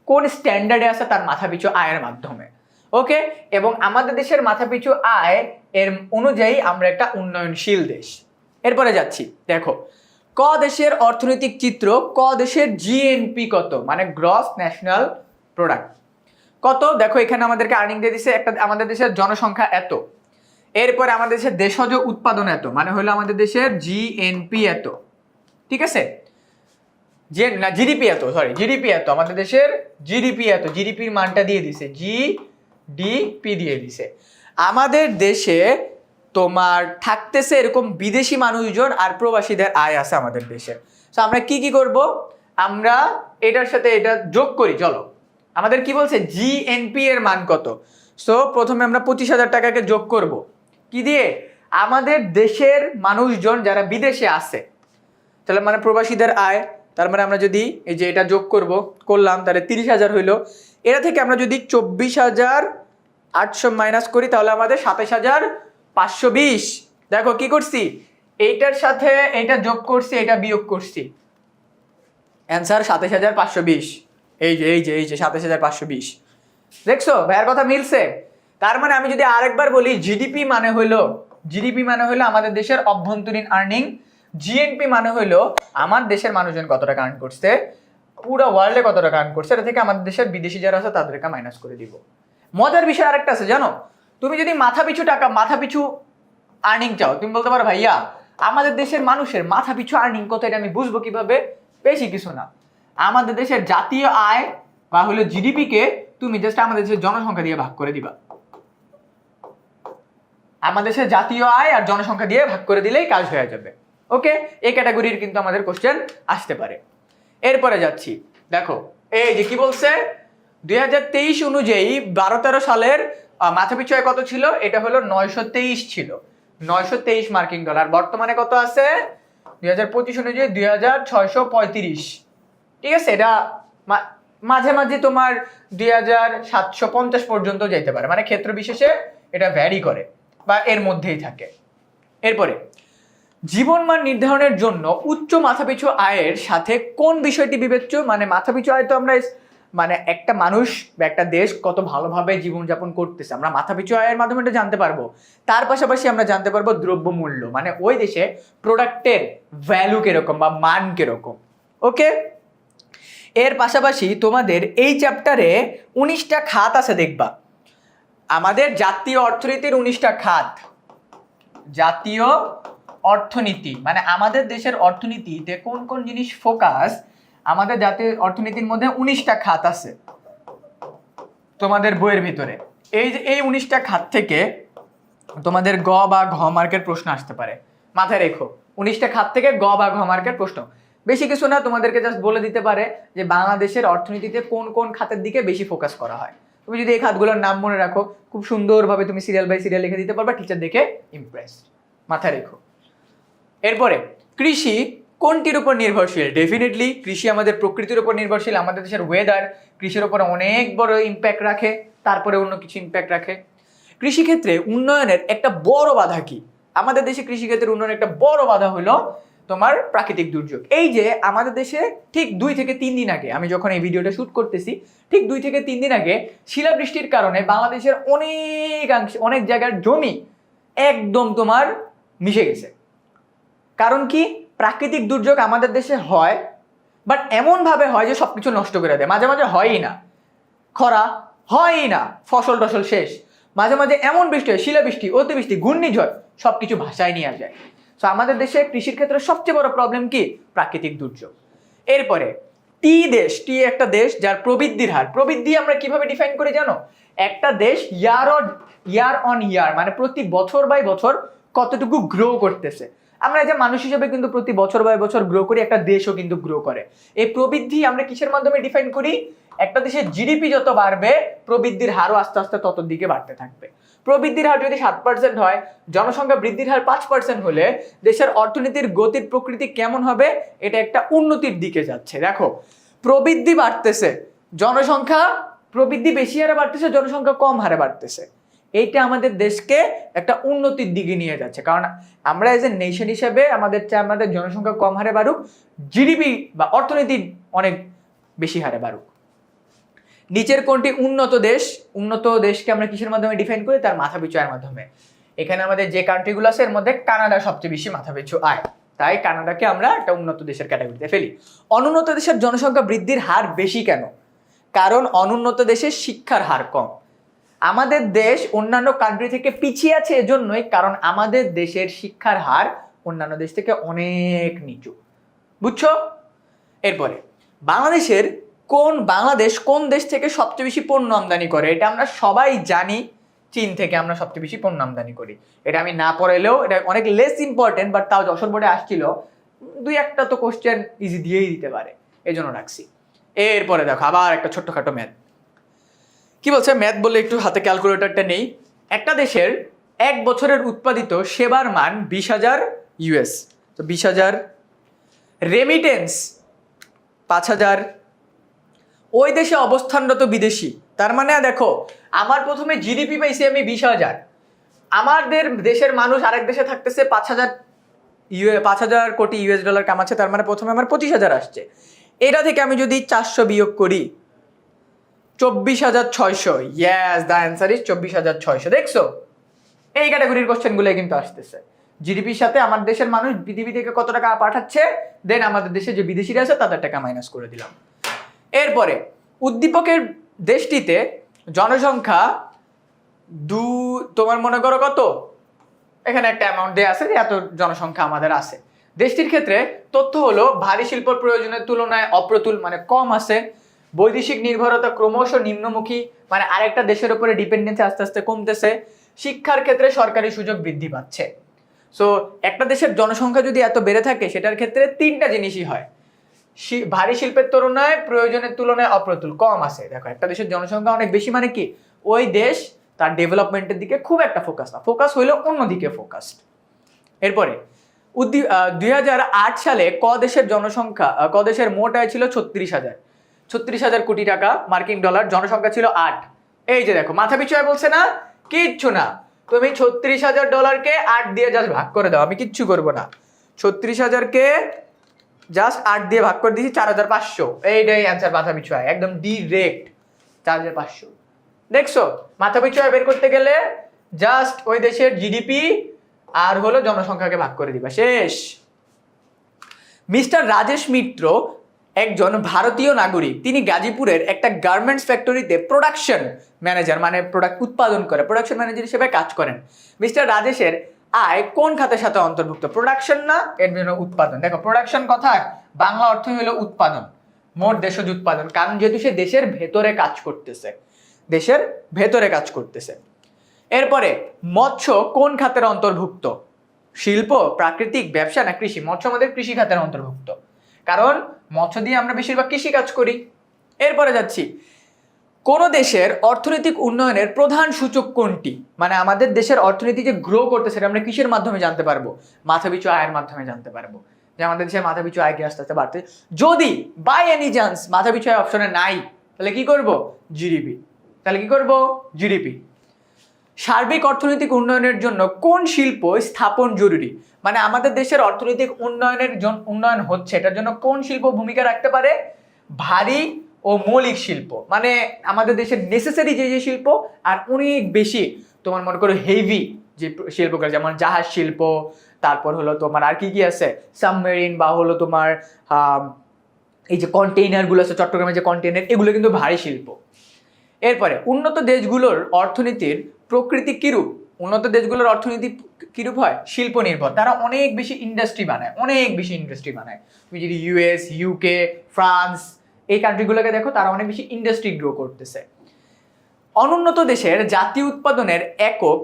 কোন স্ট্যান্ডার্ডে আছে তার মাথাপিছু আয়ের মাধ্যমে। ওকে, এবং আমাদের দেশের মাথাপিছু আয় এর অনুযায়ী আমরা একটা উন্নয়নশীল দেশ। এরপরে যাচ্ছি, দেখো ক দেশের অর্থনৈতিক চিত্র, ক দেশের জিএনপি কত, মানে গ্রস ন্যাশনাল প্রোডাক্ট কত। দেখো এখানে আমাদেরকে আর্নিং দিয়ে দিছে একটা, আমাদের দেশের জনসংখ্যা এত, এরপরে আমাদের দেশের দেশজ উৎপাদন এত, মানে হলো আমাদের দেশের জিএনপি এত। ঠিক আছে, জিডিপি এত, জিডিপি এত, আমাদের দেশের জিডিপি এত, জিডিপির মানটা দিয়ে দিছে, জিডিপি দিয়ে দিছে। আমাদের দেশে তোমার থাকতেছে এরকম বিদেশি মানুষজন আর প্রবাসীদের আয় আছে আমাদের দেশে। তো আমরা কি কি করব? আমরা এটার সাথে এটা যোগ করি। চলো, আমাদের কি বলছে জিএনপি এর মান কত। সো প্রথমে আমরা 25,000 টাকাকে যোগ করব কি দিয়ে? আমাদের দেশের মানুষজন যারা বিদেশে আছে, তাহলে মানে প্রবাসীদের আয়, তার মানে আমরা যদি এই যে এটা যোগ করলাম তাহলে 30,000 হইলো। এটা থেকে আমরা যদি 24,000 800 মাইনাস করি তাহলে আমাদের 27,520। দেখো কি করছি, এইটার সাথে এইটা যোগ করছি, এটা বিয়োগ করছি, অ্যান্সার 27,520। এই যে 27,520। দেখছো ভাইয়ের কথা মিলছে? তার মানে আমি যদি আরেকবার বলি, জিডিপি মানে হলো আমাদের দেশের অভ্যন্তরীণ আর্নিং, জিএনপি মানে হলো আমার দেশের মানুষজন কত টাকা আর্ন করছে, পুরো ওয়ার্ল্ডে কত টাকা আর্ন করছে, এটা থেকে আমাদের দেশের বিদেশি যারা আছে তাদেরকে মাইনাস করে দিব। মজার বিষয় আরেকটা আছে জানো, তুমি যদি মাথাপিছু আর্নিং চাও, তুমি বলতে পারো ভাইয়া আমাদের দেশের মানুষের মাথাপিছু আর্নিং কত, এটা আমি বুঝবো কিভাবে? বেশি কিছু না, আমাদের দেশের জাতীয় আয় বা হলো জিডিপি কে তুমি জাস্ট আমাদের দেশের জনসংখ্যা দিয়ে ভাগ করে দিবা। আমাদের দেশের জাতীয় আয় আর জনসংখ্যা দিয়ে ভাগ করে দিলেই কাজ হয়ে যাবে। ওকে, এই ক্যাটাগরির কিন্তু আমাদের কোশ্চেন আসতে পারে। এরপরে যাচ্ছি, দেখো এই যে কি বলছে, 2023 অনুযায়ী 12-13 সালের মাথাপিছু আয় কত ছিল, এটা হলো 923 ছিল, 923 মার্কিন ডলার। বর্তমানে কত আছে 2025 অনুযায়ী 2635। ঠিক আছে, এটা মাঝে মাঝে তোমার 2750 পর্যন্ত যাইতে পারে, মানে ক্ষেত্র বিশেষে এটা ভ্যারি করে বা এর মধ্যেই থাকে। এরপরে জীবনমান নির্ধারণের জন্য উচ্চ মাথাপিছু আয়ের সাথে কোন বিষয়টি বিবেচ্য, মানে মাথাপিছু আয় তো আমরা মানে একটা মানুষ বা একটা দেশ কত ভালোভাবে জীবনযাপন করতেছে আমরা মাথাপিছু আয়ের মাধ্যমে এটা জানতে পারবো। তার পাশাপাশি আমরা জানতে পারবো দ্রব্যমূল্য, মানে ওই দেশে প্রোডাক্টের ভ্যালু কিরকম বা মান কিরকম। ওকে, এর পাশাপাশি তোমাদের এই চ্যাপ্টারে 19টা খাত আছে, দেখবা আমাদের জাতীয় অর্থনীতির 19টা খাত। জাতীয় অর্থনীতি মানে আমাদের দেশের অর্থনীতিতে কোন কোন জিনিস ফোকাস, আমাদের জাতীয় অর্থনীতির মধ্যে 19টা খাত আছে তোমাদের বইয়ের ভিতরে। এই যে এই 19টা খাত থেকে তোমাদের গ বা ঘ মার্কের প্রশ্ন আসতে পারে, মাথায় রেখো 19টা খাত থেকে গ বা ঘ মার্কের প্রশ্ন। বেশি কিছু না, তোমাদেরকে জাস্ট বলে দিতে পারে যে বাংলাদেশের অর্থনীতিতে কোন কোন খাতের দিকে বেশি ফোকাস করা হয়। তুমি যদি এই খাতগুলোর নাম মনে রাখো, খুব সুন্দরভাবে তুমি সিরিয়াল বাই সিরিয়াল লিখে দিতে পারবা, টিচার দেখে ইমপ্রেসড। মাথায় রেখো। এরপরে কৃষি কোনটির উপর নির্ভরশীল? ডেফিনেটলি কৃষি আমাদের প্রকৃতির উপর নির্ভরশীল। আমাদের দেশের ওয়েদার কৃষির উপর অনেক বড় ইম্প্যাক্ট রাখে, তারপরে অন্য কিছু ইম্প্যাক্ট রাখে। কৃষিক্ষেত্রে উন্নয়নের একটা বড় বাধা কি? আমাদের দেশে কৃষিক্ষেত্রের উন্নয়নের একটা বড় বাধা হলো তোমার প্রাকৃতিক দুর্যোগ। এই যে আমাদের দেশে ঠিক 2 থেকে 3 দিন আগে, আমি যখন এই ভিডিওটা শুট করতেছি ঠিক 2 থেকে 3 দিন আগে শিলাবৃষ্টির কারণে বাংলাদেশের অনেক জায়গার জমি একদম তোমার মিশে গেছে। কারণ কি? প্রাকৃতিক দুর্যোগ আমাদের দেশে হয়, বাট এমনভাবে হয় যে সবকিছু নষ্ট করে দেয়। মাঝে মাঝে হয়ই না, খরা হয়ই না, ফসল টসল শেষ। মাঝে মাঝে এমন বৃষ্টি হয়, শিলাবৃষ্টি, অতিবৃষ্টি, ঘূর্ণিঝড়, সবকিছু ভাসায় নিয়ে যায়। তো আমাদের দেশে কৃষির ক্ষেত্রে সবচেয়ে বড় প্রবলেম কি? প্রাকৃতিক দুর্যোগ। এরপরে টি একটা দেশ যার প্রবৃদ্ধি আমরা কিভাবে ডিফাইন করি জানো? একটা দেশ ইয়ার অন ইয়ার মানে প্রতি বছর বাই বছর কতটুকু গ্রো করতেছে। আমরা যে মানুষ হিসেবে কিন্তু প্রতি বছর বাই বছর গ্রো করি, একটা দেশও কিন্তু গ্রো করে। এই প্রবৃদ্ধি আমরা কিসের মাধ্যমে ডিফাইন করি? একটা দেশের জিডিপি যত বাড়বে প্রবৃদ্ধির হারও আস্তে আস্তে তত দিকে বাড়তে থাকবে। প্রবৃদ্ধির হার যদি 7% হয়, জনসংখ্যা বৃদ্ধির হার 5% হলে দেশের অর্থনীতির গতির প্রকৃতি কেমন হবে? এটা একটা উন্নতির দিকে যাচ্ছে। দেখো প্রবৃদ্ধি বাড়তেছে, প্রবৃদ্ধি বেশি হারে বাড়তেছে, জনসংখ্যা কম হারে বাড়তেছে। এইটা আমাদের দেশকে একটা উন্নতির দিকে নিয়ে যাচ্ছে। কারণ আমরা এজ এ নেশন হিসেবে আমাদের জনসংখ্যা কম হারে বাড়ুক, জিডিপি বা অর্থনীতি অনেক বেশি হারে বাড়ুক। নিচের কোনটি উন্নত দেশকে আমরা কিসের মাধ্যমে ডিফাইন করি? তার মাথাপিছু আয়ের মাধ্যমে। এখানে আমাদের যে কান্ট্রিগুলো আছে এর মধ্যে কানাডা সবচেয়ে বেশি মাথাপিছু আয়, তাই কানাডাকে আমরা একটা উন্নত দেশের ক্যাটাগরিতে ফেলি। অনুন্নত দেশের জনসংখ্যা বৃদ্ধির হার বেশি কেন? কারণ অনুন্নত দেশের শিক্ষার হার কম। আমাদের দেশ অন্যান্য কান্ট্রি থেকে পিছিয়ে আছে এজন্যই, কারণ আমাদের দেশের শিক্ষার হার অন্যান্য দেশ থেকে অনেক নিচু। বুঝছো? এরপরে বাংলাদেশ কোন দেশ থেকে সবচেয়ে বেশি পণ্য আমদানি করে? এটা আমরা সবাই জানি, চীন থেকে আমরা সবচেয়ে বেশি পণ্য আমদানি করি। এটা আমি না পড়াইলেও এটা অনেক লেস ইম্পর্টেন্ট, বাট তাও যশোর বোর্ডে আসছিল 2-1টা তো কোশ্চেন ইজি দিয়েই দিতে পারে, এই জন্য রাখছি। এরপরে দেখো আবার একটা ছোট্টখাটো ম্যাথ। কি বলছে? ম্যাথ বলে একটু হাতে ক্যালকুলেটরটা নেই। একটা দেশের 1 বছরের উৎপাদিত সেবার মান 20,000 US, তো 20,000, রেমিটেন্স 5,000, ওই দেশে অবস্থানরত বিদেশি। তার মানে দেখো আমার প্রথমে জিডিপি পাইছি আমি 20,000, আমাদের দেশের মানুষ আরেক দেশে থাকতেছে 5,000 কোটি ইউএস ডলার কামাচ্ছে, তার মানে প্রথমে আমার 25,000 আসছে। এটা থেকে আমি যদি 400 বিয়োগ করি 24,600, ইয়েস দ্য অ্যান্সার ইজ 24,600। দেখছো, এই ক্যাটাগরির কোশ্চেনগুলো কিন্তু আসতেছে। জিডিপির সাথে আমার দেশের মানুষ পৃথিবী থেকে কত টাকা পাঠাচ্ছে, দেন আমাদের দেশে যে বিদেশিরা আছে তাদের টাকা মাইনাস করে দিলাম। এরপরে উদ্দীপকের দেশটিতে জনসংখ্যা তোমার মনে করো কত, এখানে একটা অ্যামাউন্ট দেওয়া আছে যে এত জনসংখ্যা আমাদের আছে। দেশটির ক্ষেত্রে তথ্য হলো ভারী শিল্পের প্রয়োজনের তুলনায় অপ্রতুল, মানে কম আছে। বৈদেশিক নির্ভরতা ক্রমশ নিম্নমুখী, মানে আরেকটা দেশের উপরে ডিপেন্ডেন্সি আস্তে আস্তে কমতেছে। শিক্ষার ক্ষেত্রে সরকারি সুযোগ বৃদ্ধি পাচ্ছে। সো একটা দেশের জনসংখ্যা যদি এত বেড়ে থাকে সেটার ক্ষেত্রে তিনটা জিনিসই হয়, ভারী শিল্পের তুলনায় প্রয়োজনের তুলনায় অপ্রতুল, কম আছে। দেখো, একটা দেশের জনসংখ্যা অনেক বেশি মানে কি, ওই দেশ তার ডেভেলপমেন্টের দিকে খুব একটা ফোকাস না, ফোকাস হইলো অন্যদিকে ফোকাসড। এরপরে 2008 সালে ক দেশের মোট আয় ছিল 36,000 কোটি টাকা মার্কিন ডলার, জনসংখ্যা ছিল 8। এই যে দেখো, মাথা পিছু আয় বলছে না, কিচ্ছু না, তুমি 36,000 ডলারকে 8 দিয়ে জাস্ট ভাগ করে দাও, আমি কিচ্ছু করবো না। 36,000-কে জাস্ট 8 দিয়ে ভাগ করে দিয়েছি 4,500, এইটাই অ্যান্সার মাথা পিছু আয়, একদম ডিরেক্ট 4,500। দেখছো, মাথা পিছু আয় বের করতে গেলে জাস্ট ওই দেশের জিডিপি আর হলো জনসংখ্যাকে ভাগ করে দিবা, শেষ। মিস্টার রাজেশ মিত্র একজন ভারতীয় নাগরিক, তিনি গাজীপুরের একটা গার্মেন্টস ফ্যাক্টরিতে প্রোডাকশন ম্যানেজার, মানে প্রোডাক্ট উৎপাদন করে প্রোডাকশন ম্যানেজার হিসেবে কাজ করেন। মিস্টার রাজেশের আয় কোন খাতের সাথে অন্তর্ভুক্ত, প্রোডাকশন না এর জন্য উৎপাদন। দেখো, প্রোডাকশন কথার বাংলা অর্থ হলো উৎপাদন, মোট দেশজ উৎপাদন, কারণ যেহেতু সে দেশের ভেতরে কাজ করতেছে, দেশের ভেতরে কাজ করতেছে। এরপরে মৎস্য কোন খাতের অন্তর্ভুক্ত, শিল্প, প্রাকৃতিক, ব্যবসা না কৃষি। মৎস্য আমাদের কৃষি খাতের অন্তর্ভুক্ত, কারণ মৎস্য দিয়ে আমরা বেশিরভাগ কৃষি কাজ করি। এরপরে যাচ্ছি, কোন দেশের অর্থনৈতিক উন্নয়নের প্রধান সূচক কোনটি, মানে আমাদের দেশের অর্থনীতি যে গ্রো করতেছে সেটা আমরা কিসের মাধ্যমে জানতে পারবো, মাথাপিছু আয়ের মাধ্যমে জানতে পারবো, যে আমাদের দেশের মাথাপিছু আয় কি আস্তে আস্তে বাড়তে। যদি বাই এনি চান্স মাথাপিছু আয় অপশনে নাই, তাহলে কি করব, জিডিপি। তাহলে কি করব, জিডিপি। সার্বিক অর্থনৈতিক উন্নয়নের জন্য কোন শিল্প স্থাপন জরুরি, মানে আমাদের দেশের অর্থনৈতিক উন্নয়ন হচ্ছে, এটার জন্য কোন শিল্প ভূমিকা রাখতে পারে, ভারী ও মৌলিক শিল্প, মানে আমাদের দেশের নেসেসারি যে শিল্প, আর অনেক বেশি তোমার মনে করো হেভি যে শিল্পগুলো, যেমন জাহাজ শিল্প, তারপর হলো তোমার আর কি কি আছে, সাবমেরিন, বা হলো তোমার এই যে কন্টেইনারগুলো আছে, চট্টগ্রামের যে কন্টেইনার, এগুলো কিন্তু ভারী শিল্প। এরপরে উন্নত দেশগুলোর অর্থনীতির প্রকৃতি কিরূপ, উন্নত দেশগুলোর অর্থনীতি কিরূপ হয়, শিল্প নির্ভর, তারা অনেক বেশি ইন্ডাস্ট্রি বানায়, তুমি যদি ইউএস, ইউকে, ফ্রান্স এই কান্ট্রিগুলোকে দেখো, তারা অনেক বেশি ইন্ডাস্ট্রি গ্রো করতেছে। অনুন্নত দেশের জাতীয় উৎপাদনের একক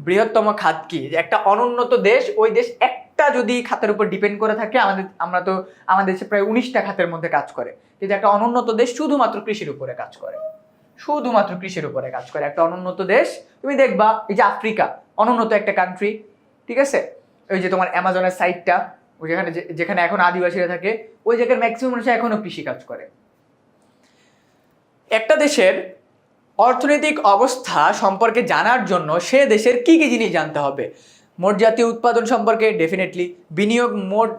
বৃহত্তম খাত কি, একটা অনুন্নত দেশ, ওই দেশ একটা যদি খাতের উপর ডিপেন্ড করে থাকে, আমাদের দেশে প্রায় 19টা খাতের মধ্যে কাজ করে, কিন্তু একটা অনুন্নত দেশ শুধুমাত্র কৃষির উপরে কাজ করে, একটা অনুন্নত দেশ। তুমি দেখবা এই যে আফ্রিকা অনুন্নত একটা কান্ট্রি, ঠিক আছে, ওই যে তোমার অ্যামাজনের সাইডটা, ওই যেখানে এখন আদিবাসীরা থাকে, ওই জায়গার ম্যাক্সিমাম মানুষ এখনো কৃষি কাজ করে। একটা দেশের অর্থনৈতিক অবস্থা সম্পর্কে জানার জন্য সে দেশের কি কি জিনিস জানতে হবে, মোট জাতীয় উৎপাদন সম্পর্কে ডেফিনেটলি, বিনিয়োগ, মোট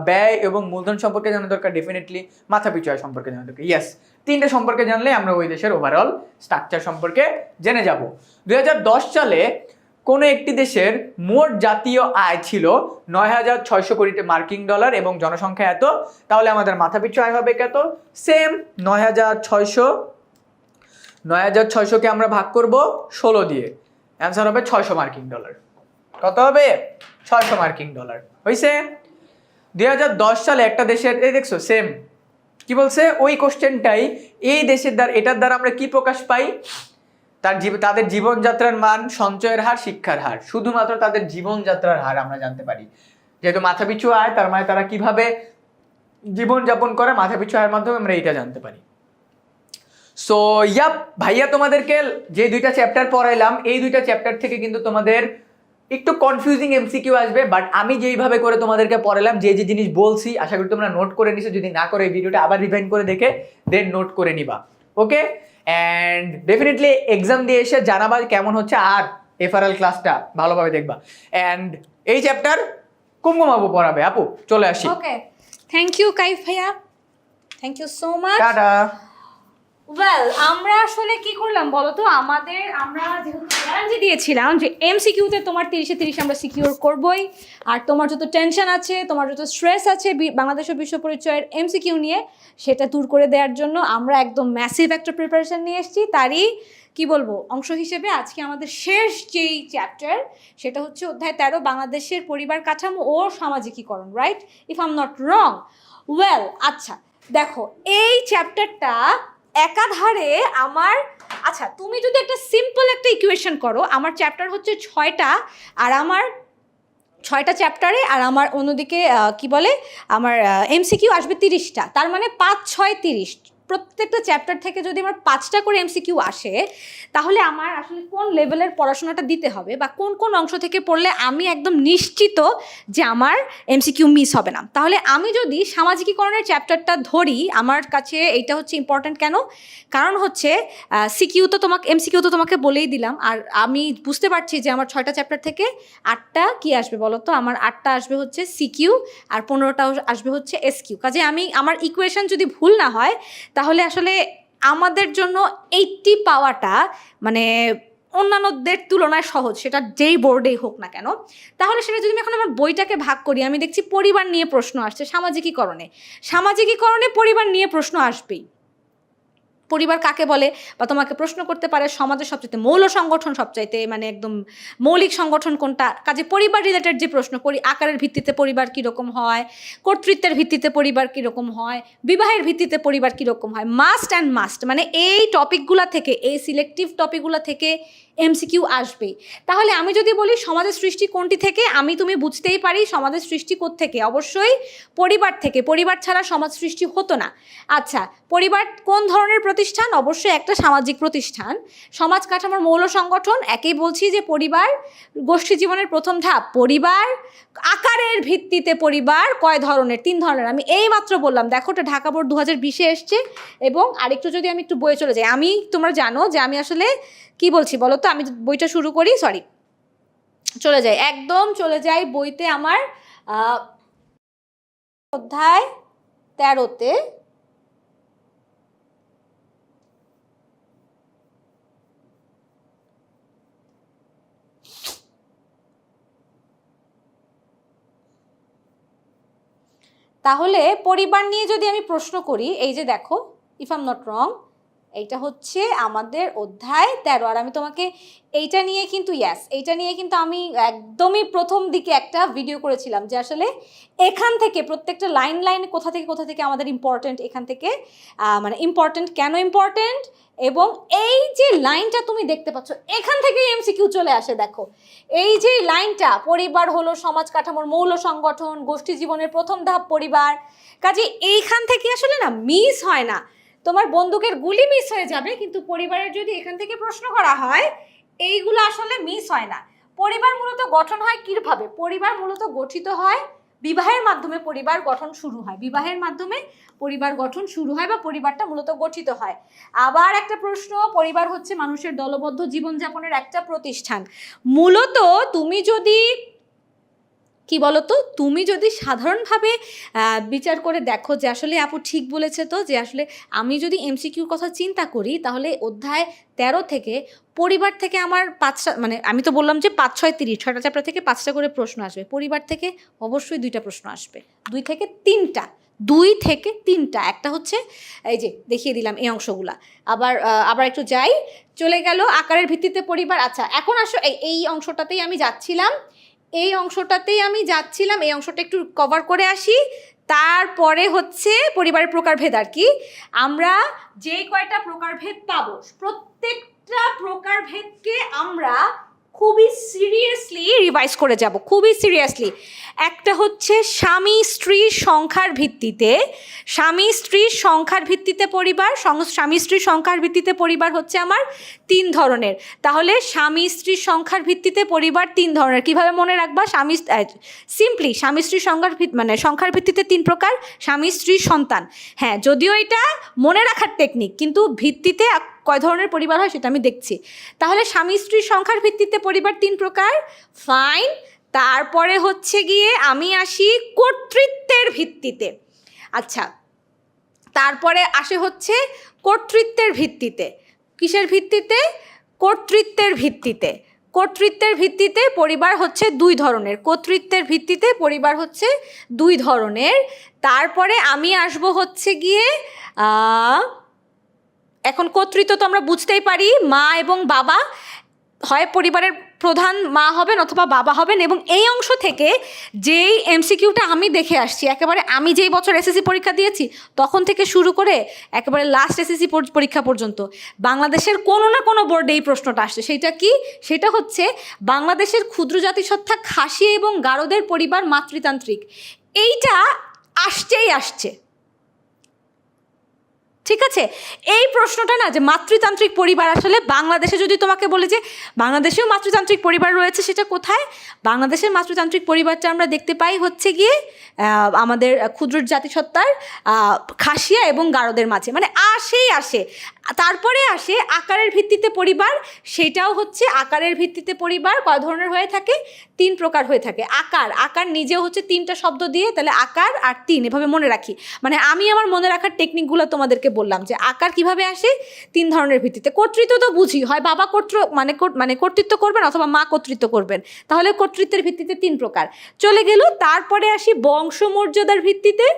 ব্যয় এবং মূলধন সম্পর্কে জানা দরকার ডেফিনেটলি, মাথাপিছু আয় সম্পর্কে জানা দরকার, ইয়েস। তিনটে সম্পর্কে জানলে আমরা ওই দেশের ওভারঅল স্ট্রাকচার সম্পর্কে জেনে যাব। 2010 সালে কোনো একটি দেশের মোট জাতীয় আয় ছিল 9,600 কোটি মার্কিন ডলার এবং জনসংখ্যা এত, তাহলে আমাদের মাথাপিছু আয় হবে কত, সেম 9,600কে আমরা ভাগ করব 16 দিয়ে, অ্যান্সার হবে 600 মার্কিন ডলার। কত হবে, 600 মার্কিন ডলার হয়েছে। 2010 সালে একটা দেশের, এই দেখছো সেম কি বলছে, ওই কোশ্চেনটাই এই দেশের দ্বারা, এটার দ্বারা আমরা কি প্রকাশ পাই, তাদের জীবনযাত্রার মান, সঞ্চয়ের হার, শিক্ষার হার, শুধুমাত্র তাদের জীবনযাত্রার হার আমরা জানতে পারি, যেহেতু মাথাপিছু আয়, তার মানে তারা কিভাবে জীবনযাপন করে, মাথাপিছু আয়ের মাধ্যমে আমরা এইটা জানতে পারি। সো ইয়াপ ভাইয়া, তোমাদেরকে যে দুইটা চ্যাপ্টার পড়াইলাম, এই দুইটা চ্যাপ্টার থেকে কিন্তু তোমাদের একটু কনফিউজিং এমসিকিউ আসবে, বাট আমি যেইভাবে করে তোমাদেরকে পড়ালাম, যে যে জিনিস বলছি, আশা করি তোমরা নোট করে নিছো, যদি না করে এই ভিডিওটা আবার রিভাইন্ড করে দেখে দেন নোট করে নিবা, ওকে। অ্যান্ড ডেফিনেটলি এক্সাম দিয়ে এসে জানাবা কেমন হচ্ছে, আর এফআরএল ক্লাসটা ভালোভাবে দেখবা। অ্যান্ড এই চ্যাপ্টার কুমকুম আপু পড়াবে। আপু চলে আসি। ওকে, থ্যাংক ইউ কাইফ ভাইয়া, thank you so much. Tata. Well, আমরা আসলে কি করলাম বলো তো, আমরা যেহেতু চ্যালেঞ্জ দিয়েছিলাম যে এমসিকিউতে তোমার 30-এ 30 আমরা সিকিউর করবই, আর তোমার যত টেনশন আছে, তোমার যত স্ট্রেস আছে বাংলাদেশ ও বিশ্ব পরিচয়ের এমসিকিউ নিয়ে, সেটা দূর করে দেওয়ার জন্য আমরা একদম ম্যাসিভ একটা প্রিপারেশন নিয়ে এসেছি। তারই কি বলবো অংশ হিসেবে আজকে আমাদের শেষ যেই চ্যাপ্টার, সেটা হচ্ছে অধ্যায় 13, বাংলাদেশের পরিবার কাঠামো ও সামাজিকীকরণ, right? If I am not wrong. Well, আচ্ছা দেখো, এই চ্যাপ্টারটা একাধারে আমার, আচ্ছা তুমি যদি একটা সিম্পল একটা ইকুয়েশন করো, আমার চ্যাপ্টার হচ্ছে 6টা, আর আমার 6টা চ্যাপ্টারে, আর আমার অন্যদিকে কি বলে আমার এমসিকিউ আসবে 30টা, তার মানে 5, 6, 30, প্রত্যেকটা চ্যাপ্টার থেকে যদি আমার 5টা করে এমসিকিউ আসে, তাহলে আমার আসলে কোন লেভেলের পড়াশোনাটা দিতে হবে, বা কোন কোন অংশ থেকে পড়লে আমি একদম নিশ্চিত যে আমার এমসিকিউ মিস হবে না। তাহলে আমি যদি সামাজিকীকরণের চ্যাপ্টারটা ধরি, আমার কাছে এইটা হচ্ছে ইম্পর্ট্যান্ট। কেন? কারণ হচ্ছে এমসিকিউ তো তোমাকে বলেই দিলাম, আর আমি বুঝতে পারছি যে আমার 6টা চ্যাপ্টার থেকে 8টা কি আসবে বলো তো, আমার 8টা আসবে হচ্ছে সিকিউ, আর 15টা আসবে হচ্ছে এসকিউ। কাজে আমার ইকুয়েশন যদি ভুল না হয়, তাহলে আসলে আমাদের জন্য 80 পাওয়াটা মানে অন্যান্যদের তুলনায় সহজ, সেটা যেই বোর্ডেই হোক না কেন। তাহলে সেটা যদি আমি এখন আমার বইটাকে ভাগ করি, আমি দেখছি পরিবার নিয়ে প্রশ্ন আসছে সামাজিকীকরণে পরিবার নিয়ে প্রশ্ন আসবেই। পরিবার কাকে বলে, বা তোমাকে প্রশ্ন করতে পারে সমাজের সবচাইতে মৌল সংগঠন, সবচাইতে মানে একদম মৌলিক সংগঠন কোনটা। কাজে পরিবার রিলেটেড যে প্রশ্ন, আকারের ভিত্তিতে পরিবার কীরকম হয়, কর্তৃত্বের ভিত্তিতে পরিবার কীরকম হয়, বিবাহের ভিত্তিতে পরিবার কীরকম হয়, মাস্ট মানে এই টপিকগুলো থেকে, এই সিলেক্টিভ টপিকগুলো থেকে এমসিকিউ আসবেই। তাহলে আমি যদি বলি সমাজের সৃষ্টি কোনটি থেকে, তুমি বুঝতেই পারি সমাজের সৃষ্টি কোত্থেকে, অবশ্যই পরিবার থেকে। পরিবার ছাড়া সমাজ সৃষ্টি হতো না। আচ্ছা, পরিবার কোন ধরনের প্রতিষ্ঠান? অবশ্যই একটা সামাজিক প্রতিষ্ঠান। সমাজ কাঠামোর মৌল সংগঠন, একেই বলছি যে পরিবার গোষ্ঠী জীবনের প্রথম ধাপ। পরিবার আকারের ভিত্তিতে পরিবার কয় ধরনের? 3 ধরনের। আমি এই মাত্র বললাম, দেখো ওটা ঢাকা বোর্ড 2020-এ এসছে। এবং আরেকটু যদি আমি একটু বইয়ে চলে যাই, তোমরা জানো যে আমি আসলে কি বলছি বলো তো, আমি বইটা শুরু করি, একদম চলে যাই বইতে, আমার অধ্যায় 13-তে তাহলে পরিবার নিয়ে যদি আমি প্রশ্ন করি, এই যে দেখো, ইফ আই এম নট রং, এইটা হচ্ছে আমাদের অধ্যায় 13। আর আমি তোমাকে এইটা নিয়ে কিন্তু আমি একদমই প্রথম দিকে একটা ভিডিও করেছিলাম, যে আসলে এখান থেকে প্রত্যেকটা লাইন কোথা থেকে আমাদের ইম্পর্টেন্ট, এখান থেকে মানে ইম্পর্টেন্ট কেন ইম্পর্টেন্ট, এবং এই যে লাইনটা তুমি দেখতে পাচ্ছ, এখান থেকেই এমসিকিউ চলে আসে। দেখো এই যে লাইনটা, পরিবার হলো সমাজ কাঠামোর মৌল সংগঠন, গোষ্ঠী জীবনের প্রথম ধাপ পরিবার। কাজে এইখান থেকে আসলে না মিস হয় না, তোমার বন্দুকের গুলি মিস হয়ে যাবে, কিন্তু পরিবারের যদি এখান থেকে প্রশ্ন করা হয়, এইগুলো আসলে মিস হয় না। পরিবার মূলত গঠন হয় কিভাবে? পরিবার মূলত গঠিত হয় বিবাহের মাধ্যমে, পরিবার গঠন শুরু হয় বা পরিবারটা মূলত গঠিত হয়। আবার একটা প্রশ্ন, পরিবার হচ্ছে মানুষের দলবদ্ধ জীবনযাপনের একটা প্রতিষ্ঠান। মূলত তুমি যদি সাধারণভাবে বিচার করে দেখো, যে আসলে আপু ঠিক বলেছে তো, যে আসলে আমি যদি এমসিকিউর কথা চিন্তা করি, তাহলে অধ্যায় 13 থেকে পরিবার থেকে আমার 5টা, মানে আমি তো বললাম যে 5, 6, 30, 6টা চ্যাপ্টার থেকে 5টা করে প্রশ্ন আসবে। পরিবার থেকে অবশ্যই 2টা প্রশ্ন আসবে, 2 থেকে 3টা। একটা হচ্ছে এই যে দেখিয়ে দিলাম এই অংশগুলা। আবার একটু চলে গেল আকারের ভিত্তিতে পরিবার। আচ্ছা, এখন আসো এই অংশটাতেই আমি যাচ্ছিলাম, এই অংশটা একটু কভার করে আসি। তারপরে হচ্ছে পরিবারের প্রকারভেদ। আর কি, আমরা যে কয়টা প্রকারভেদ পাবো, প্রত্যেকটা প্রকারভেদকে আমরা খুবই সিরিয়াসলি রিভাইজ করে যাব, খুবই সিরিয়াসলি। একটা হচ্ছে স্বামী স্ত্রীর সংখ্যার ভিত্তিতে পরিবার হচ্ছে আমার 3 ধরনের। তাহলে স্বামী স্ত্রীর সংখ্যার ভিত্তিতে পরিবার 3 ধরনের। কিভাবে মনে রাখবা? স্বামী স্ত্রীর সংখ্যার ভিত্তিতে 3 প্রকার: স্বামী, স্ত্রী, সন্তান। হ্যাঁ, যদিও এটা মনে রাখার টেকনিক, কিন্তু ভিত্তিতে কয় ধরনের পরিবার হয় সেটা আমি দেখছি। তাহলে স্বামী স্ত্রীর সংখ্যার ভিত্তিতে পরিবার 3 প্রকার, ফাইন। তারপরে হচ্ছে গিয়ে আমি আসি কর্তৃত্বের ভিত্তিতে। আচ্ছা, তারপরে আসে হচ্ছে কর্তৃত্বের ভিত্তিতে। কিসের ভিত্তিতে? কর্তৃত্বের ভিত্তিতে। কর্তৃত্বের ভিত্তিতে পরিবার হচ্ছে 2 ধরনের। কর্তৃত্বের ভিত্তিতে পরিবার হচ্ছে 2 ধরনের। তারপরে আমি আসব হচ্ছে গিয়ে এখন কর্তৃত্ব তো আমরা বুঝতেই পারি, মা এবং বাবা, হয় পরিবারের প্রধান মা হবেন অথবা বাবা হবেন। এবং এই অংশ থেকে যেই এমসিকিউটা আমি দেখে আসছি, একেবারে আমি যেই বছর এসএসসি পরীক্ষা দিয়েছি তখন থেকে শুরু করে একেবারে লাস্ট এসএসসি পরীক্ষা পর্যন্ত বাংলাদেশের কোনো না কোনো বোর্ডে এই প্রশ্নটা আসছে। সেইটা কি? সেটা হচ্ছে বাংলাদেশের ক্ষুদ্র জাতিসত্তা খাসি এবং গারোদের পরিবার মাতৃতান্ত্রিক। এইটা আসছেই আসছে, ঠিক আছে? এই প্রশ্নটা না, যে মাতৃতান্ত্রিক পরিবার, আসলে বাংলাদেশে যদি তোমাকে বলে যে বাংলাদেশেও মাতৃতান্ত্রিক পরিবার রয়েছে, সেটা কোথায়? বাংলাদেশের মাতৃতান্ত্রিক পরিবারটা আমরা দেখতে পাই হচ্ছে গিয়ে আমাদের ক্ষুদ্র জাতিসত্তার খাসিয়া এবং গারোদের মাঝে, মানে আসে। তারপরে আসে আকারের ভিত্তিতে পরিবার। সেটাও হচ্ছে আকারের ভিত্তিতে পরিবার কয় ধরনের হয়ে থাকে? 3 প্রকার হয়ে থাকে। আকার নিজেও হচ্ছে 3টা শব্দ দিয়ে, তাহলে আকার আর 3 এভাবে মনে রাখি। মানে আমি আমার মনে রাখার টেকনিকগুলো তোমাদেরকে বললাম যে আকার কিভাবে আসে, 3 ধরনের ভিত্তিতে। কর্তৃত্ব তো বুঝি, হয় বাবা মানে কর্তৃত্ব করবেন অথবা মা কর্তৃত্ব করবেন। তাহলে কর্তৃত্বের ভিত্তিতে 3 প্রকার চলে গেল। তারপরে আসি বংশমর্যাদার ভিত্তিতে।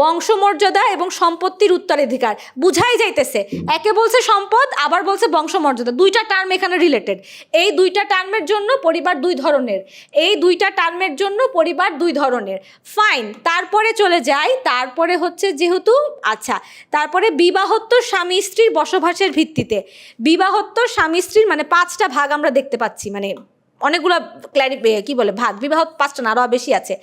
বংশমর্যাদা এবং সম্পত্তির উত্তরাধিকার বুঝাই যাইতেছে, একে বলছে সম্পদ, আবার বলছে বংশমর্যাদা। 2টা টার্ম এখানে রিলেটেড। এই 2টা টার্মের জন্য পরিবার 2 ধরনের, এই 2টা টার্মের জন্য পরিবার 2 ধরনের, ফাইন। তারপরে চলে যাই, তারপরে হচ্ছে যেহেতু আচ্ছা, তারপরে বিবাহোত্তর স্বামী স্ত্রীর বসবাসের ভিত্তিতে। বিবাহোত্তর স্বামী স্ত্রীর মানে 5টা ভাগ আমরা দেখতে পাচ্ছি, মানে অনেকগুলো কি বলে ভাগ, বিবাহ 5টা না, আরও বেশি আছে।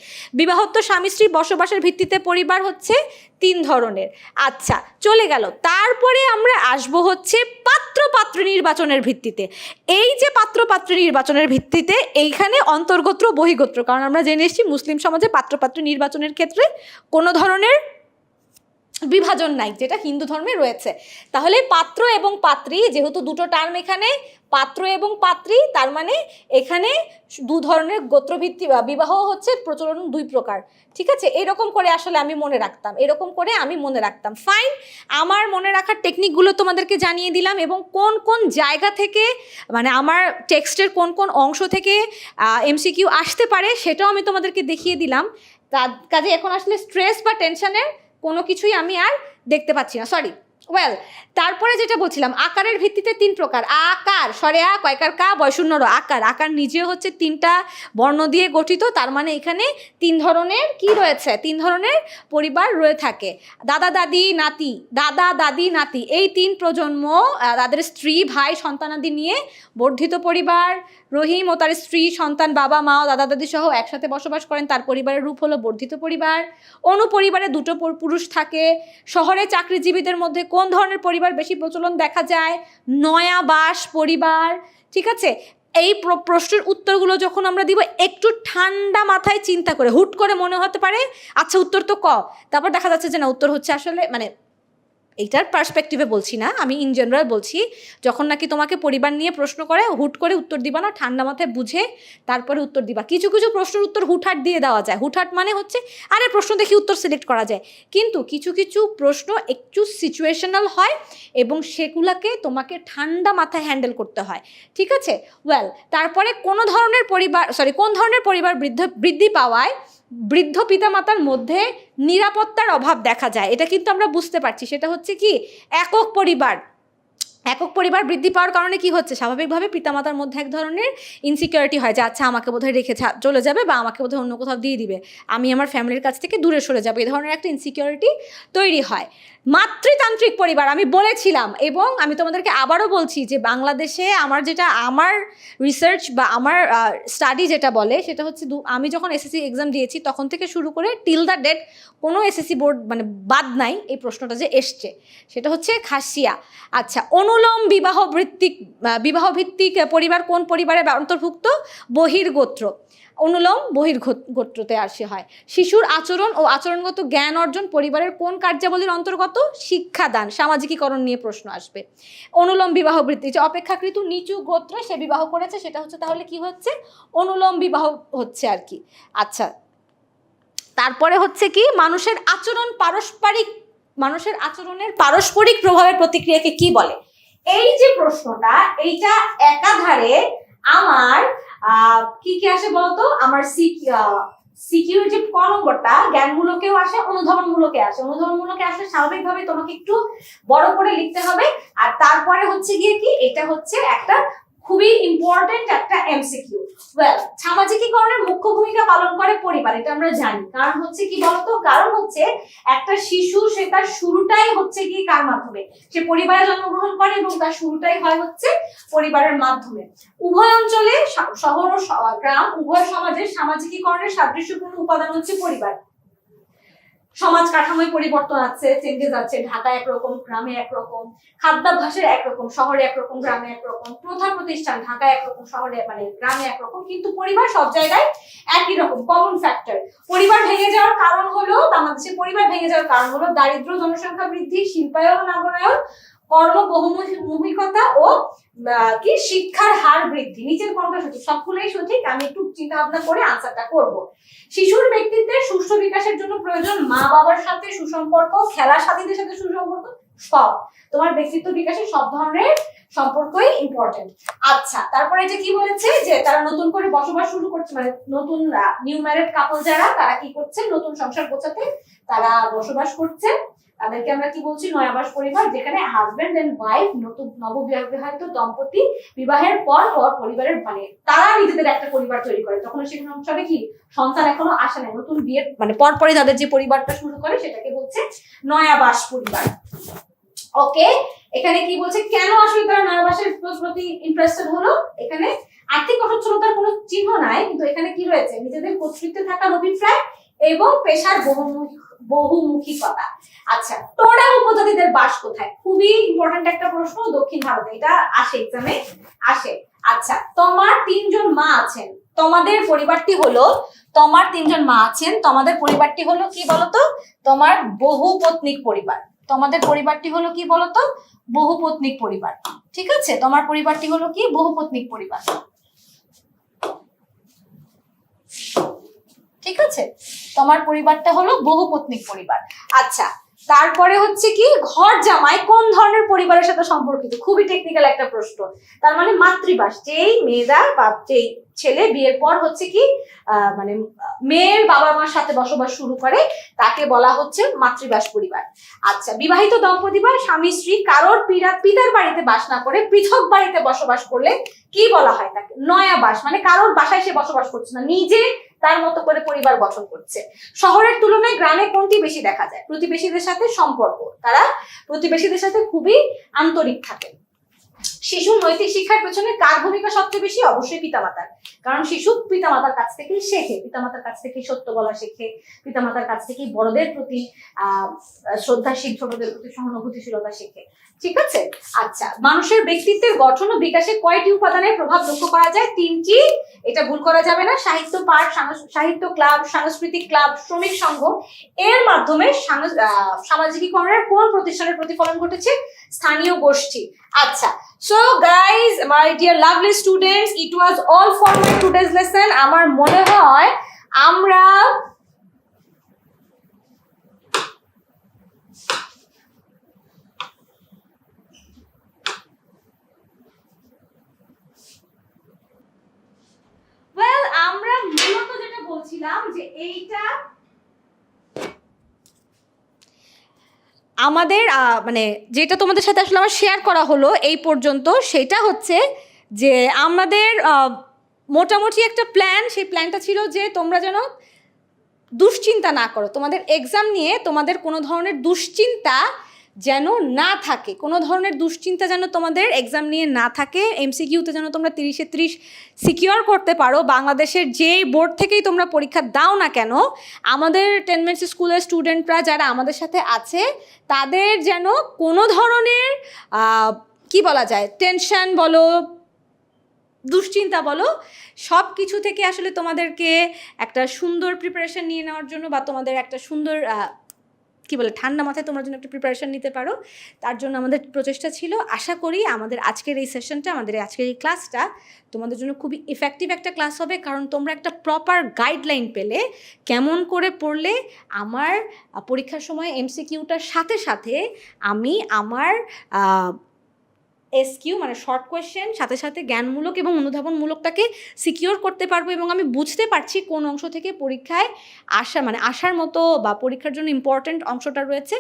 বিবাহোত্তর স্বামী স্ত্রীর বসবাসের ভিত্তিতে পরিবার হচ্ছে 3 ধরনের। আচ্ছা, চলে গেল। তারপরে আমরা আসব হচ্ছে পাত্রপাত্রী নির্বাচনের ভিত্তিতে। এই যে পাত্রপাত্রী নির্বাচনের ভিত্তিতে, এইখানে অন্তর্গোত্র বহির্গোত্র, কারণ আমরা জেনে এসেছি মুসলিম সমাজে পাত্রপাত্রী নির্বাচনের ক্ষেত্রে কোনো ধরনের বিভাজন নাই, যেটা হিন্দু ধর্মে রয়েছে। তাহলে পাত্র এবং পাত্রী, যেহেতু 2টো টার্ম এখানে, পাত্র এবং পাত্রী, তার মানে এখানে 2 ধরনের গোত্রভিত্তি বিবাহ হচ্ছে প্রচলন 2 প্রকার, ঠিক আছে? এরকম করে আসলে আমি মনে রাখতাম, ফাইন। আমার মনে রাখার টেকনিকগুলো তোমাদেরকে জানিয়ে দিলাম, এবং কোন কোন জায়গা থেকে, মানে আমার টেক্সটের কোন কোন অংশ থেকে এমসিকিউ আসতে পারে সেটাও আমি তোমাদেরকে দেখিয়ে দিলাম। তার কাজে এখন আসলে স্ট্রেস বা টেনশনের কোনো কিছুই আমি আর দেখতে পাচ্ছি না, সরি। তারপরে যেটা বলছিলাম, আকারের ভিত্তিতে 3 প্রকার। আকার, স্বরে আ, কয়কার কা, বয়শূন্য র, আকার। আকার নিজে হচ্ছে 3টা বর্ণ দিয়ে গঠিত, তার মানে এখানে 3 ধরনের কি রয়েছে? 3 ধরনের পরিবার রয়ে থাকে। দাদা দাদি নাতি, এই 3 প্রজন্ম, তাদের স্ত্রী ভাই সন্তানাদি নিয়ে বর্ধিত পরিবার। রহিম ও তার স্ত্রী সন্তান বাবা মা ও দাদা দাদি সহ একসাথে বসবাস করেন, তার পরিবারের রূপ হলো বর্ধিত পরিবার। অনুপরিবারে 2টো পুরুষ থাকে। শহরে চাকরিজীবীদের মধ্যে কোন ধরনের পরিবার বেশি প্রচলন দেখা যায়? নয়াবাস পরিবার, ঠিক আছে? এই প্রশ্নের উত্তরগুলো যখন আমরা দিব, একটু ঠান্ডা মাথায় চিন্তা করে, হুট করে মনে হতে পারে আচ্ছা উত্তর তো ক, তারপর দেখা যাচ্ছে যে না, উত্তর হচ্ছে আসলে, মানে এইটার পার্সপেক্টিভে বলছি না, আমি ইন জেনারেল বলছি। যখন নাকি তোমাকে পরিবার নিয়ে প্রশ্ন করে, হুট করে উত্তর দিবা না, ঠান্ডা মাথায় বুঝে তারপরে উত্তর দিবা। কিছু কিছু প্রশ্নের উত্তর হুটহাট দিয়ে দেওয়া যায়। হুটহাট মানে হচ্ছে আরে প্রশ্ন দেখি উত্তর সিলেক্ট করা যায়, কিন্তু কিছু কিছু প্রশ্ন একটু সিচুয়েশনাল হয় এবং সেগুলোকে তোমাকে ঠান্ডা মাথায় হ্যান্ডেল করতে হয়, ঠিক আছে? তারপরে কোন ধরনের পরিবার বৃদ্ধি পাওয়ায় বৃদ্ধ পিতামাতার মধ্যে নিরাপত্তার অভাব দেখা যায়। এটা কিন্তু আমরা বুঝতে পারছি, সেটা হচ্ছে কি একক পরিবার বৃদ্ধি পাওয়ার কারণে কি হচ্ছে, স্বাভাবিকভাবে পিতামাতার মধ্যে এক ধরনের ইনসিকিউরিটি হয় যে আচ্ছা আমাকে বোধহয় রেখে চলে যাবে, বা আমাকে বোধহয় অন্য কোথাও দিয়ে দিবে, আমি আমার ফ্যামিলির কাছ থেকে দূরে সরে যাবো, এই ধরনের একটা ইনসিকিউরিটি তৈরি হয়। মাতৃতান্ত্রিক পরিবার আমি বলেছিলাম, এবং আমি তোমাদেরকে আবারও বলছি যে বাংলাদেশে আমার রিসার্চ বা আমার স্টাডি যেটা বলে সেটা হচ্ছে আমি যখন এসএসসি এক্সাম দিয়েছি তখন থেকে শুরু করে টিল দ্য ডেট কোনো এসএসসি বোর্ড মানে বাদ নাই এই প্রশ্নটা যে এসছে, সেটা হচ্ছে খাসিয়া। আচ্ছা, অনুলোম বিবাহ ভিত্তিক পরিবার কোন পরিবারের অন্তর্ভুক্ত? বহির্গোত্র। অনুলোম বহির্গোত্রতে আসে হয়। শিশুর আচরণ ও আচরণগত জ্ঞান অর্জন পরিবারের কোন কার্যাবলীর অন্তর্গত? শিক্ষাদান, সামাজিকীকরণ নিয়ে প্রশ্ন আসবে। অনুলোম বিবাহ বৃত্তি, যে অপেক্ষাকৃত নিচু গোত্রে সে বিবাহ করেছে সেটা হচ্ছে তাহলে কি হচ্ছে? অনুলোম বিবাহ হচ্ছে আর কি। আচ্ছা, তারপরে হচ্ছে কি মানুষের আচরণের পারস্পরিক প্রভাবের প্রতিক্রিয়াকে কি বলে? এই যে প্রশ্নটা, এইটা একাধারে আমার কি কি আসে বলতো? আমার সিকিউর যে ক নম্বরটা জ্ঞানমূলকেও আসে, অনুধাবনমূলকে আসে। অনুধাবনমূলকে আসলে স্বাভাবিকভাবে তোমাকে একটু বড় করে লিখতে হবে। আর তারপরে হচ্ছে গিয়ে কি, এটা হচ্ছে একটা খুবই ইম্পর্টেন্ট একটা এমসিকিউ। সামাজিকীকরণের মুখ্য ভূমিকা পালন করে পরিবার, এটা আমরা জানি। কারণ হচ্ছে কি বলতো? কারণ হচ্ছে একটা শিশু সে তার শুরুটাই হচ্ছে কি কার মাধ্যমে? সে পরিবারে জন্মগ্রহণ করে এবং তার শুরুটাই হয় হচ্ছে পরিবারের মাধ্যমে। উভয় অঞ্চলে, শহর ও গ্রাম উভয় সমাজের সামাজিকীকরণের সাদৃশ্যপূর্ণ উপাদান হচ্ছে পরিবার। সমাজ কাঠামোয় পরিবর্তন আছে, চেঞ্জেস আছে। ঢাকায় একরকম, গ্রামে একরকম। খাদ্যাভ্যাসের একরকম, শহরে একরকম, গ্রামে একরকম। প্রথা প্রতিষ্ঠান ঢাকায় একরকম, শহরে মানে গ্রামে একরকম, কিন্তু পরিবার সব জায়গায় একই রকম। Common factor. পরিবার ভেঙে যাওয়ার কারণ হলো, বাংলাদেশে পরিবার ভেঙে যাওয়ার কারণ হলো দারিদ্র্য, জনসংখ্যা বৃদ্ধি, শিল্পায়ন, নগরায়ন, কর্ম বহুমুখিতা ও কি শিক্ষার হার বৃদ্ধি। নিচের কোনটা সঠিক? সবগুলোই সঠিক। আমি একটু চিন্তা ভাবনা করে আনসারটা করব। শিশুর ব্যক্তিত্বের সুষ্ঠু বিকাশের জন্য প্রয়োজন মা বাবার সাথে সুসম্পর্ক, খেলা সাথীদের সাথে সুসম্পর্ক, সব। তোমার ব্যক্তিত্ব বিকাশে সব ধরনের সম্পর্কই ইম্পর্টেন্ট। আচ্ছা, তারপরে যে কি বলেছে যে তারা নতুন করে বসবাস শুরু করছে, মানে নতুন নিউ ম্যারেড কাপল যারা, তারা কি করছে? নতুন সংসার গোছাতে তারা বসবাস করছে। তাদেরকে আমরা কি বলছি? নয়াবাস পরিবার, যেখানে হাজবেন্ড এন্ড ওয়াইফ, নতুন নববিবাহিত দম্পতি বিবাহের পর পরিবারের মানে তারা নিজেদের একটা পরিবার তৈরি করে। তখন সেখানে সংসারে কি সন্তান এখনো আসে না, নতুন বিয়ের মানে পরে তাদের যে পরিবারটা শুরু করে সেটাকে বলছে নয়াবাস পরিবার। ওকে, এখানে কি বলছে? কেন আসলে তারা নয়াবাসের প্রতি ইন্টারেস্টেড হলো? এখানে আর্থিক অসচ্ছলতার কোনো চিহ্ন নাই, কিন্তু এখানে কি রয়েছে? নিজেদের কর্তৃত্বে থাকা অভিপ্রায় এবং পেশার বহুমুখিকতা। আচ্ছা, টোডাল উপজাতিদের বাস কোথায়? খুবই ইম্পর্টেন্ট একটা প্রশ্ন, দক্ষিণ ভারতে এটা আসে, এক্সামে আসে। আচ্ছা, তোমার 3 জন মা আছেন, তোমাদের পরিবারটি হলো, তোমার 3 জন মা আছেন, তোমাদের পরিবারটি হলো কি বলতো? তোমার বহুপত্নিক পরিবার। তোমাদের পরিবারটি হলো কি বলতো? বহুপত্নিক পরিবার। ঠিক আছে, তোমার পরিবারটি হলো কি? বহুপত্নিক পরিবার। ঠিক আছে, তোমার পরিবারটা হলো বহুপত্নিক পরিবার। আচ্ছা, তারপরে হচ্ছে কি ঘর জামাই কোন ধরনের পরিবারের সাথে সম্পর্কিত? খুবই টেকনিক্যাল একটা প্রশ্ন। তার মানে মাতৃবাস, যেই মেয়েরা বা যেই ছেলে বিয়ের পর হচ্ছে কি মানে মেয়ের বাবা মার সাথে বসবাস শুরু করে তাকে বলা হচ্ছে মাতৃবাস পরিবার। আচ্ছা, বিবাহিত দম্পতি বা স্বামী স্ত্রী কারোর পিতার বাড়িতে বাস না করে পৃথক বাড়িতে বসবাস করলে কি বলা হয়? তাকে নয়াবাস, মানে কারোর বাসায় সে বসবাস করছে না, নিজে তার মতো করে পরিবার গঠন করছে। শহরের তুলনায় গ্রামে কোনটি বেশি দেখা যায়? প্রতিবেশীদের সাথে সম্পর্ক, তারা প্রতিবেশীদের সাথে খুবই আন্তরিক থাকে। শিশুর নৈতিক শিক্ষার পেছনে কার ভূমিকা সবচেয়ে বেশি? অবশ্যই পিতামাতার। কারণ শিশু পিতামাতার কাছ থেকেই শেখে, পিতামাতার কাছ থেকেই সত্য বলা শেখে, পিতামাতার কাছ থেকেই বড়দের প্রতি শ্রদ্ধাশীল, ছোটদের প্রতি সহানুভূতিশীলতা শেখে। ঠিক আছে। আচ্ছা, মানুষের ব্যক্তিত্বের গঠন ও বিকাশে কয়টি উপাদানের প্রভাব লক্ষ্য করা যায়? 3টি, এটা ভুল করা যাবে না। সাহিত্য পাঠ, সাহিত্য ক্লাব, সাংস্কৃতিক ক্লাব, শ্রমিক সংঘ এর মাধ্যমে সামাজিকীকরণের কোন প্রতিষ্ঠানের প্রতিফলন ঘটেছে? স্থানীয় গোষ্ঠী। আচ্ছা, so guys, my dear lovely students, it was all for my today's lesson. আমার মনে হয় আমরা মূলত যেটা বলছিলাম যে এইটা আমাদের মানে যেটা তোমাদের সাথে আসলে আমার শেয়ার করা হলো এই পর্যন্ত, সেটা হচ্ছে যে আমাদের মোটামুটি একটা প্ল্যান, সেই প্ল্যানটা ছিল যে তোমরা যেন দুশ্চিন্তা না করো, তোমাদের এক্সাম নিয়ে তোমাদের কোনো ধরনের দুশ্চিন্তা যেন না থাকে, কোনো ধরনের দুশ্চিন্তা যেন তোমাদের এক্সাম নিয়ে না থাকে। এমসিকিউতে যেন তোমরা 30-এ 30 সিকিউর করতে পারো। বাংলাদেশের যে বোর্ড থেকেই তোমরা পরীক্ষা দাও না কেন, আমাদের 10 মিনিটস স্কুলের স্টুডেন্টরা যারা আমাদের সাথে আছে তাদের যেন কোনো ধরনের কি বলা যায়, টেনশন বলো, দুশ্চিন্তা বলো, সব কিছু থেকে আসলে তোমাদেরকে একটা সুন্দর প্রিপারেশন নিয়ে নেওয়ার জন্য বা তোমাদের একটা সুন্দর কি বলে ঠান্ডা মাথায় তোমরা জন্য একটা প্রিপারেশন নিতে পারো, তার জন্য আমাদের প্রচেষ্টা ছিল। আশা করি আমাদের আজকের এই সেশনটা, আমাদের আজকের এই ক্লাসটা তোমাদের জন্য খুবই ইফেক্টিভ একটা ক্লাস হবে, কারণ তোমরা একটা প্রপার গাইডলাইন পেলে কেমন করে পড়লে আমার পরীক্ষার সময় এমসিকিউটার সাথে সাথে আমি আমার এসকিউ মানে শর্ট কোয়েশ্চেন সাথে সাথে জ্ঞানমূলক এবং অনুধাবনমূলকটাকে সিকিওর করতে পারবো, এবং আমি বুঝতে পারছি কোন অংশ থেকে পরীক্ষায় আসার মতো বা পরীক্ষার জন্য ইম্পর্ট্যান্ট অংশটা রয়েছে।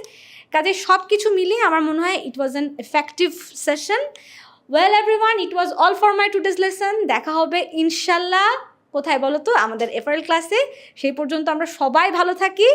কাজে সব কিছু মিলিয়ে আমার মনে হয় it was an effective session. Well everyone, it was all for my today's lesson. দেখা হবে ইনশাল্লাহ কোথায় বলো তো, আমাদের এফআরএল ক্লাসে। সেই পর্যন্ত আমরা সবাই ভালো থাকি।